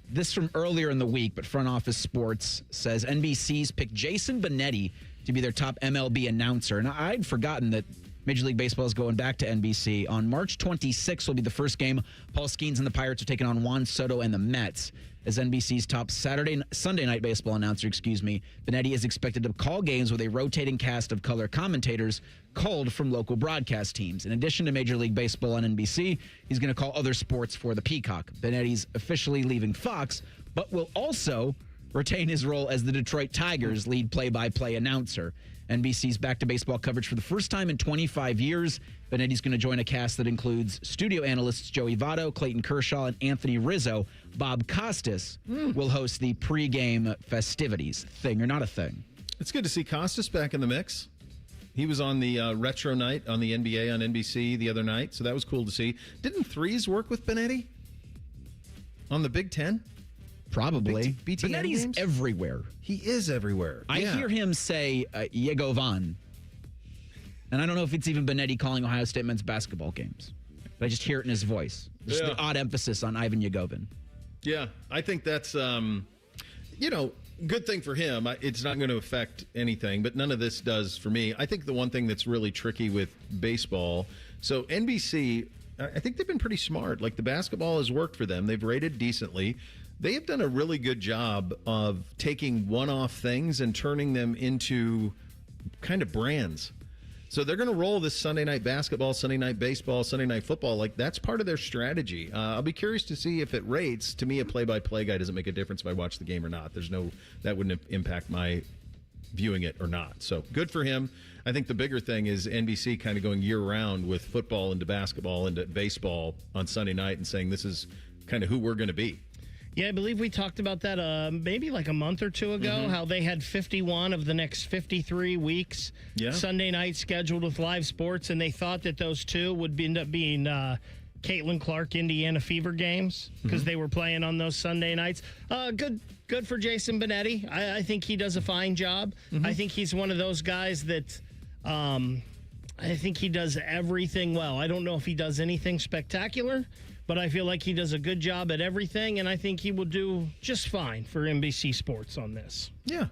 this from earlier in the week, but Front Office Sports says NBC's picked Jason Benetti to be their top MLB announcer. And I'd forgotten that Major League Baseball is going back to NBC. On March 26th will be the first game. Paul Skeens and the Pirates are taking on Juan Soto and the Mets. As NBC's top Sunday night baseball announcer, Benetti is expected to call games with a rotating cast of color commentators culled from local broadcast teams. In addition to Major League Baseball on NBC, he's going to call other sports for the Peacock. Benetti's officially leaving Fox, but will also retain his role as the Detroit Tigers' lead play-by-play announcer. NBC's back to baseball coverage for the first time in 25 years. Benetti's going to join a cast that includes studio analysts Joey Votto, Clayton Kershaw, and Anthony Rizzo. Bob Costas will host the pregame festivities. Thing or not a thing? It's good to see Costas back in the mix. He was on the retro night on the NBA on NBC the other night, so that was cool to see. Didn't Threes work with Benetti on the Big Ten? Probably. BTN Benetti's games? Everywhere. He is everywhere. I hear him say, Yegovan. And I don't know if it's even Benetti calling Ohio State men's basketball games. But I just hear it in his voice. Just the odd emphasis on Ivan Yegovan. Yeah, I think that's, good thing for him. It's not going to affect anything, but none of this does for me. I think the one thing that's really tricky with baseball, so NBC, I think they've been pretty smart. Like the basketball has worked for them. They've rated decently. They have done a really good job of taking one-off things and turning them into kind of brands. So they're going to roll this Sunday night basketball, Sunday night baseball, Sunday night football. Like that's part of their strategy. I'll be curious to see if it rates. To me, a play-by-play guy doesn't make a difference if I watch the game or not. That wouldn't impact my viewing it or not. So good for him. I think the bigger thing is NBC kind of going year-round with football into basketball into baseball on Sunday night and saying this is kind of who we're going to be. Yeah, I believe we talked about that maybe like a month or two ago, how they had 51 of the next 53 weeks Sunday night scheduled with live sports, and they thought that those two would end up being Caitlin Clark, Indiana Fever games because they were playing on those Sunday nights. Good for Jason Benetti. I think he does a fine job. I think he's one of those guys that I think he does everything well. I don't know if he does anything spectacular, but I feel like he does a good job at everything, and I think he will do just fine for NBC Sports on this. Yeah,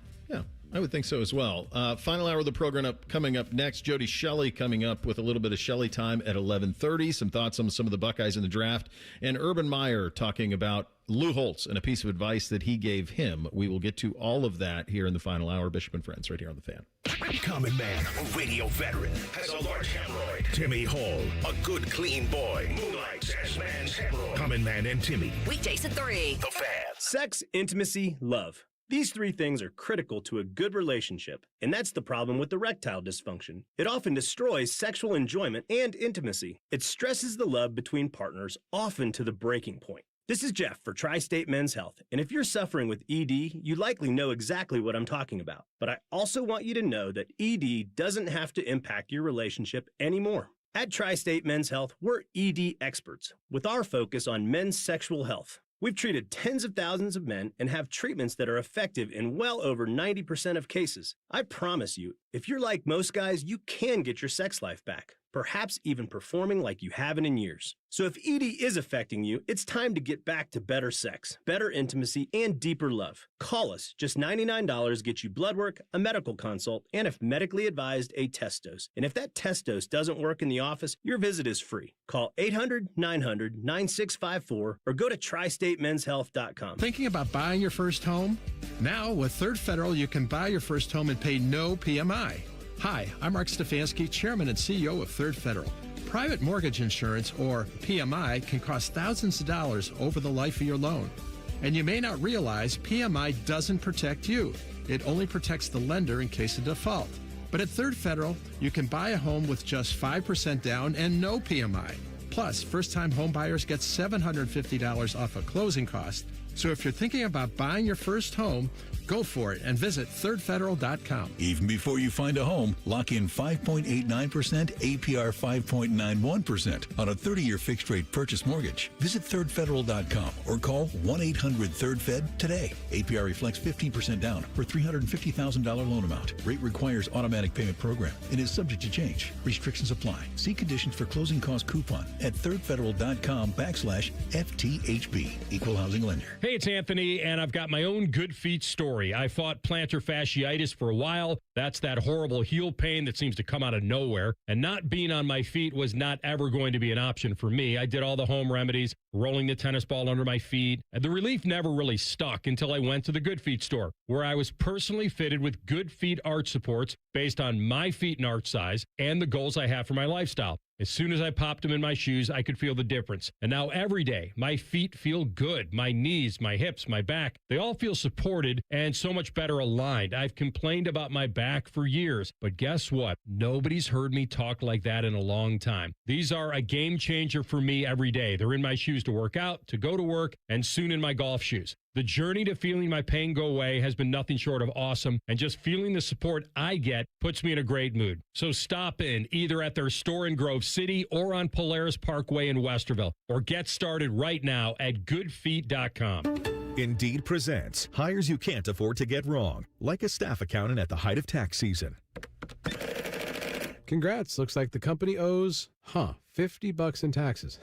I would think so as well. Final hour of the program coming up next. Jody Shelley coming up with a little bit of Shelley time at 11:30. Some thoughts on some of the Buckeyes in the draft. And Urban Meyer talking about Lou Holtz and a piece of advice that he gave him. We will get to all of that here in the final hour. Bishop and Friends right here on The Fan. Common man, a radio veteran, has a large hemorrhoid. Timmy Hall, a good, clean boy. Moonlights as man's hemorrhoid. Common Man and Timmy. Weekdays at 3. The Fan. Sex, intimacy, love. These three things are critical to a good relationship, and that's the problem with erectile dysfunction. It often destroys sexual enjoyment and intimacy. It stresses the love between partners, often to the breaking point. This is Jeff for Tri-State Men's Health, and if you're suffering with ED, you likely know exactly what I'm talking about. But I also want you to know that ED doesn't have to impact your relationship anymore. At Tri-State Men's Health, we're ED experts, with our focus on men's sexual health. We've treated tens of thousands of men and have treatments that are effective in well over 90% of cases. I promise you, if you're like most guys, you can get your sex life back, perhaps even performing like you haven't in years. So if ED is affecting you, it's time to get back to better sex, better intimacy, and deeper love. Call us. Just $99 gets you blood work, a medical consult, and if medically advised, a test dose. And if that test dose doesn't work in the office, your visit is free. Call 800-900-9654 or go to tristatemenshealth.com. Thinking about buying your first home? Now, with Third Federal, you can buy your first home and pay no PMI. Hi, I'm Mark Stefanski, Chairman and CEO of Third Federal. Private mortgage insurance, or PMI, can cost thousands of dollars over the life of your loan. And you may not realize PMI doesn't protect you. It only protects the lender in case of default. But at Third Federal, you can buy a home with just 5% down and no PMI. Plus, first-time home buyers get $750 off a closing cost. So if you're thinking about buying your first home, go for it and visit thirdfederal.com. Even before you find a home, lock in 5.89%, APR 5.91% on a 30-year fixed-rate purchase mortgage. Visit thirdfederal.com or call 1-800-3rd-FED today. APR reflects 15% down for $350,000 loan amount. Rate requires automatic payment program and is subject to change. Restrictions apply. See conditions for closing cost coupon at thirdfederal.com/FTHB. Equal housing lender. Hey, it's Anthony, and I've got my own good feet story. I fought plantar fasciitis for a while. That's that horrible heel pain that seems to come out of nowhere. And not being on my feet was not ever going to be an option for me. I did all the home remedies, rolling the tennis ball under my feet. And the relief never really stuck until I went to the Good Feet store, where I was personally fitted with Good Feet arch supports based on my feet and arch size and the goals I have for my lifestyle. As soon as I popped them in my shoes, I could feel the difference. And now every day, my feet feel good. My knees, my hips, my back, they all feel supported and so much better aligned. I've complained about my back for years, but guess what? Nobody's heard me talk like that in a long time. These are a game changer for me every day. They're in my shoes to work out, to go to work, and soon in my golf shoes. The journey to feeling my pain go away has been nothing short of awesome, and just feeling the support I get puts me in a great mood. So stop in either at their store in Grove City or on Polaris Parkway in Westerville, or get started right now at goodfeet.com. Indeed presents hires you can't afford to get wrong, like a staff accountant at the height of tax season. Congrats. Looks like the company owes, $50 in taxes.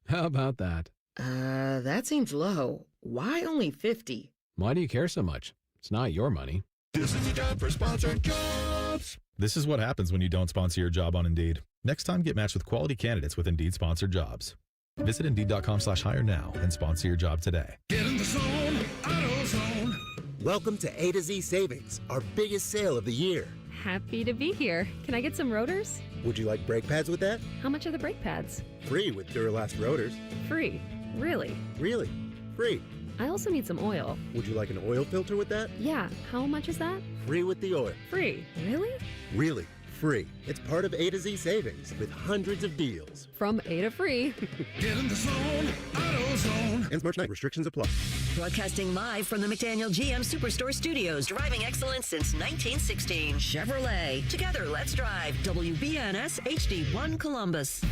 How about that? That seems low. Why only 50? Why do you care so much? It's not your money. This is the time for sponsored jobs. This is what happens when you don't sponsor your job on Indeed. Next time, get matched with quality candidates with Indeed sponsored jobs. Visit Indeed.com/hire now and sponsor your job today. Get in the zone, AutoZone. Welcome to A to Z Savings, our biggest sale of the year. Happy to be here. Can I get some rotors? Would you like brake pads with that? How much are the brake pads? Free with Duralast rotors. Free. Really? Really? Free. I also need some oil. Would you like an oil filter with that? Yeah. How much is that? Free with the oil. Free. Really? Really. Free. It's part of A to Z Savings with hundreds of deals. From A to free. Get in the zone, AutoZone. Ends March 9th. Restrictions apply. Broadcasting live from the McDaniel GM Superstore Studios. Driving excellence since 1916. Chevrolet. Together, let's drive. WBNS HD1 Columbus.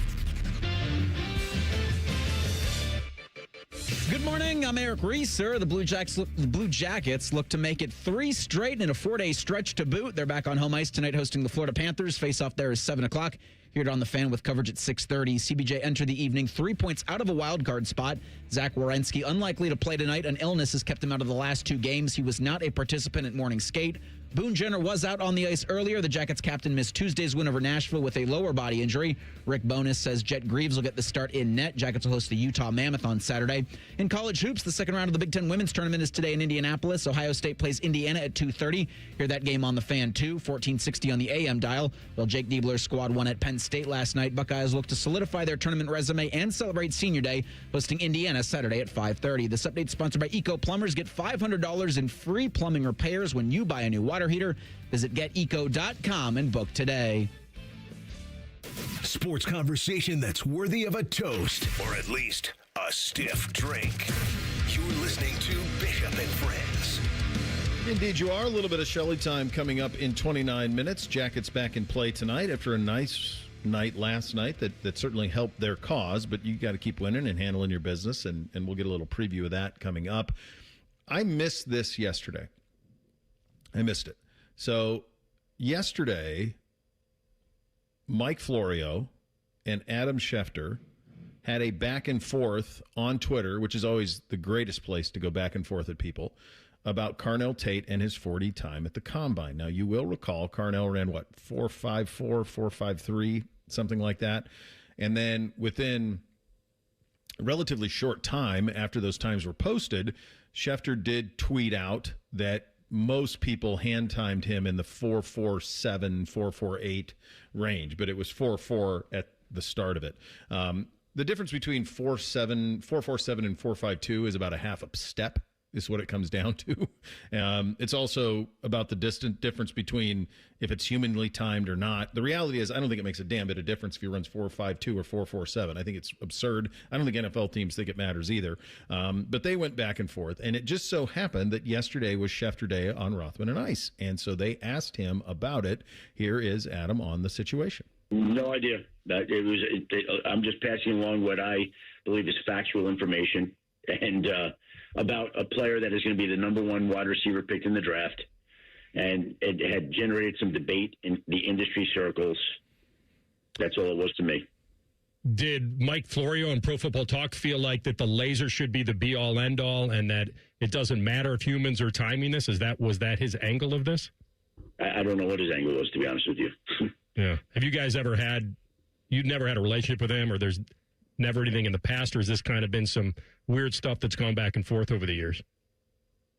Good morning. I'm Eric Reeser. The Blue Jackets look to make it 3 straight in a 4-day stretch to boot. They're back on home ice tonight hosting the Florida Panthers. Face-off there is 7 o'clock. Here on The Fan with coverage at 6:30. CBJ entered the evening 3 points out of a wild card spot. Zach Werenski unlikely to play tonight. An illness has kept him out of the last 2 games. He was not a participant at morning skate. Boone Jenner was out on the ice earlier. The Jackets captain missed Tuesday's win over Nashville with a lower body injury. Rick Bowness says Jet Greaves will get the start in net. Jackets will host the Utah Mammoth on Saturday. In college hoops, the second round of the Big Ten Women's Tournament is today in Indianapolis. Ohio State plays Indiana at 2:30. Hear that game on The Fan, too. 1460 on the AM dial. While Jake Diebler's squad won at Penn State last night, Buckeyes look to solidify their tournament resume and celebrate Senior Day, hosting Indiana Saturday at 5:30. This update sponsored by Eco Plumbers. Get $500 in free plumbing repairs when you buy a new water heater. Visit geteco.com and book today. Sports conversation that's worthy of a toast, or at least a stiff drink. You're listening to Bishop and Friends. Indeed, you are. A little bit of Shelley time coming up in 29 minutes. Jackets back in play tonight after a nice night last night that certainly helped their cause, but you got to keep winning and handling your business, and we'll get a little preview of that coming up. I missed this yesterday. I missed it. So yesterday, Mike Florio and Adam Schefter had a back and forth on Twitter, which is always the greatest place to go back and forth at people, about Carnell Tate and his 40 time at the Combine. Now, you will recall Carnell ran, 4.54, 4.53, something like that. And then within a relatively short time after those times were posted, Schefter did tweet out that most people hand-timed him in the 4.47, 4.48 range, but it was 4.4 at the start of it. The difference between 447 and 452 is about a half a step, is what it comes down to. It's also about the difference between if it's humanly timed or not. The reality is, I don't think it makes a damn bit of difference if he runs 4.52 or 4.47. I think it's absurd. I don't think NFL teams think it matters either. But they went back and forth, and it just so happened that yesterday was Schefter Day on Rothman and Ice, and so they asked him about it. Here is Adam on the situation. No idea. I'm just passing along what I believe is factual information, and about a player that is going to be the number one wide receiver picked in the draft. And it had generated some debate in the industry circles. That's all it was to me. Did Mike Florio and Pro Football Talk feel like that the laser should be the be-all, end-all, and that it doesn't matter if humans are timing this? Was that his angle of this? I don't know what his angle was, to be honest with you. Yeah. Have you guys you've never had a relationship with him, or there's never anything in the past, or has this kind of been some weird stuff that's gone back and forth over the years?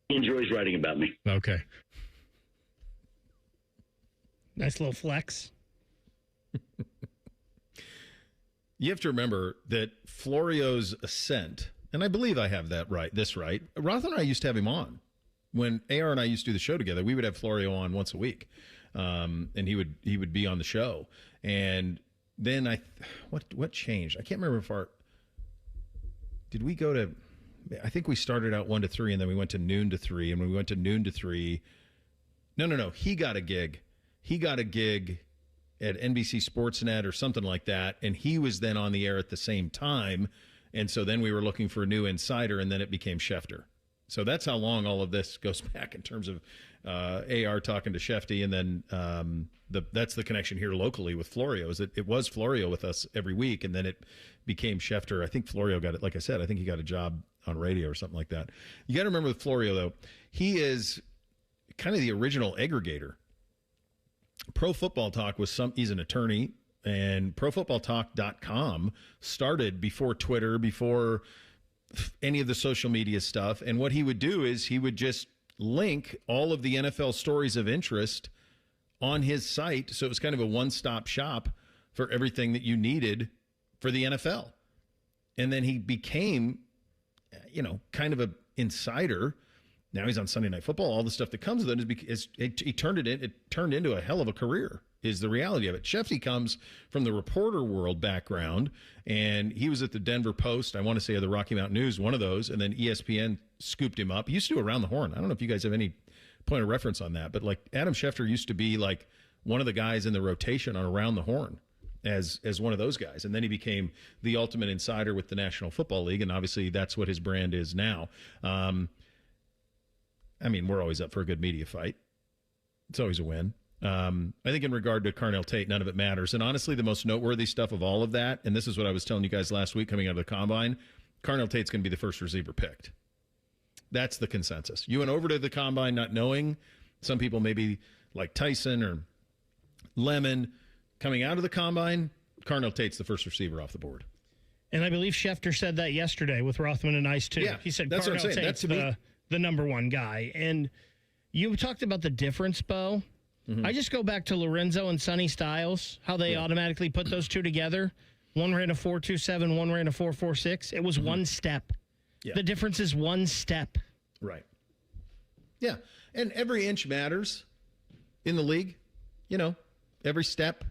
He enjoys writing about me. Okay. Nice little flex. You have to remember that Florio's ascent, and I believe I have this right. Roth and I used to have him on. When AR and I used to do the show together, we would have Florio on once a week, and he would be on the show. And then what changed? I can't remember did we go to? I think we started out 1 to 3, and then we went to noon to 3, and when we went to noon to 3, no, he got a gig. He got a gig at NBC Sportsnet or something like that, and he was then on the air at the same time, and so then we were looking for a new insider, and then it became Schefter. So that's how long all of this goes back in terms of AR talking to Shefty, and then that's the connection here locally with Florio. Is it was Florio with us every week, and then it became Schefter. I think Florio got it. Like I said, I think he got a job on radio or something like that. You got to remember with Florio, though, he is kind of the original aggregator. Pro Football Talk he's an attorney, and ProFootballTalk.com started before Twitter, before any of the social media stuff. And what he would do is he would just link all of the NFL stories of interest on his site. So it was kind of a one-stop shop for everything that you needed for the NFL. And then he became, kind of an insider. Now he's on Sunday Night Football. All the stuff that comes with it it turned into a hell of a career, is the reality of it. Shefty comes from the reporter world background, and he was at the Denver Post, I want to say, or the Rocky Mountain News, one of those, and then ESPN scooped him up. He used to do Around the Horn. I don't know if you guys have any point of reference on that, but like Adam Schefter used to be like one of the guys in the rotation on Around the Horn as one of those guys, and then he became the ultimate insider with the National Football League, and obviously that's what his brand is now. We're always up for a good media fight. It's always a win. I think in regard to Carnell Tate, none of it matters. And honestly, the most noteworthy stuff of all of that, and this is what I was telling you guys last week coming out of the Combine, Carnell Tate's going to be the first receiver picked. That's the consensus. You went over to the Combine not knowing. Some people maybe like Tyson or Lemon. Coming out of the Combine, Carnell Tate's the first receiver off the board. And I believe Schefter said that yesterday with Rothman and Ice, too. Yeah, he said that's Carnell Tate's the number one guy. And you talked about the difference, Bo. Mm-hmm. I just go back to Lorenzo and Sonny Styles, how they automatically put those two together. One ran a 4.27, one ran a 4.46. It was one step. Yeah. The difference is one step. Right. Yeah. And every inch matters in the league. Every step.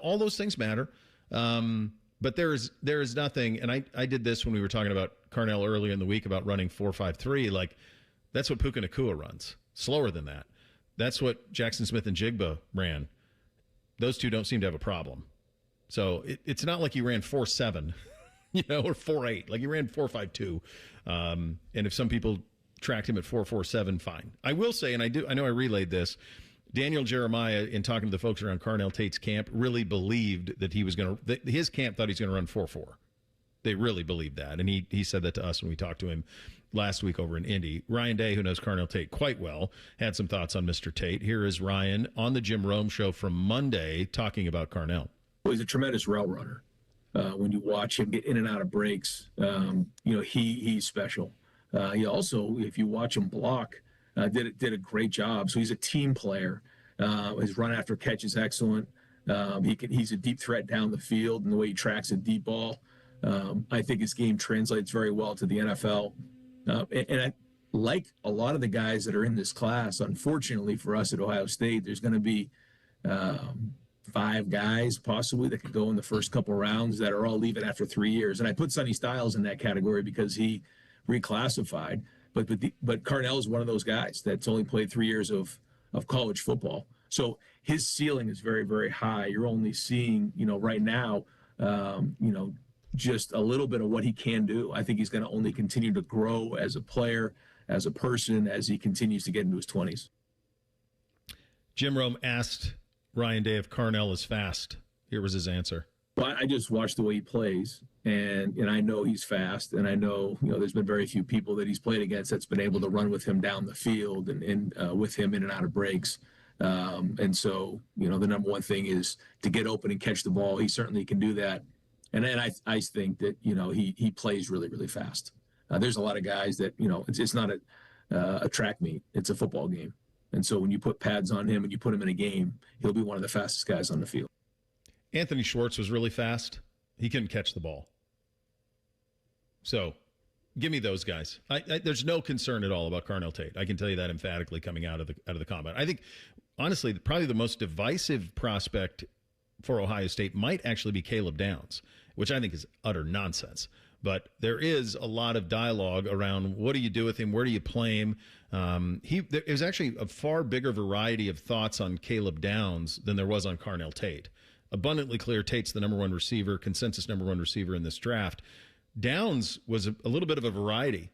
All those things matter. But there is nothing, and I did this when we were talking about Carnell earlier in the week about running 4.53. Like, that's what Puka Nacua runs. Slower than that. That's what Jackson Smith and Jigba ran. Those two don't seem to have a problem. So it's not like he ran 4.7, or 4.8. Like he ran 4.52. And if some people tracked him at 4.47, fine. I will say, and I know I relayed this, Daniel Jeremiah, in talking to the folks around Carnell Tate's camp, really believed that his camp thought he's going to run 4.4. They really believed that. And he said that to us when we talked to him last week over in Indy. Ryan Day, who knows Carnell Tate quite well, had some thoughts on Mr. Tate. Here is Ryan on the Jim Rome Show from Monday talking about Carnell. Well, he's a tremendous route runner. When you watch him get in and out of breaks, he's special. He also, if you watch him block, did a great job. So he's a team player. His run after catch is excellent. He's a deep threat down the field, and the way he tracks a deep ball. I think his game translates very well to the NFL. And I like a lot of the guys that are in this class. Unfortunately for us at Ohio State, there's going to be 5 guys possibly that could go in the first couple rounds that are all leaving after 3 years. And I put Sonny Styles in that category because he reclassified. But Carnell is one of those guys that's only played 3 years of college football. So his ceiling is very, very high. You're only seeing, right now, just a little bit of what he can do. I think he's going to only continue to grow as a player, as a person, as he continues to get into his 20s. Jim Rome asked Ryan Day if Carnell is fast. Here was his answer. Well, I just watched the way he plays, and I know he's fast, and I know, there's been very few people that he's played against that's been able to run with him down the field and with him in and out of breaks. And so, the number one thing is to get open and catch the ball. He certainly can do that. And then I think that, he plays really, really fast. There's a lot of guys that, it's not a track meet. It's a football game. And so when you put pads on him and you put him in a game, he'll be one of the fastest guys on the field. Anthony Schwartz was really fast. He couldn't catch the ball. So give me those guys. There's no concern at all about Carnell Tate. I can tell you that emphatically coming out of the combine. I think, honestly, probably the most divisive prospect for Ohio State might actually be Caleb Downs, which I think is utter nonsense. But there is a lot of dialogue around what do you do with him? Where do you play him? There was actually a far bigger variety of thoughts on Caleb Downs than there was on Carnell Tate. Abundantly clear, Tate's the number one receiver, consensus number one receiver in this draft. Downs was a little bit of a variety,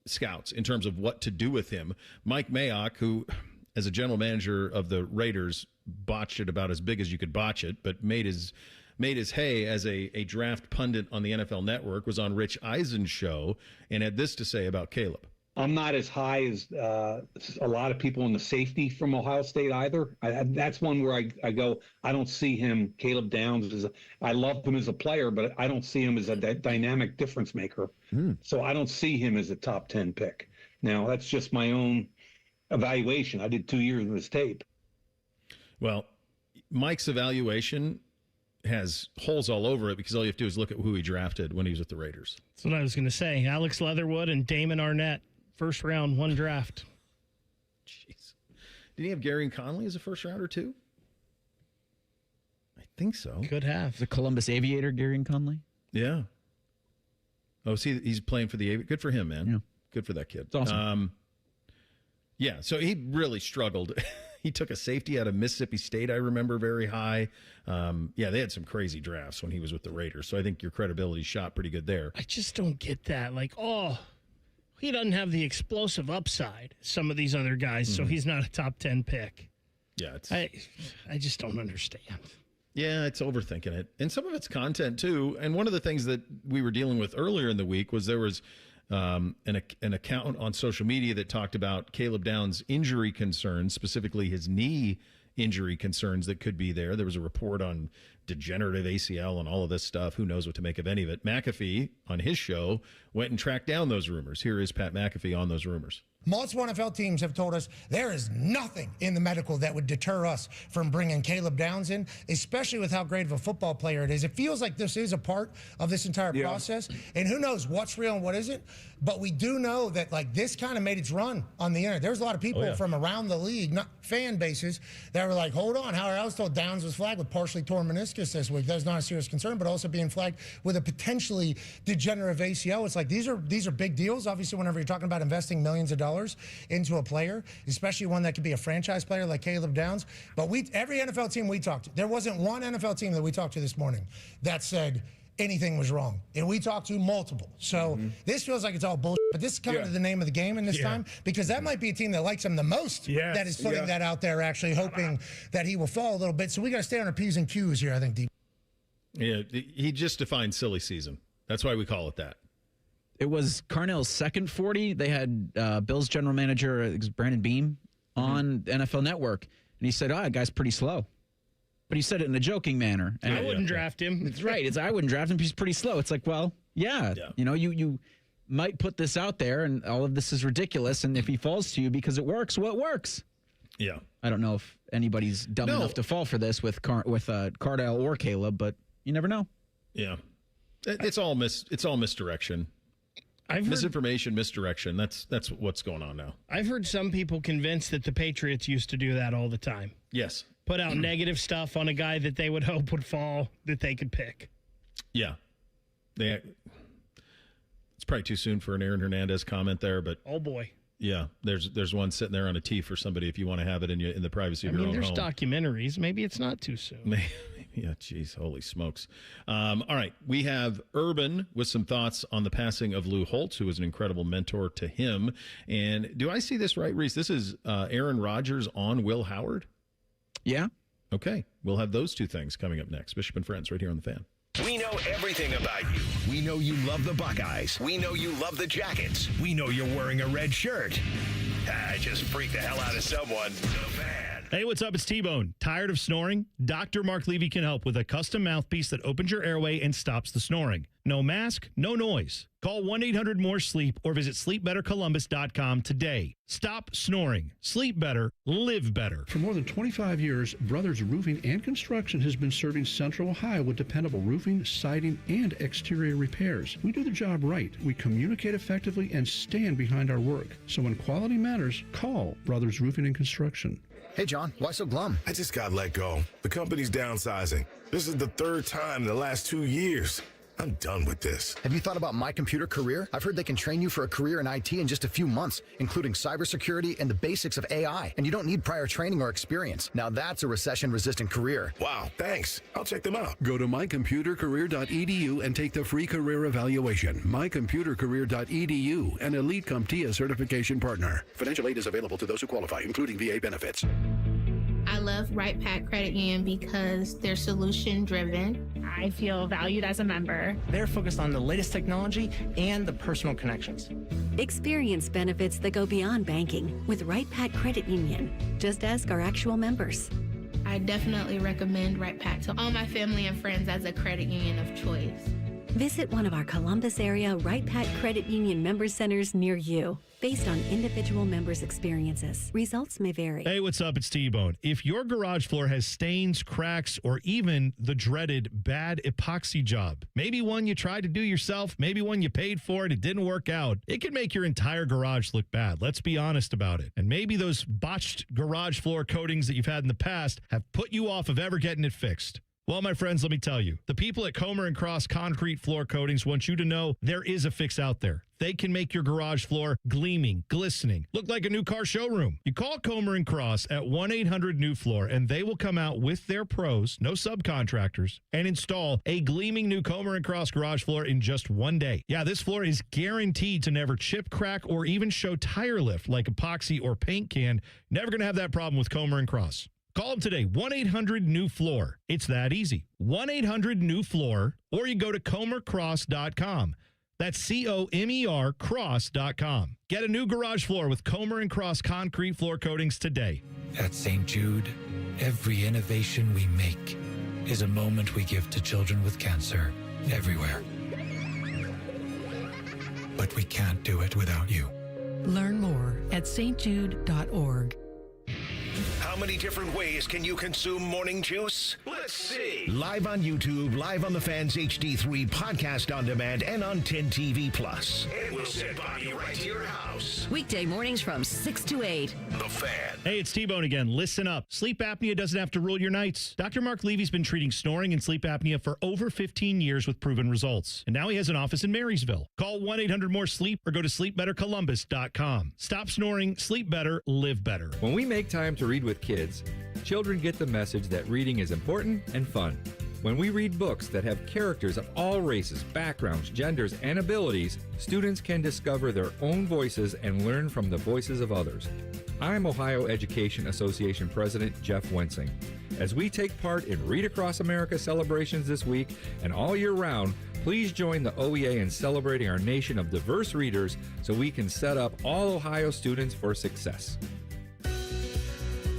scouts, in terms of what to do with him. Mike Mayock, who, as a general manager of the Raiders, botched it about as big as you could botch it, but made his hay as a draft pundit on the NFL Network, was on Rich Eisen's show and had this to say about Caleb. I'm not as high as a lot of people in the safety from Ohio State either. That's one where I go, I don't see him, Caleb Downs, I love him as a player, but I don't see him as a dynamic difference maker. So I don't see him as a top 10 pick. Now, that's just my own evaluation. I did 2 years of his tape. Well, Mike's evaluation has holes all over it because all you have to do is look at who he drafted when he was with the Raiders. That's what I was going to say. Alex Leatherwood and Damon Arnett, first round, one draft. Jeez. Did he have Gary Conley as a first rounder too? I think so. Could have. The Columbus Aviator, Gary Conley? Yeah. Oh, see, he's playing for the Aviator. Good for him, man. Yeah. Good for that kid. It's awesome. Yeah, so he really struggled. He took a safety out of Mississippi State, I remember, very high. Yeah, they had some crazy drafts when he was with the Raiders, so I think your credibility shot pretty good there. I just don't get that. Like, he doesn't have the explosive upside some of these other guys, so he's not a top 10 pick. Yeah, I just don't understand. Yeah, it's overthinking it. And some of it's content, too. And one of the things that we were dealing with earlier in the week was there was an account on social media that talked about Caleb Downs' injury concerns, specifically his knee injury concerns that could be there. There was a report on degenerative ACL and all of this stuff. Who knows what to make of any of it? McAfee, on his show, went and tracked down those rumors. Here is Pat McAfee on those rumors. Multiple NFL teams have told us there is nothing in the medical that would deter us from bringing Caleb Downs in, especially with how great of a football player it is. It feels like this is a part of this entire process, and who knows what's real and what isn't. But we do know that this kind of made its run on the internet. There's a lot of people from around the league, not fan bases, that were like, hold on, Howard, I was told Downs was flagged with partially torn meniscus this week. That's not a serious concern, but also being flagged with a potentially degenerative ACL. It's like these are big deals. Obviously, whenever you're talking about investing millions of dollars into a player, especially one that could be a franchise player like Caleb Downs. But every NFL team we talked to, there wasn't one NFL team that we talked to this morning that said anything was wrong. And we talked to multiple. So this feels like it's all bullshit, but this is kind of the name of the game in this time, because that might be a team that likes him the most that is putting that out there, actually hoping that he will fall a little bit. So we got to stay on our P's and Q's here, I think, D. Yeah, he just defined silly season. That's why we call it that. It was Carnell's second 40. They had Bill's general manager, Brandon Beam, on NFL Network. And he said, that guy's pretty slow. But he said it in a joking manner. And I wouldn't draft him. It's right. I wouldn't draft him. He's pretty slow. It's like, well, you might put this out there and all of this is ridiculous. And if he falls to you because it works, well, it works. Yeah. I don't know if anybody's dumb enough to fall for this with Cardell or Caleb, but you never know. Yeah. It's all misdirection. Misinformation, misdirection. That's what's going on now. I've heard some people convinced that the Patriots used to do that all the time. Yes. Put out negative stuff on a guy that they would hope would fall that they could pick. Yeah. It's probably too soon for an Aaron Hernandez comment there, but oh boy. Yeah, there's one sitting there on a tee for somebody if you want to have it in the privacy of your own home. There's documentaries. Maybe it's not too soon. Yeah, geez, holy smokes. All right, we have Urban with some thoughts on the passing of Lou Holtz, who was an incredible mentor to him. And do I see this right, Reese? This is Aaron Rodgers on Will Howard? Yeah. Okay, we'll have those two things coming up next. Bishop and Friends right here on The Fan. We know everything about you. We know you love the Buckeyes. We know you love the Jackets. We know you're wearing a red shirt. I just freaked the hell out of someone. The Fan. Hey, what's up? It's T-Bone. Tired of snoring? Dr. Mark Levy can help with a custom mouthpiece that opens your airway and stops the snoring. No mask, no noise. Call 1-800-MORE-SLEEP or visit sleepbettercolumbus.com today. Stop snoring. Sleep better. Live better. For more than 25 years, Brothers Roofing and Construction has been serving Central Ohio with dependable roofing, siding, and exterior repairs. We do the job right. We communicate effectively and stand behind our work. So when quality matters, call Brothers Roofing and Construction. Hey, John, why so glum? I just got let go. The company's downsizing. This is the third time in the last 2 years. I'm done with this. Have you thought about My Computer Career? I've heard they can train you for a career in IT in just a few months, including cybersecurity and the basics of AI. And you don't need prior training or experience. Now that's a recession-resistant career. Wow, thanks. I'll check them out. Go to mycomputercareer.edu and take the free career evaluation. Mycomputercareer.edu, an Elite CompTIA certification partner. Financial aid is available to those who qualify, including VA benefits. I love Right Pack Credit Union because they're solution driven. I feel valued as a member. They're focused on the latest technology and the personal connections. Experience benefits that go beyond banking with Right Pack Credit Union. Just ask our actual members. I definitely recommend Right Pack to all my family and friends as a credit union of choice. Visit one of our Columbus area Right Pack Credit Union member centers near you. Based on individual members' experiences, results may vary. Hey, what's up? It's T-Bone. If your garage floor has stains, cracks, or even the dreaded bad epoxy job, maybe one you tried to do yourself, maybe one you paid for and it didn't work out, it can make your entire garage look bad. Let's be honest about it. And maybe those botched garage floor coatings that you've had in the past have put you off of ever getting it fixed. Well, my friends, let me tell you, the people at Comer & Cross Concrete Floor Coatings want you to know there is a fix out there. They can make your garage floor gleaming, glistening, look like a new car showroom. You call Comer & Cross at 1-800-NEW-FLOOR, and they will come out with their pros, no subcontractors, and install a gleaming new Comer & Cross garage floor in just 1 day. Yeah, this floor is guaranteed to never chip, crack, or even show tire lift like epoxy or paint can. Never going to have that problem with Comer & Cross. Call them today, 1-800-NEW-FLOOR. It's that easy. 1-800-NEW-FLOOR, or you go to comercross.com. That's COMER cross.com. Get a new garage floor with Comer & Cross Concrete Floor Coatings today. At St. Jude, every innovation we make is a moment we give to children with cancer everywhere. But we can't do it without you. Learn more at stjude.org. How many different ways can you consume morning juice? Let's see. Live on YouTube, live on the Fans HD3, podcast on demand, and on 10 TV Plus. And we'll send by you right to your house. Weekday mornings from 6 to 8. The Fan. Hey, it's T-Bone again. Listen up. Sleep apnea doesn't have to rule your nights. Dr. Mark Levy's been treating snoring and sleep apnea for over 15 years with proven results. And now he has an office in Marysville. Call 1-800-MORE-SLEEP or go to sleepbettercolumbus.com. Stop snoring, sleep better, live better. When we make time to read with kids, children get the message that reading is important and fun. When we read books that have characters of all races, backgrounds, genders, and abilities, students can discover their own voices and learn from the voices of others. I'm Ohio Education Association President Jeff Wensing. As we take part in Read Across America celebrations this week and all year round, please join the OEA in celebrating our nation of diverse readers so we can set up all Ohio students for success.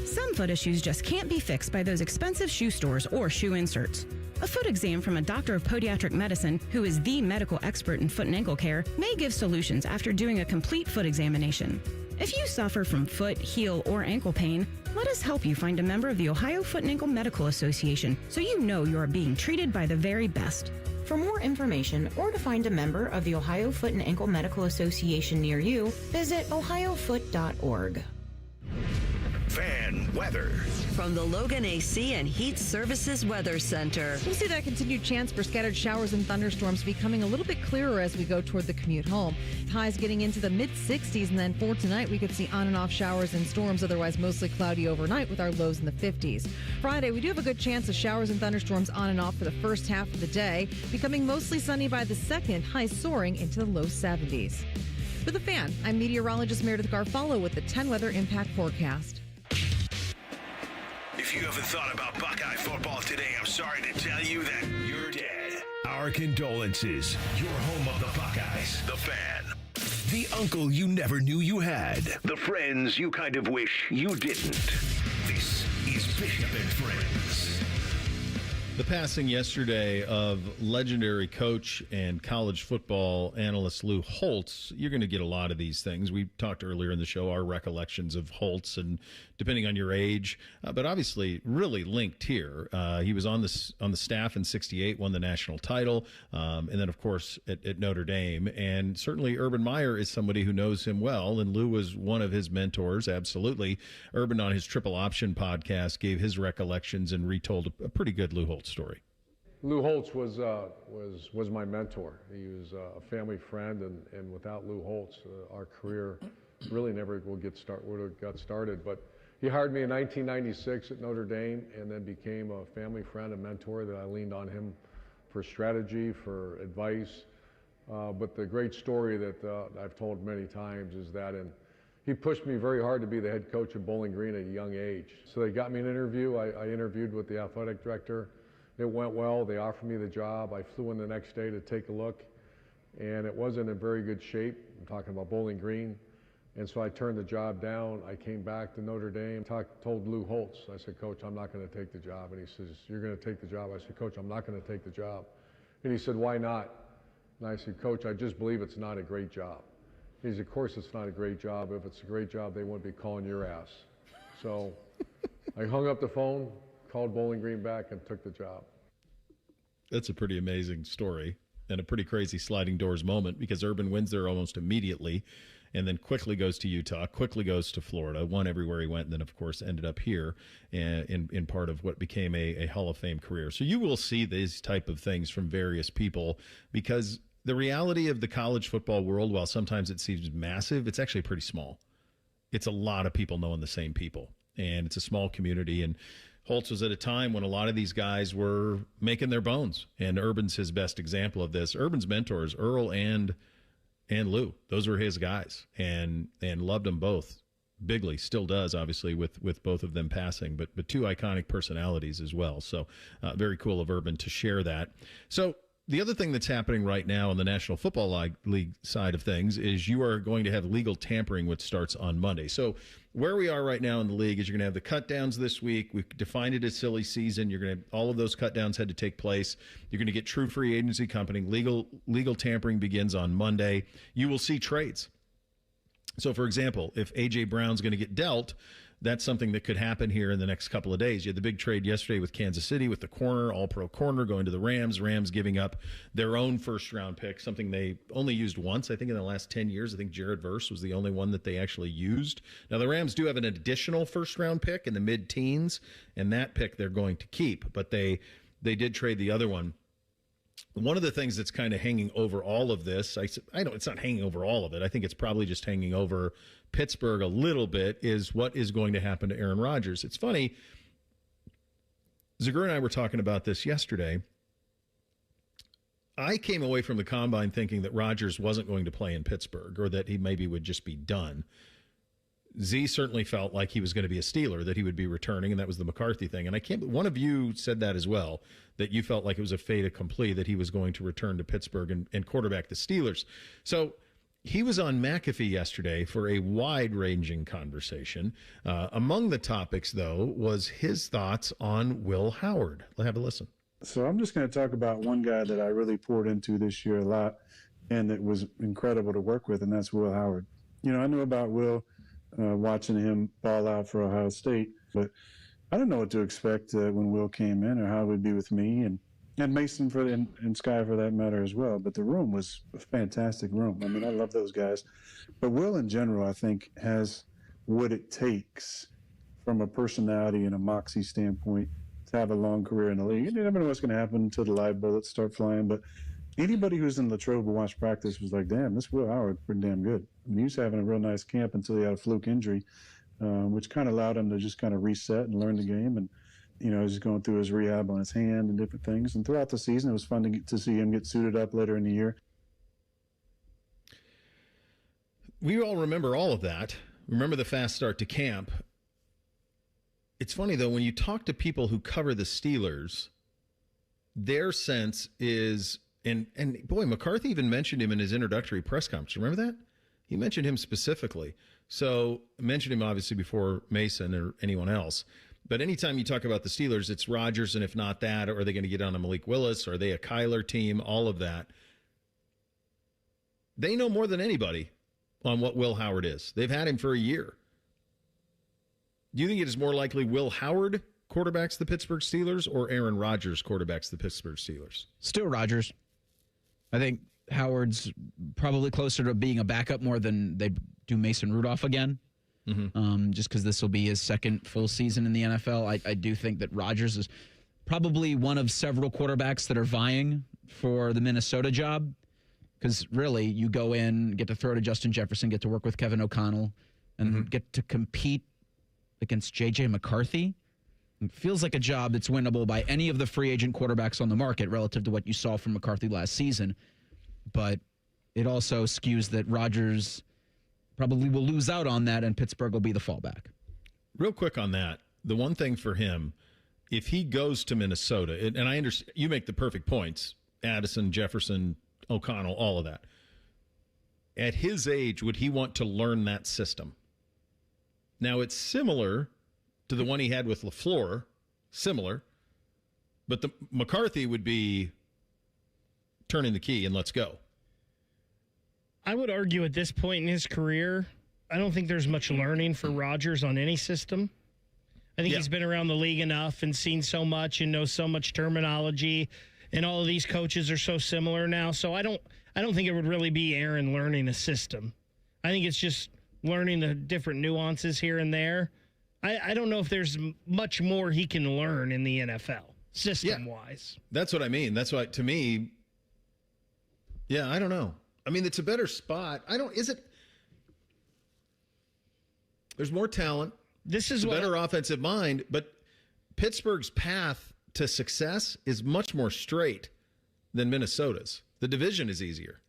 Some foot issues just can't be fixed by those expensive shoe stores or shoe inserts. A foot exam from a doctor of podiatric medicine, who is the medical expert in foot and ankle care, may give solutions after doing a complete foot examination. If you suffer from foot, heel, or ankle pain, let us help you find a member of the Ohio Foot and Ankle Medical Association so you know you are being treated by the very best. For more information or to find a member of the Ohio Foot and Ankle Medical Association near you, visit ohiofoot.org. Fan weather. From the Logan AC and Heat Services Weather Center. We'll see that continued chance for scattered showers and thunderstorms becoming a little bit clearer as we go toward the commute home. Highs getting into the mid-60s, and then for tonight, we could see on and off showers and storms, otherwise mostly cloudy overnight with our lows in the 50s. Friday, we do have a good chance of showers and thunderstorms on and off for the first half of the day, becoming mostly sunny by the second, highs soaring into the low 70s. For the Fan, I'm meteorologist Meredith Garfalo with the 10 Weather Impact Forecast. If you haven't thought about Buckeye football today, I'm sorry to tell you that you're dead. Our condolences. You're home of the Buckeyes, the Fan. The uncle you never knew you had. The friends you kind of wish you didn't. This is Bishop and Friends. The passing yesterday of legendary coach and college football analyst Lou Holtz. You're going to get a lot of these things. We talked earlier in the show, our recollections of Holtz, and depending on your age, but obviously really linked here. He was on the staff in '68, won the national title, and then of course at Notre Dame. And certainly Urban Meyer is somebody who knows him well, and Lou was one of his mentors. Absolutely, Urban on his Triple Option podcast gave his recollections and retold a pretty good Lou Holtz story. Lou Holtz was my mentor. He was a family friend, and without Lou Holtz, our career really never would have got started. But he hired me in 1996 at Notre Dame, and then became a family friend, a mentor that I leaned on him for strategy, for advice. But the great story that I've told many times is that he pushed me very hard to be the head coach of Bowling Green at a young age. So they got me an interview. I interviewed with the athletic director. It went well. They offered me the job. I flew in the next day to take a look, and it wasn't in very good shape. I'm talking about Bowling Green. And so I turned the job down. I came back to Notre Dame, told Lou Holtz. I said, Coach, I'm not going to take the job. And he says, you're going to take the job? I said, Coach, I'm not going to take the job. And he said, why not? And I said, Coach, I just believe it's not a great job. He said, of course it's not a great job. If it's a great job, they wouldn't be calling your ass. So I hung up the phone, called Bowling Green back, and took the job. That's a pretty amazing story and a pretty crazy sliding doors moment, because Urban wins there almost immediately and then quickly goes to Utah, quickly goes to Florida, won everywhere he went, and then, of course, ended up here in part of what became a Hall of Fame career. So you will see these type of things from various people, because the reality of the college football world, while sometimes it seems massive, it's actually pretty small. It's a lot of people knowing the same people, and it's a small community. And Holtz was at a time when a lot of these guys were making their bones, and Urban's his best example of this. Urban's mentors, Earl and Lou, those were his guys, and loved them both bigly. Still does, obviously, with both of them passing, but two iconic personalities as well. So very cool of Urban to share that. So the other thing that's happening right now on the National Football League side of things is you are going to have legal tampering, which starts on Monday. So where we are right now in the league is you're going to have the cut downs this week. We've defined it as silly season. You're going to all of those cut downs had to take place. You're going to get true free agency company. Legal tampering begins on Monday. You will see trades. So, for example, if A.J. Brown's going to get dealt, that's something that could happen here in the next couple of days. You had the big trade yesterday with Kansas City with the corner, all-pro corner, going to the Rams. Rams giving up their own first-round pick, something they only used once, I think, in the last 10 years. I think Jared Verse was the only one that they actually used. Now, the Rams do have an additional first-round pick in the mid-teens, and that pick they're going to keep. But they did trade the other one. One of the things that's kind of hanging over all of this, I know it's not hanging over all of it. I think it's probably just hanging over Pittsburgh a little bit, is what is going to happen to Aaron Rodgers. It's funny. Zagur and I were talking about this yesterday. I came away from the combine thinking that Rodgers wasn't going to play in Pittsburgh, or that he maybe would just be done. Z certainly felt like he was going to be a Steeler, that he would be returning, and that was the McCarthy thing. And one of you said that as well, that you felt like it was a fait accompli that he was going to return to Pittsburgh and quarterback the Steelers. So he was on McAfee yesterday for a wide-ranging conversation. Among the topics, though, was his thoughts on Will Howard. Let's have a listen. So I'm just going to talk about one guy that I really poured into this year a lot, and it was incredible to work with, and that's Will Howard. You know, I knew about Will watching him ball out for Ohio State, but I didn't know what to expect when Will came in, or how it would be with me. And And Mason and Sky for that matter as well. But the room was a fantastic room. I mean, I love those guys. But Will in general, I think, has what it takes from a personality and a moxie standpoint to have a long career in the league. You never know what's going to happen until the live bullets start flying. But anybody who's in Latrobe to watch practice was like, damn, this Will Howard pretty damn good. I mean, he was having a real nice camp until he had a fluke injury, which kind of allowed him to just kind of reset and learn the game. And just going through his rehab on his hand and different things. And throughout the season, it was fun to see him get suited up later in the year. We all remember all of that. Remember the fast start to camp. It's funny, though, when you talk to people who cover the Steelers, their sense is, and boy, McCarthy even mentioned him in his introductory press conference. Remember that? He mentioned him specifically. So mentioned him obviously before Mason or anyone else. But anytime you talk about the Steelers, it's Rodgers, and if not that, or are they going to get on a Malik Willis? Or are they a Kyler team? All of that. They know more than anybody on what Will Howard is. They've had him for a year. Do you think it is more likely Will Howard quarterbacks the Pittsburgh Steelers or Aaron Rodgers quarterbacks the Pittsburgh Steelers? Still Rodgers. I think Howard's probably closer to being a backup more than they do Mason Rudolph again. Mm-hmm. Just because this will be his second full season in the NFL. I do think that Rodgers is probably one of several quarterbacks that are vying for the Minnesota job. Because really, you go in, get to throw to Justin Jefferson, get to work with Kevin O'Connell, and get to compete against J.J. McCarthy. It feels like a job that's winnable by any of the free agent quarterbacks on the market relative to what you saw from McCarthy last season. But it also skews that Rodgers probably will lose out on that, and Pittsburgh will be the fallback. Real quick on that, the one thing for him, if he goes to Minnesota, and I understand you make the perfect points, Addison, Jefferson, O'Connell, all of that. At his age, would he want to learn that system? Now, it's similar to the one he had with LaFleur, but the McCarthy would be turning the key and let's go. I would argue at this point in his career, I don't think there's much learning for Rodgers on any system. I think he's been around the league enough and seen so much and knows so much terminology, and all of these coaches are so similar now. So I don't think it would really be Aaron learning a system. I think it's just learning the different nuances here and there. I don't know if there's much more he can learn in the NFL, system-wise. That's what I mean. That's why, to me, I don't know. I mean, it's a better spot. There's more talent. This is a better offensive mind, but Pittsburgh's path to success is much more straight than Minnesota's. The division is easier.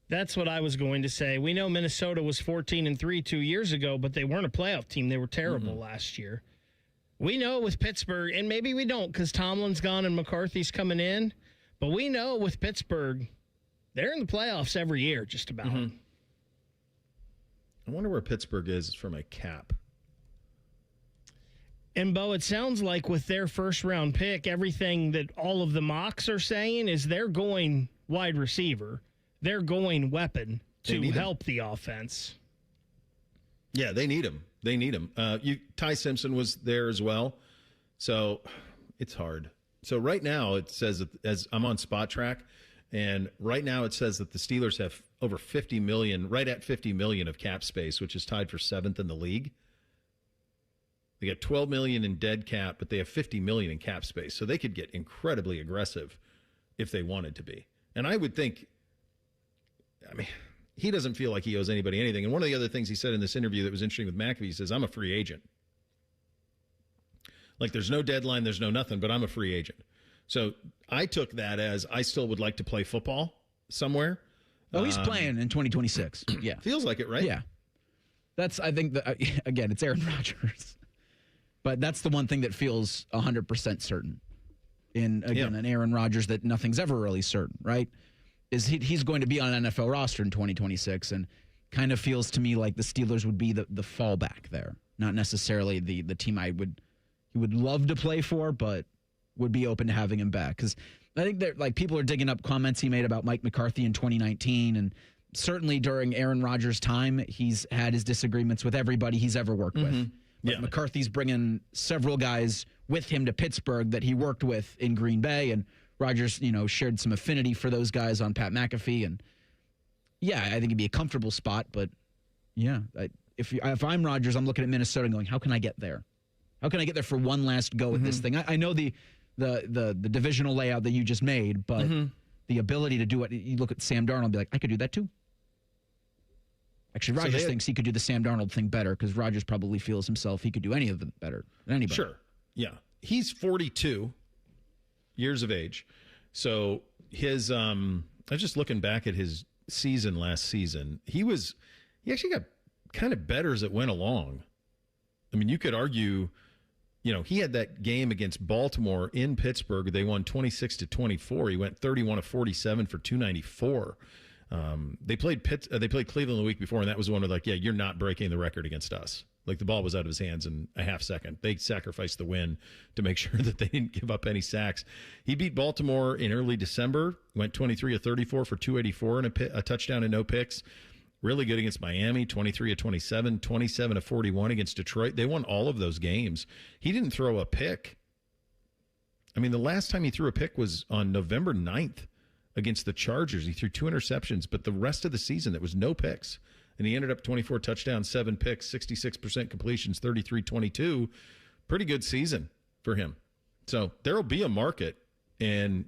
That's what I was going to say. We know Minnesota was 14-3 2 years ago, but they weren't a playoff team. They were terrible last year. We know with Pittsburgh, and maybe we don't because Tomlin's gone and McCarthy's coming in, but we know with Pittsburgh, they're in the playoffs every year, just about. I wonder where Pittsburgh is from a cap. And, Bo, it sounds like with their first-round pick, everything that all of the mocks are saying is they're going wide receiver. They're going weapon to help the offense. Yeah, they need him. Ty Simpson was there as well. So it's hard. So right now it says, as I'm on Spot Track, and right now it says that the Steelers have over $50 million, right at $50 million of cap space, which is tied for 7th in the league. They got $12 million in dead cap, but they have $50 million in cap space. So they could get incredibly aggressive if they wanted to be. And I would think, he doesn't feel like he owes anybody anything. And one of the other things he said in this interview that was interesting with McAfee, he says, I'm a free agent. Like, there's no deadline, there's no nothing, but I'm a free agent. So I took that as I still would like to play football somewhere. Oh, he's playing in 2026. Yeah. Feels like it, right? Yeah. I think, again, it's Aaron Rodgers. But that's the one thing that feels 100% certain in, again, an Aaron Rodgers that nothing's ever really certain, right? Is he's going to be on an NFL roster in 2026, and kind of feels to me like the Steelers would be the fallback there, not necessarily the team he would love to play for, but would be open to having him back. Because I think that people are digging up comments he made about Mike McCarthy in 2019, and certainly during Aaron Rodgers' time, he's had his disagreements with everybody he's ever worked with. But McCarthy's bringing several guys with him to Pittsburgh that he worked with in Green Bay, and Rodgers, shared some affinity for those guys on Pat McAfee. And, yeah, I think it'd be a comfortable spot. But, yeah, if I'm Rodgers, I'm looking at Minnesota and going, how can I get there? How can I get there for one last go at this thing? I know the divisional layout that you just made, but the ability to do it, you look at Sam Darnold and be like, I could do that too. Actually, Rodgers thinks he could do the Sam Darnold thing better because Rodgers probably feels himself he could do any of it better than anybody. Sure. Yeah. He's 42 years of age. So his I was just looking back at his season last season. He actually got kind of better as it went along. I mean, you could argue, he had that game against Baltimore in Pittsburgh. They won 26-24. He went 31 of 47 for 294. They played Cleveland the week before, and that was one of you're not breaking the record against us. Like, the ball was out of his hands in a half second. They sacrificed the win to make sure that they didn't give up any sacks. He beat Baltimore in early December, went 23 of 34 for 284 and a touchdown and no picks. Really good against Miami, 23 of 27, 27 of 41 against Detroit. They won all of those games. He didn't throw a pick. I mean, the last time he threw a pick was on November 9th against the Chargers. He threw 2 interceptions, but the rest of the season, there was no picks. And he ended up 24 touchdowns, 7 picks, 66% completions, 33-22. Pretty good season for him. So there will be a market. And,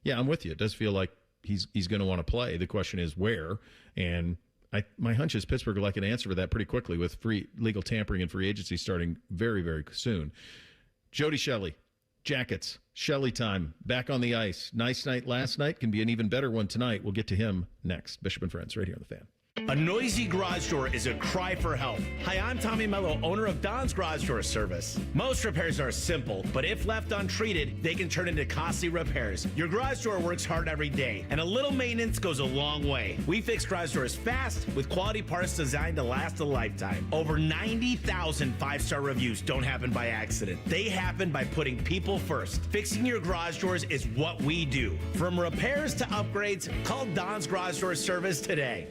yeah, I'm with you. It does feel like he's going to want to play. The question is where. And my hunch is Pittsburgh will like an answer for that pretty quickly with free legal tampering and free agency starting very, very soon. Jody, Shelley, Jackets, Shelley time, back on the ice. Nice night last night, can be an even better one tonight. We'll get to him next. Bishop and Friends, right here on The Fan. A noisy garage door is a cry for help. Hi, I'm Tommy Mello, owner of Don's Garage Door Service. Most repairs are simple, but if left untreated, they can turn into costly repairs. Your garage door works hard every day, and a little maintenance goes a long way. We fix garage doors fast with quality parts designed to last a lifetime. Over 90,000 five-star reviews don't happen by accident. They happen by putting people first. Fixing your garage doors is what we do. From repairs to upgrades, call Don's Garage Door Service today.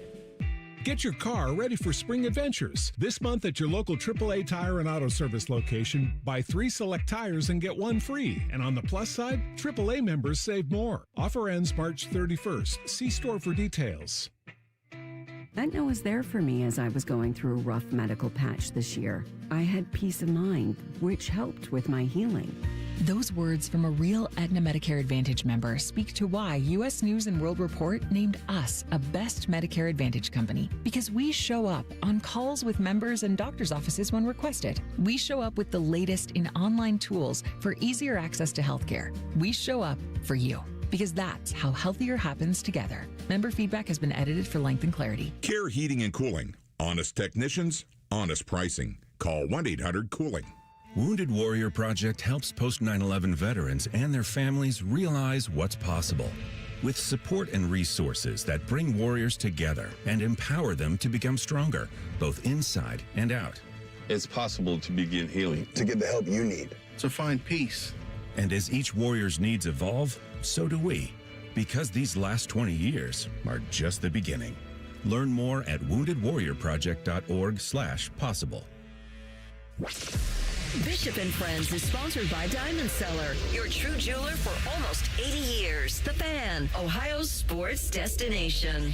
Get your car ready for spring adventures. This month at your local AAA Tire and Auto Service location, buy 3 select tires and get 1 free. And on the plus side, AAA members save more. Offer ends March 31st. See store for details. Aetna was there for me as I was going through a rough medical patch this year. I had peace of mind, which helped with my healing. Those words from a real Aetna Medicare Advantage member speak to why U.S. News & World Report named us a best Medicare Advantage company. Because we show up on calls with members and doctors' offices when requested. We show up with the latest in online tools for easier access to healthcare. We show up for you. Because that's how healthier happens together. Member feedback has been edited for length and clarity. Care Heating and Cooling. Honest technicians, honest pricing. Call 1-800-COOLING. Wounded Warrior Project helps post 9/11 veterans and their families realize what's possible. With support and resources that bring warriors together and empower them to become stronger, both inside and out. It's possible to begin healing, to get the help you need, to find peace. And as each warrior's needs evolve, so do we. Because these last 20 years are just the beginning. Learn more at woundedwarriorproject.org/possible. Bishop and Friends is sponsored by Diamond Cellar, your true jeweler for almost 80 years. The Fan, Ohio's sports destination.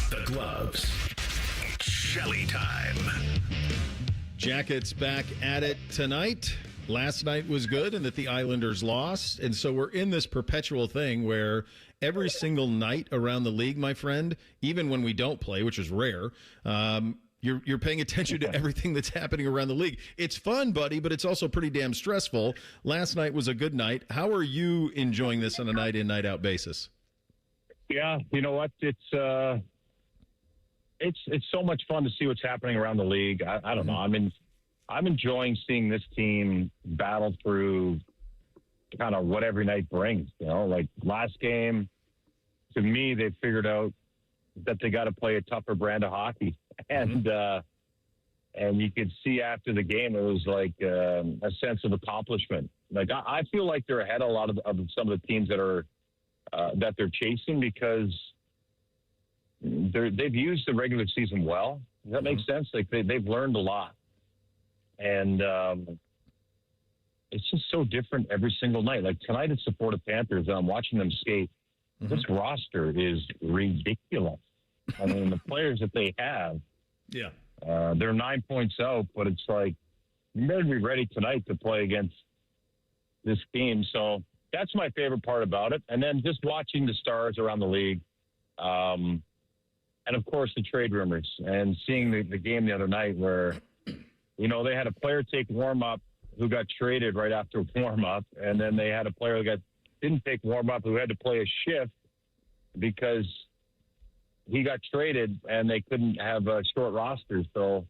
The Gloves. Shelley time. Jackets back at it tonight. Last night was good and that the Islanders lost. And so we're in this perpetual thing where every single night around the league, my friend, even when we don't play, which is rare, you're paying attention to everything that's happening around the league. It's fun, buddy, but it's also pretty damn stressful. Last night was a good night. How are you enjoying this on a night in, night out basis? Yeah, you know what? It's so much fun to see what's happening around the league. I don't know. I mean, I'm enjoying seeing this team battle through kind of what every night brings. You know, like last game, to me, they figured out that they got to play a tougher brand of hockey. And you could see after the game, it was like a sense of accomplishment. Like I feel like they're ahead of a lot of some of the teams that are that they're chasing because they've used the regular season well. Does that make sense? Like they've learned a lot, and it's just so different every single night. Like tonight it's the Florida Panthers, and I'm watching them skate. This roster is ridiculous. I mean, the players that they have, they're 9 points out, but it's like, you better be ready tonight to play against this team. So that's my favorite part about it. And then just watching the stars around the league. And, of course, the trade rumors and seeing the game the other night where, you know, they had a player take warm-up who got traded right after warm-up, and then they had a player that didn't take warm-up who had to play a shift because he got traded and they couldn't have a short roster. So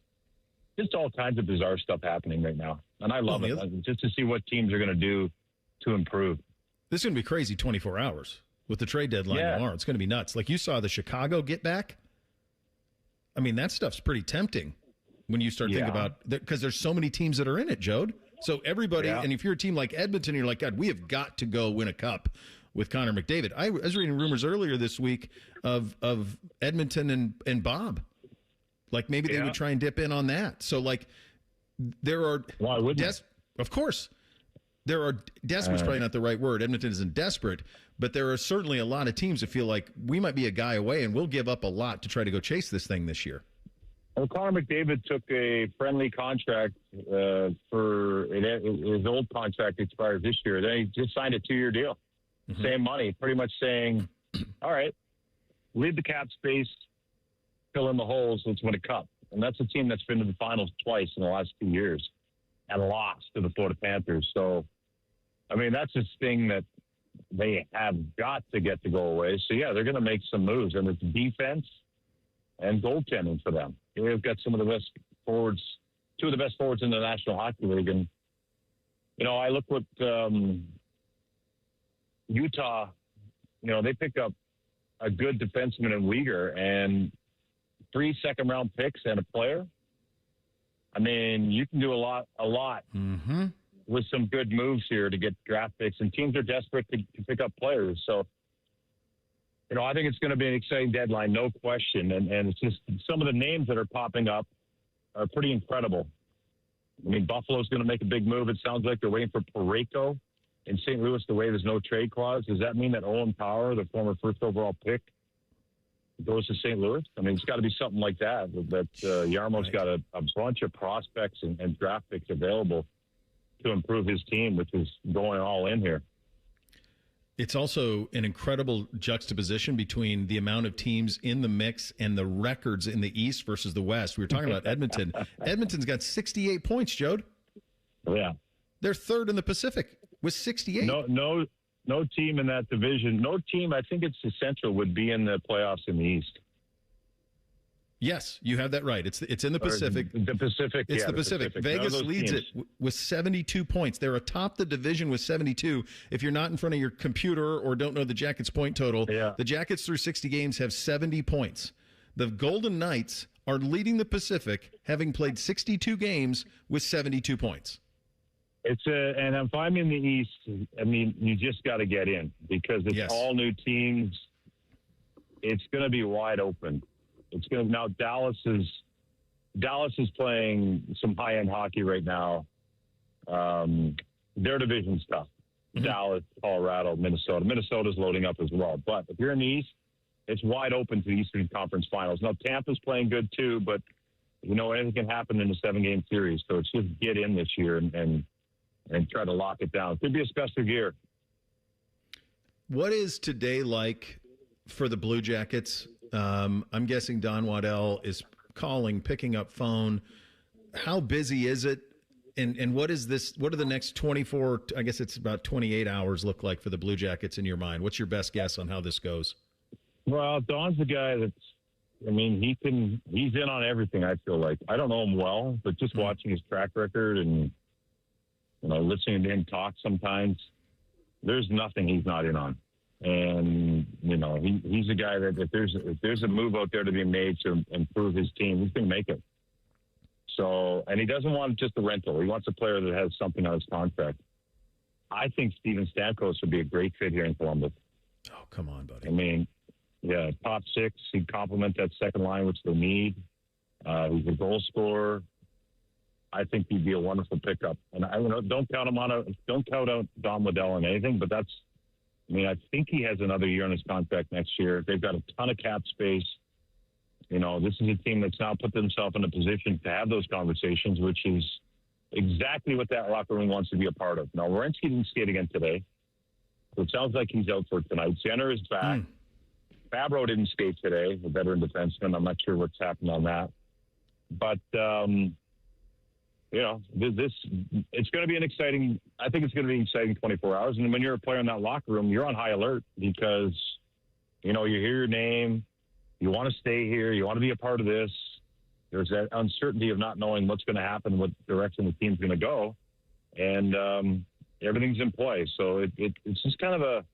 just all kinds of bizarre stuff happening right now. And I love it just to see what teams are going to do to improve. This is going to be crazy 24 hours with the trade deadline tomorrow. It's going to be nuts. Like you saw the Chicago get back. I mean, that stuff's pretty tempting when you start thinking about – because there's so many teams that are in it, Jode. So everybody – and if you're a team like Edmonton, you're like, God, we have got to go win a cup with Connor McDavid. I was reading rumors earlier this week of Edmonton and Bob. Like maybe they would try and dip in on that. So like there are – Why wouldn't Of course. There are – desperate's probably not the right word. Edmonton isn't desperate. But there are certainly a lot of teams that feel like we might be a guy away and we'll give up a lot to try to go chase this thing this year. Well, Connor McDavid took a friendly contract for his old contract expires this year. Then he just signed a 2-year deal. Same money, pretty much saying, all right, leave the cap space, fill in the holes, let's win a cup. And that's a team that's been to the finals twice in the last 2 years and lost to the Florida Panthers. So, I mean, that's this thing that they have got to get to go away. So, yeah, they're going to make some moves. And it's defense and goaltending for them. They've got some of the best forwards, two of the best forwards in the National Hockey League. And, you know, I look what Utah, you know, they picked up a good defenseman in Uyghur and 3 second-round picks and a player. I mean, you can do a lot with some good moves here to get draft picks, and teams are desperate to pick up players. So, you know, I think it's going to be an exciting deadline, no question. And it's just some of the names that are popping up are pretty incredible. I mean, Buffalo's going to make a big move. It sounds like they're waiting for Parayko in St. Louis the way there's no trade clause. Does that mean that Owen Power, the former first overall pick, goes to St. Louis? I mean, it's got to be something like that. That Yarmo's got a bunch of prospects and draft picks available to improve his team, which is going all in here. It's also an incredible juxtaposition between the amount of teams in the mix and the records in the East versus the West. We were talking about Edmonton. Edmonton's got 68 points, Jode. Yeah. They're third in the Pacific with 68. No team in that division. No team, I think it's the Central, would be in the playoffs in the East. Yes, you have that right. It's in the Pacific. The Pacific, It's the Pacific. Vegas leads teams. it with 72 points. They're atop the division with 72. If you're not in front of your computer or don't know the Jackets' point total, the Jackets through 60 games have 70 points. The Golden Knights are leading the Pacific, having played 62 games with 72 points. And if I'm in the East, I mean, you just got to get in because it's all new teams. It's going to be wide open. It's going to now. Dallas is playing some high-end hockey right now. Their division's tough. Dallas, Colorado, Minnesota. Minnesota's loading up as well. But if you're in the East, it's wide open to the Eastern Conference Finals. Now Tampa's playing good too, but you know anything can happen in a 7-game series. So it's just get in this year and try to lock it down. It could be a special year. What is today like for the Blue Jackets? I'm guessing Don Waddell is calling, picking up phone. How busy is it? And what is this? What are the next 24, I guess it's about 28 hours look like for the Blue Jackets in your mind? What's your best guess on how this goes? Well, Don's the guy he's in on everything, I feel like. I don't know him well, but just watching his track record and, you know, listening to him talk sometimes, there's nothing he's not in on. And, you know, he's a guy that if there's a move out there to be made to improve his team, he's going to make it. So, and he doesn't want just a rental. He wants a player that has something on his contract. I think Steven Stamkos would be a great fit here in Columbus. Oh, come on, buddy. I mean, yeah, top six. He'd complement that second line, which they need. He's a goal scorer. I think he'd be a wonderful pickup. And don't count out Don Waddell on anything, but I think he has another year on his contract next year. They've got a ton of cap space. This is a team that's now put themselves in a position to have those conversations, which is exactly what that locker room wants to be a part of. Now, Werenski didn't skate again today, so it sounds like he's out for tonight. Jenner is back. Fabro didn't skate today, the veteran defenseman. I'm not sure what's happened on that. But, it's going to be I think it's going to be an exciting 24 hours. And when you're a player in that locker room, you're on high alert because, you hear your name, you want to stay here, you want to be a part of this. There's that uncertainty of not knowing what's going to happen, what direction the team's going to go. And everything's in play. So it's just kind of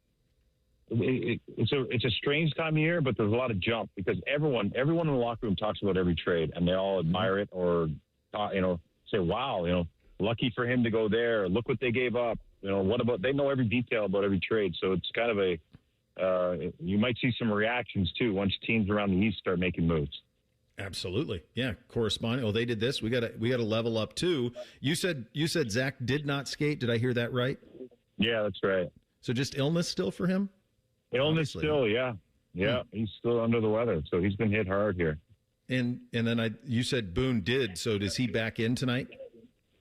it's a strange time of year, but there's a lot of jump because everyone in the locker room talks about every trade and they all admire it or, say, wow, lucky for him to go there. Look what they gave up. They know every detail about every trade. So it's kind of you might see some reactions too once teams around the East start making moves. Absolutely. Yeah. Corresponding. Oh, they did this. We got to level up too. You said Zach did not skate. Did I hear that right? Yeah, that's right. So just illness still for him? Illness still, yeah. Yeah, he's still under the weather, so he's been hit hard here. And then you said Boone did, so does he back in tonight?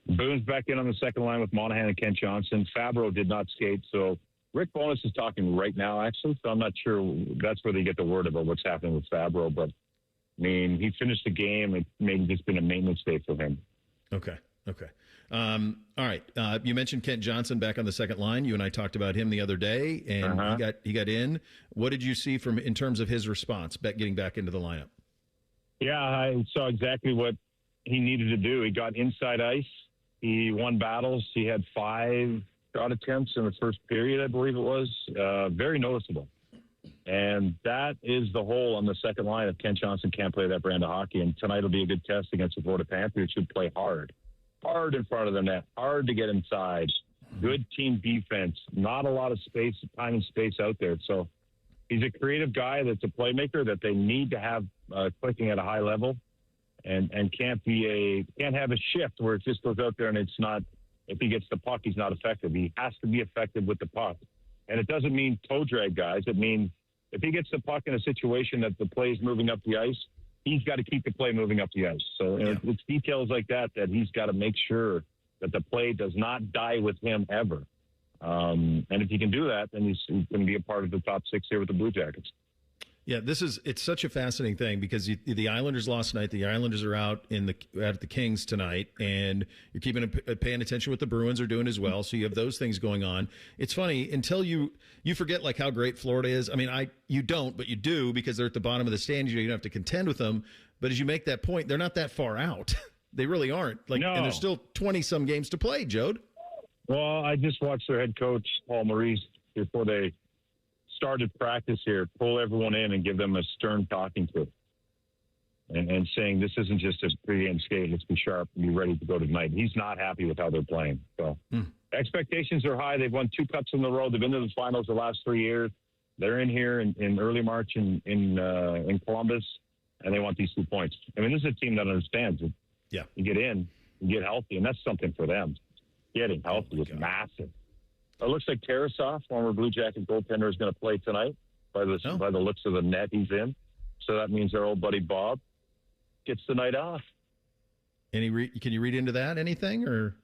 Boone's back in on the second line with Monahan and Kent Johnson. Fabro did not skate, so Rick Bowness is talking right now, actually, so I'm not sure that's where they get the word about what's happening with Fabro, but, he finished the game. It may have just been a maintenance day for him. Okay. All right. You mentioned Kent Johnson back on the second line. You and I talked about him the other day, and he got in. What did you see in terms of his response, getting back into the lineup? Yeah, I saw exactly what he needed to do. He got inside ice. He won battles. He had 5 shot attempts in the first period, I believe it was. Very noticeable. And that is the hole on the second line if Kent Johnson can't play that brand of hockey. And tonight will be a good test against the Florida Panthers, who play hard in front of the net, hard to get inside, good team defense, not a lot of time and space out there. So he's a creative guy that's a playmaker that they need to have clicking at a high level and can't have a shift where it just goes out there and it's not, if he gets the puck, he's not effective. He has to be effective with the puck. And it doesn't mean toe drag guys. It means if he gets the puck in a situation that the play is moving up the ice, he's got to keep the play moving up the ice. So it's details like that he's got to make sure that the play does not die with him ever. And if he can do that, then he's going to be a part of the top 6 here with the Blue Jackets. Yeah, it's such a fascinating thing because the Islanders lost tonight. The Islanders are out at the Kings tonight, and you're paying attention what the Bruins are doing as well. So you have those things going on. It's funny until you forget like how great Florida is. I mean, you don't, but you do because they're at the bottom of the standings. You don't have to contend with them. But as you make that point, they're not that far out. They really aren't. And there's still 20 some games to play, Jode. Well, I just watched their head coach Paul Maurice before they started practice here, pull everyone in and give them a stern talking to, and saying this isn't just a pregame skate. Let's be sharp and be ready to go tonight. He's not happy with how they're playing. So expectations are high. They've won 2 cups in a row. They've been to the finals the last 3 years. They're in here in early March in Columbus, and they want these 2 points. I mean, this is a team that understands it. Yeah, you get in, you get healthy, and that's something for them. Getting healthy is massive. It looks like Tarasov, former Blue Jacket goaltender, is going to play tonight by the looks of the net he's in. So that means our old buddy Bob gets the night off. Can you read into that anything or?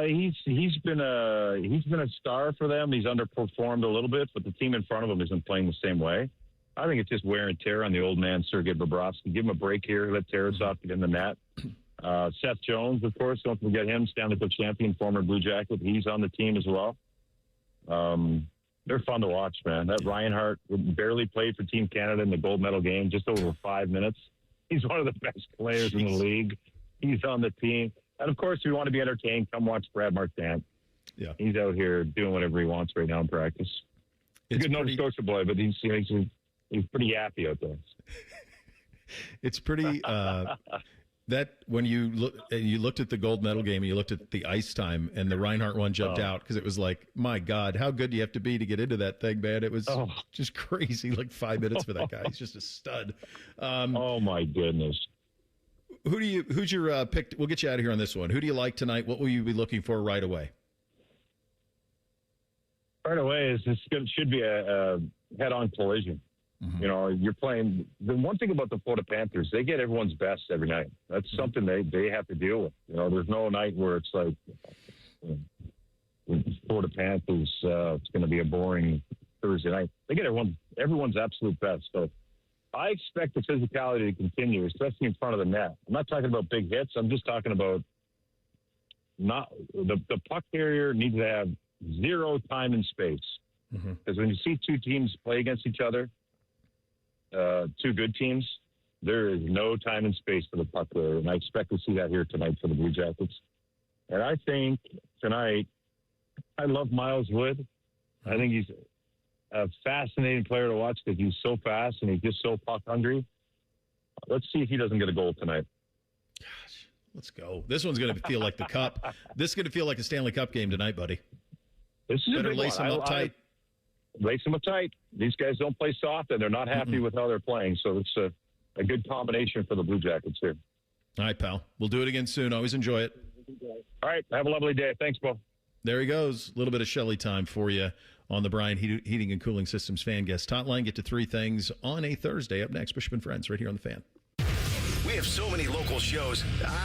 He's been a star for them. He's underperformed a little bit, but the team in front of him isn't playing the same way. I think it's just wear and tear on the old man, Sergei Bobrovsky. Give him a break here. Let Tarasov get in the net. Seth Jones, of course, don't forget him, Stanley Cup champion, former Blue Jacket. He's on the team as well. They're fun to watch, man. That Reinhart barely played for Team Canada in the gold medal game, just over 5 minutes. He's one of the best players in the league. He's on the team. And, of course, if you want to be entertained, come watch Brad Marchand. Yeah. He's out here doing whatever he wants right now in practice. He's a good Nova Scotia boy, but he's pretty happy out there. It's pretty that when you looked at the gold medal game and you looked at the ice time and the Reinhart one jumped out because it was like, my God, how good do you have to be to get into that thing, man? It was just crazy, like 5 minutes for that guy. He's just a stud. Oh, my goodness. Who's your pick? We'll get you out of here on this one. Who do you like tonight? What will you be looking for right away? Right away should be a head-on collision. Mm-hmm. You know, you're playing. The one thing about the Florida Panthers, they get everyone's best every night. That's something they have to deal with. You know, there's no night where it's like with the Florida Panthers, it's going to be a boring Thursday night. They get everyone's absolute best. So I expect the physicality to continue, especially in front of the net. I'm not talking about big hits. I'm just talking about the puck carrier needs to have zero time and space. Because when you see two teams play against each other, two good teams, there is no time and space for the puck carrier. And I expect to see that here tonight for the Blue Jackets. And I think tonight, I love Miles Wood. I think he's a fascinating player to watch because he's so fast and he's just so puck hungry. Let's see if he doesn't get a goal tonight. Gosh, let's go. This one's going to feel like the Cup. This is going to feel like a Stanley Cup game tonight, buddy. This is better a big lace one. them up tight. Lace them up tight. These guys don't play soft, and they're not happy with how they're playing. So it's a good combination for the Blue Jackets here. All right, pal. We'll do it again soon. Always enjoy it. All right. Have a lovely day. Thanks, Bo. There he goes. A little bit of Shelley time for you on the Bryant Heating and Cooling Systems fan guest hotline. Get to three things on a Thursday. Up next, Bishop and Friends right here on the Fan. We have so many local shows,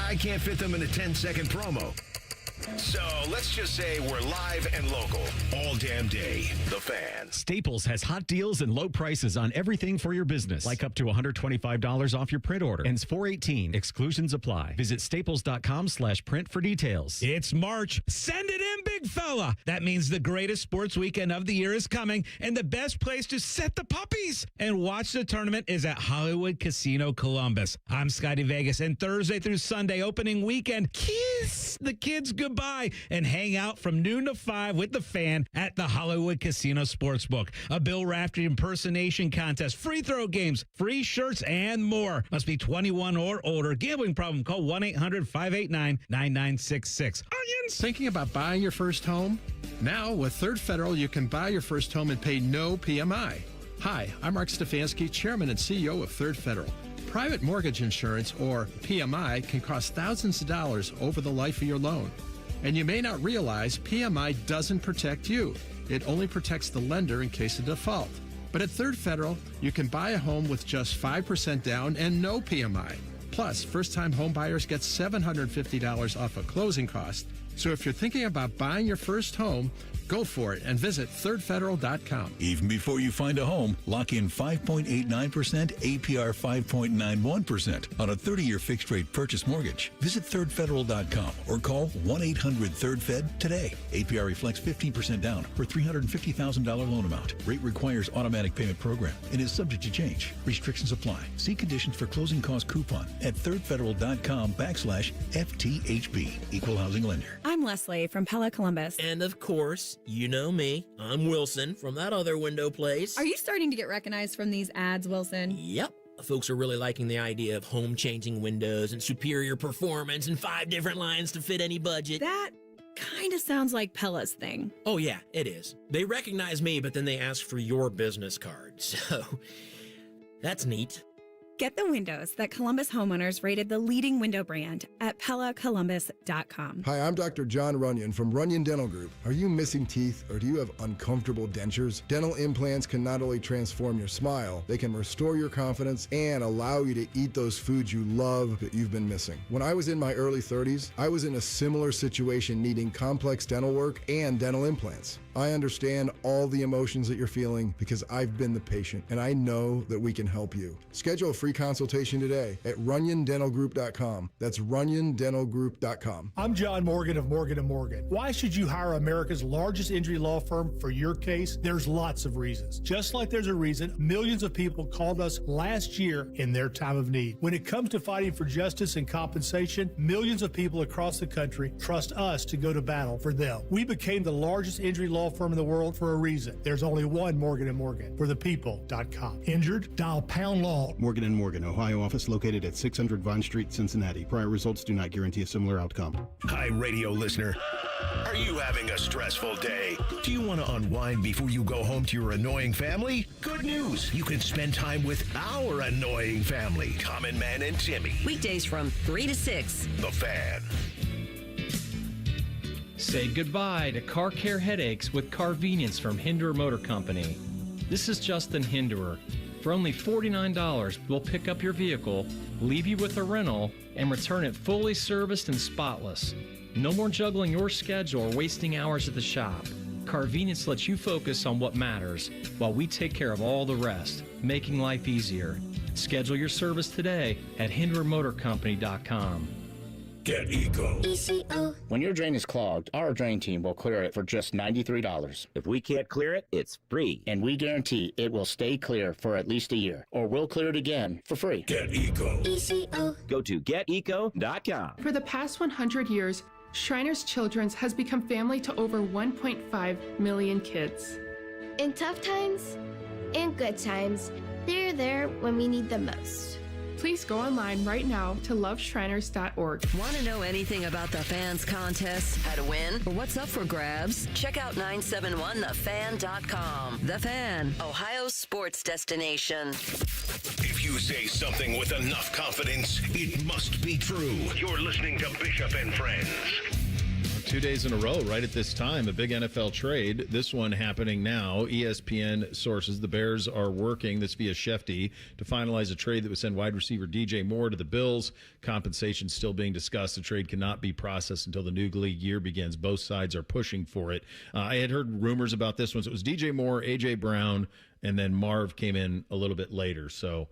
I can't fit them in a 10-second promo. So let's just say we're live and local all damn day. The Fan. Staples has hot deals and low prices on everything for your business, like up to $125 off your print order. Ends 4/18. Exclusions apply. Visit staples.com/print for details. It's March. Send it in, big fella. That means the greatest sports weekend of the year is coming, and the best place to set the puppies and watch the tournament is at Hollywood Casino Columbus. I'm Scotty Vegas, and Thursday through Sunday opening weekend, kiss the kids goodbye and hang out from noon to 5 with the Fan at the Hollywood Casino Sportsbook. A Bill Raftery impersonation contest, free throw games, free shirts, and more. Must be 21 or older. Gambling problem? Call 1-800-589-9966. Onions! Thinking about buying your first home? Now, with Third Federal, you can buy your first home and pay no PMI. Hi, I'm Mark Stefanski, Chairman and CEO of Third Federal. Private mortgage insurance, or PMI, can cost thousands of dollars over the life of your loan. And you may not realize PMI doesn't protect you. It only protects the lender in case of default. But at Third Federal, you can buy a home with just 5% down and no PMI. Plus, first-time home buyers get $750 off a closing cost. So if you're thinking about buying your first home, go for it and visit thirdfederal.com. Even before you find a home, lock in 5.89%, APR 5.91% on a 30-year fixed-rate purchase mortgage. Visit thirdfederal.com or call 1-800-3RD-FED today. APR reflects 15% down for $350,000 loan amount. Rate requires automatic payment program and is subject to change. Restrictions apply. See conditions for closing cost coupon at thirdfederal.com/FTHB. Equal housing lender. I'm Leslie from Pella Columbus. And of course, you know me. I'm Wilson from that other window place. Are you starting to get recognized from these ads, Wilson? Yep. Folks are really liking the idea of home-changing windows and superior performance and 5 different lines to fit any budget. That kind of sounds like Pella's thing. Oh, yeah, it is. They recognize me, but then they ask for your business card. So, that's neat. Get the windows that Columbus homeowners rated the leading window brand at PellaColumbus.com. Hi, I'm Dr. John Runyon from Runyon Dental Group. Are you missing teeth or do you have uncomfortable dentures? Dental implants can not only transform your smile, they can restore your confidence and allow you to eat those foods you love that you've been missing. When I was in my early 30s, I was in a similar situation needing complex dental work and dental implants. I understand all the emotions that you're feeling because I've been the patient and I know that we can help you. Schedule a free consultation today at RunyonDentalGroup.com. That's RunyonDentalGroup.com. I'm John Morgan of Morgan & Morgan. Why should you hire America's largest injury law firm for your case? There's lots of reasons. Just like there's a reason millions of people called us last year in their time of need. When it comes to fighting for justice and compensation, millions of people across the country trust us to go to battle for them. We became the largest injury law law firm in the world for a reason. There's only one Morgan & Morgan, for the people.com. Injured? Dial pound law. Morgan & Morgan, Ohio office located at 600 Vine Street, Cincinnati. Prior results do not guarantee a similar outcome. Hi, radio listener. Are you having a stressful day? Do you want to unwind before you go home to your annoying family? Good news. You can spend time with our annoying family, Common Man and Timmy. Weekdays from 3 to 6. The Fan. Say goodbye to car care headaches with Carvenience from Hinderer Motor Company. This is Justin Hinderer. For only $49, we'll pick up your vehicle, leave you with a rental, and return it fully serviced and spotless. No more juggling your schedule or wasting hours at the shop. Carvenience lets you focus on what matters while we take care of all the rest, making life easier. Schedule your service today at HindererMotorCompany.com. Get Eco. When your drain is clogged, our drain team will clear it for just $93. If we can't clear it, it's free. And we guarantee it will stay clear for at least a year, or we'll clear it again for free. Get Eco. Go to geteco.com. For the past 100 years, Shriners Children's has become family to over 1.5 million kids. In tough times and good times, they're there when we need them most. Please go online right now to loveshriners.org. Want to know anything about the Fans contest, how to win, or what's up for grabs? Check out 971thefan.com. The Fan, Ohio's sports destination. If you say something with enough confidence, it must be true. You're listening to Bishop and Friends. 2 days in a row, right at this time, a big NFL trade. This one happening now. ESPN sources the Bears are working, this via Shelley, to finalize a trade that would send wide receiver DJ Moore to the Bills. Compensation still being discussed. The trade cannot be processed until the new league year begins. Both sides are pushing for it. I had heard rumors about this one. So it was DJ Moore, A.J. Brown, and then Marv came in a little bit later. So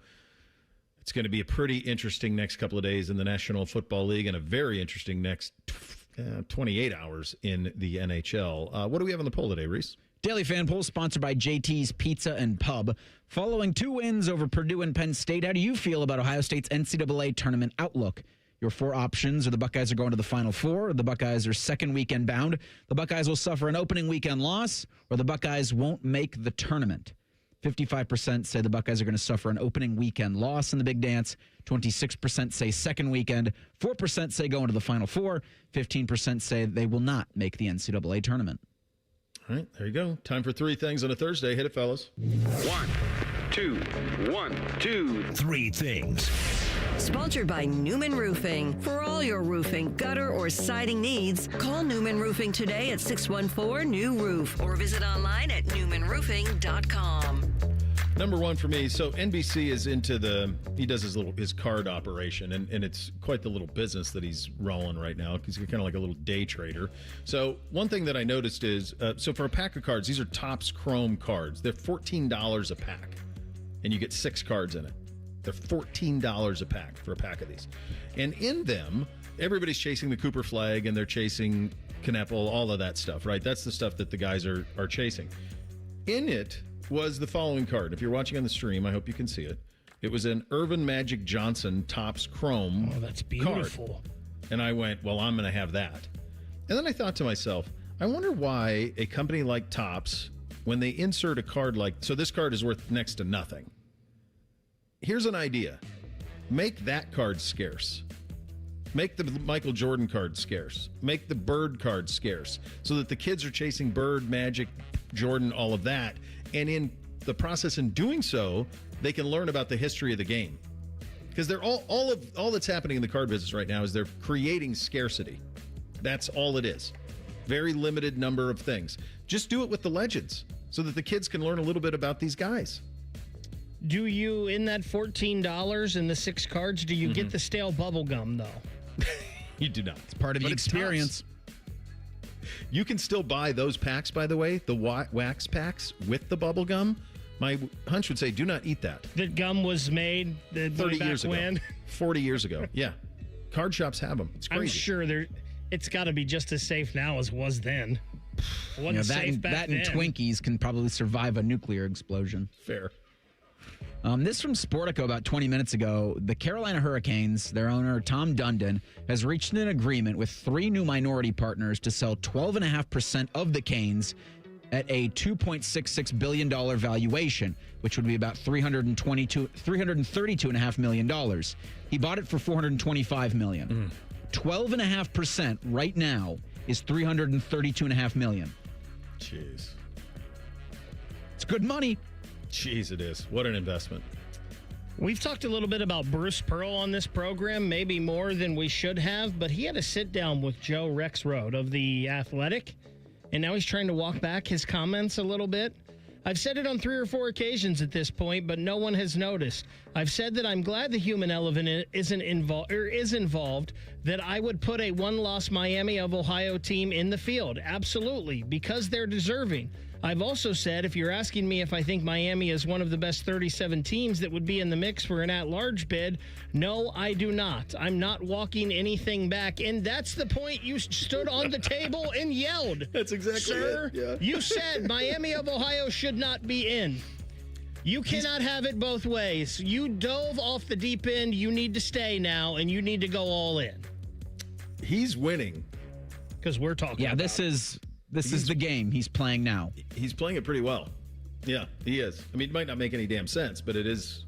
it's going to be a pretty interesting next couple of days in the National Football League and a very interesting next 28 hours in the NHL. What do we have on the poll today, Reese? Daily Fan Poll sponsored by JT's Pizza and Pub. Following 2 wins over Purdue and Penn State, how do you feel about Ohio State's NCAA tournament outlook? Your 4 options are the Buckeyes are going to the Final Four, or the Buckeyes are second weekend bound, the Buckeyes will suffer an opening weekend loss, or the Buckeyes won't make the tournament. 55% say the Buckeyes are going to suffer an opening weekend loss in the Big Dance. 26% say second weekend. 4% say going to the Final Four. 15% say they will not make the NCAA tournament. All right, there you go. Time for 3 things on a Thursday. Hit it, fellas. 1, 2, 1, 2, 3 things. Sponsored by Newman Roofing. For all your roofing, gutter, or siding needs, call Newman Roofing today at 614-NEW-ROOF or visit online at newmanroofing.com. Number 1 for me. So NBC is into he does his card operation, and it's quite the little business that he's rolling right now. He's kind of like a little day trader. So one thing that I noticed is, so for a pack of cards, these are Topps Chrome cards. They're $14 a pack, and you get 6 cards in it. They're $14 a pack for a pack of these. And in them, everybody's chasing the Cooper flag, and they're chasing Kneppel, all of that stuff, right? That's the stuff that the guys are chasing. In it was the following card. If you're watching on the stream, I hope you can see it. It was an Irvin Magic Johnson Topps Chrome Oh, that's beautiful. card. And I went, well, I'm going to have that. And then I thought to myself, I wonder why a company like Topps, when they insert a card like, so this card is worth next to nothing. Here's an idea. Make that card scarce. Make the Michael Jordan card scarce. Make the Bird card scarce so that the kids are chasing Bird, Magic, Jordan, all of that. And in the process in doing so, they can learn about the history of the game. Because they're all that's happening in the card business right now is they're creating scarcity. That's all it is. Very limited number of things. Just do it with the legends so that the kids can learn a little bit about these guys. Do you, in that $14 and the 6 cards, do you get the stale bubble gum, though? You do not. It's part of the experience. You can still buy those packs, by the way, the wax packs with the bubble gum. My hunch would say do not eat that. The gum was made 30 years ago. 40 years ago. Yeah. Card shops have them. It's crazy. I'm sure it's got to be just as safe now as it was then. It wasn't safe back then. And Twinkies can probably survive a nuclear explosion. Fair. This from Sportico about 20 minutes ago. The Carolina Hurricanes, their owner, Tom Dundon, has reached an agreement with 3 new minority partners to sell 12.5% of the Canes at a $2.66 billion valuation, which would be about $332.5 million. He bought it for $425 million. 12.5% right now is $332.5 million. Jeez. It's good money. Jeez, it is. What an investment. We've talked a little bit about Bruce Pearl on this program, maybe more than we should have, but he had a sit down with Joe Rexrode of The Athletic, and now he's trying to walk back his comments a little bit. I've said it on 3 or 4 occasions at this point, but no one has noticed. I've said that I'm glad the human element is involved, that I would put a one-loss Miami of Ohio team in the field. Absolutely, because they're deserving. I've also said, if you're asking me if I think Miami is one of the best 37 teams that would be in the mix for an at-large bid, no, I do not. I'm not walking anything back, and that's the point you stood on the table and yelled. That's exactly Sir, it. Yeah. You said Miami of Ohio should not be in. You cannot have it both ways. You dove off the deep end. You need to stay now, and you need to go all in. He's winning. Because we're talking about This is the game he's playing now. He's playing it pretty well. Yeah, he is. I mean, it might not make any damn sense, but he's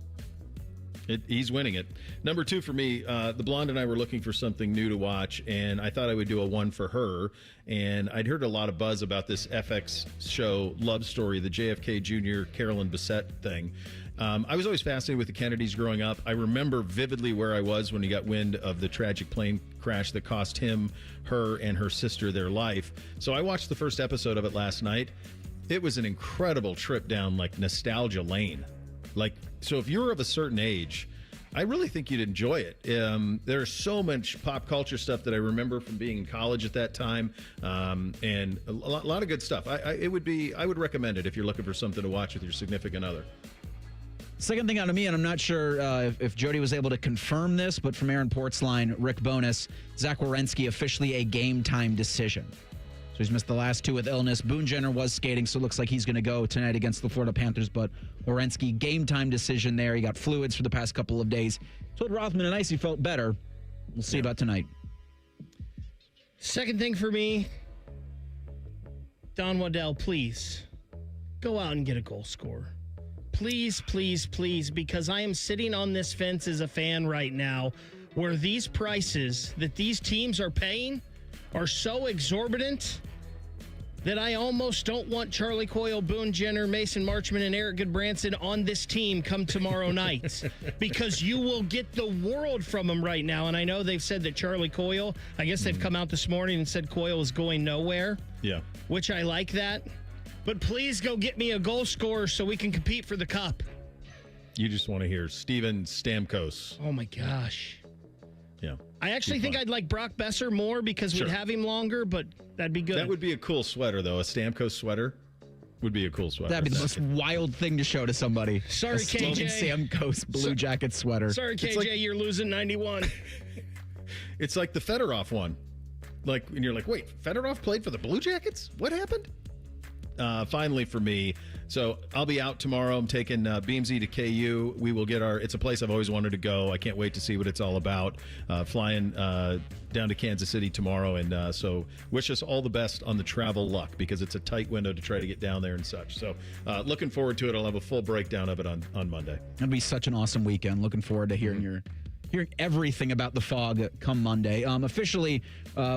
winning it. Number 2 for me, the blonde and I were looking for something new to watch, and I thought I would do a one for her. And I'd heard a lot of buzz about this FX show, Love Story, the JFK Jr. Carolyn Bessette thing. I was always fascinated with the Kennedys growing up. I remember vividly where I was when he got wind of the tragic plane crash that cost him, her, and her sister their life. So I watched the first episode of it last night. It was an incredible trip down like nostalgia lane. So if you're of a certain age, I really think you'd enjoy it. There's so much pop culture stuff that I remember from being in college at that time, and a lot of good stuff. I would recommend it if you're looking for something to watch with your significant other. Second thing out of me, and I'm not sure if Jody was able to confirm this, but from Aaron Portzline, Rick Bonus, Zach Werenski officially a game time decision. So he's missed the last 2 with illness. Boone Jenner was skating, so it looks like he's going to go tonight against the Florida Panthers, but Werenski, game time decision there. He got fluids for the past couple of days. Told Rothman and Ice he felt better. We'll see about tonight. Second thing for me, Don Waddell, please go out and get a goal scorer. Please, please, please, because I am sitting on this fence as a fan right now where these prices that these teams are paying are so exorbitant that I almost don't want Charlie Coyle, Boone Jenner, Mason Marchman, and Eric Goodbranson on this team come tomorrow night because you will get the world from them right now. And I know they've said that Charlie Coyle, I guess they've come out this morning and said Coyle is going nowhere. Yeah. Which I like that. But please go get me a goal scorer so we can compete for the cup. You just want to hear Steven Stamkos. Oh, my gosh. Yeah. I actually think I'd like Brock Besser more because we'd have him longer, but that'd be good. That would be a cool sweater, though. A Stamkos sweater would be a cool sweater. That'd be the most wild thing to show to somebody. Sorry, KJ. Stamkos Blue Jacket sweater. Sorry, KJ, you're losing 91. It's like the Fedorov one. And you're like, wait, Fedorov played for the Blue Jackets? What happened? Finally for me, so I'll be out tomorrow. I'm taking Beamsy to KU. We will get it's a place I've always wanted to go. I can't wait to see what it's all about. Flying down to Kansas City tomorrow, and so wish us all the best on the travel luck because it's a tight window to try to get down there and such. So looking forward to it. I'll have a full breakdown of it on Monday. It'll be such an awesome weekend. Looking forward to hearing everything about the Fog come Monday. Officially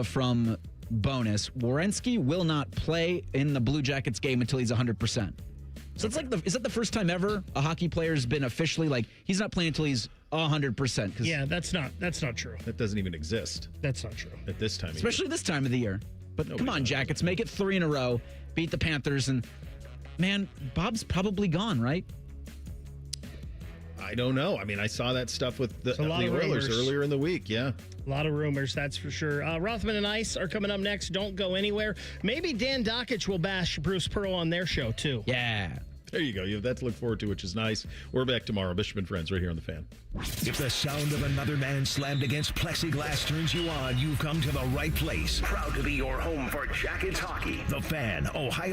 from Bonus, Werenski will not play in the Blue Jackets game until he's 100%. So it's is that the first time ever a hockey player's been officially he's not playing until he's 100%? Yeah, that's not true. That doesn't even exist. That's not true at this time, especially this time of the year. But come on, Jackets, make it 3 in a row, beat the Panthers, and man, Bob's probably gone, right? I don't know. I mean, I saw that stuff with the Oilers earlier in the week. Yeah. A lot of rumors, that's for sure. Rothman and Ice are coming up next. Don't go anywhere. Maybe Dan Dockich will bash Bruce Pearl on their show, too. Yeah. There you go. You have that to look forward to, which is nice. We're back tomorrow. Bishop and Friends right here on The Fan. If the sound of another man slammed against plexiglass turns you on, you've come to the right place. Proud to be your home for Jackets hockey. The Fan, Ohio.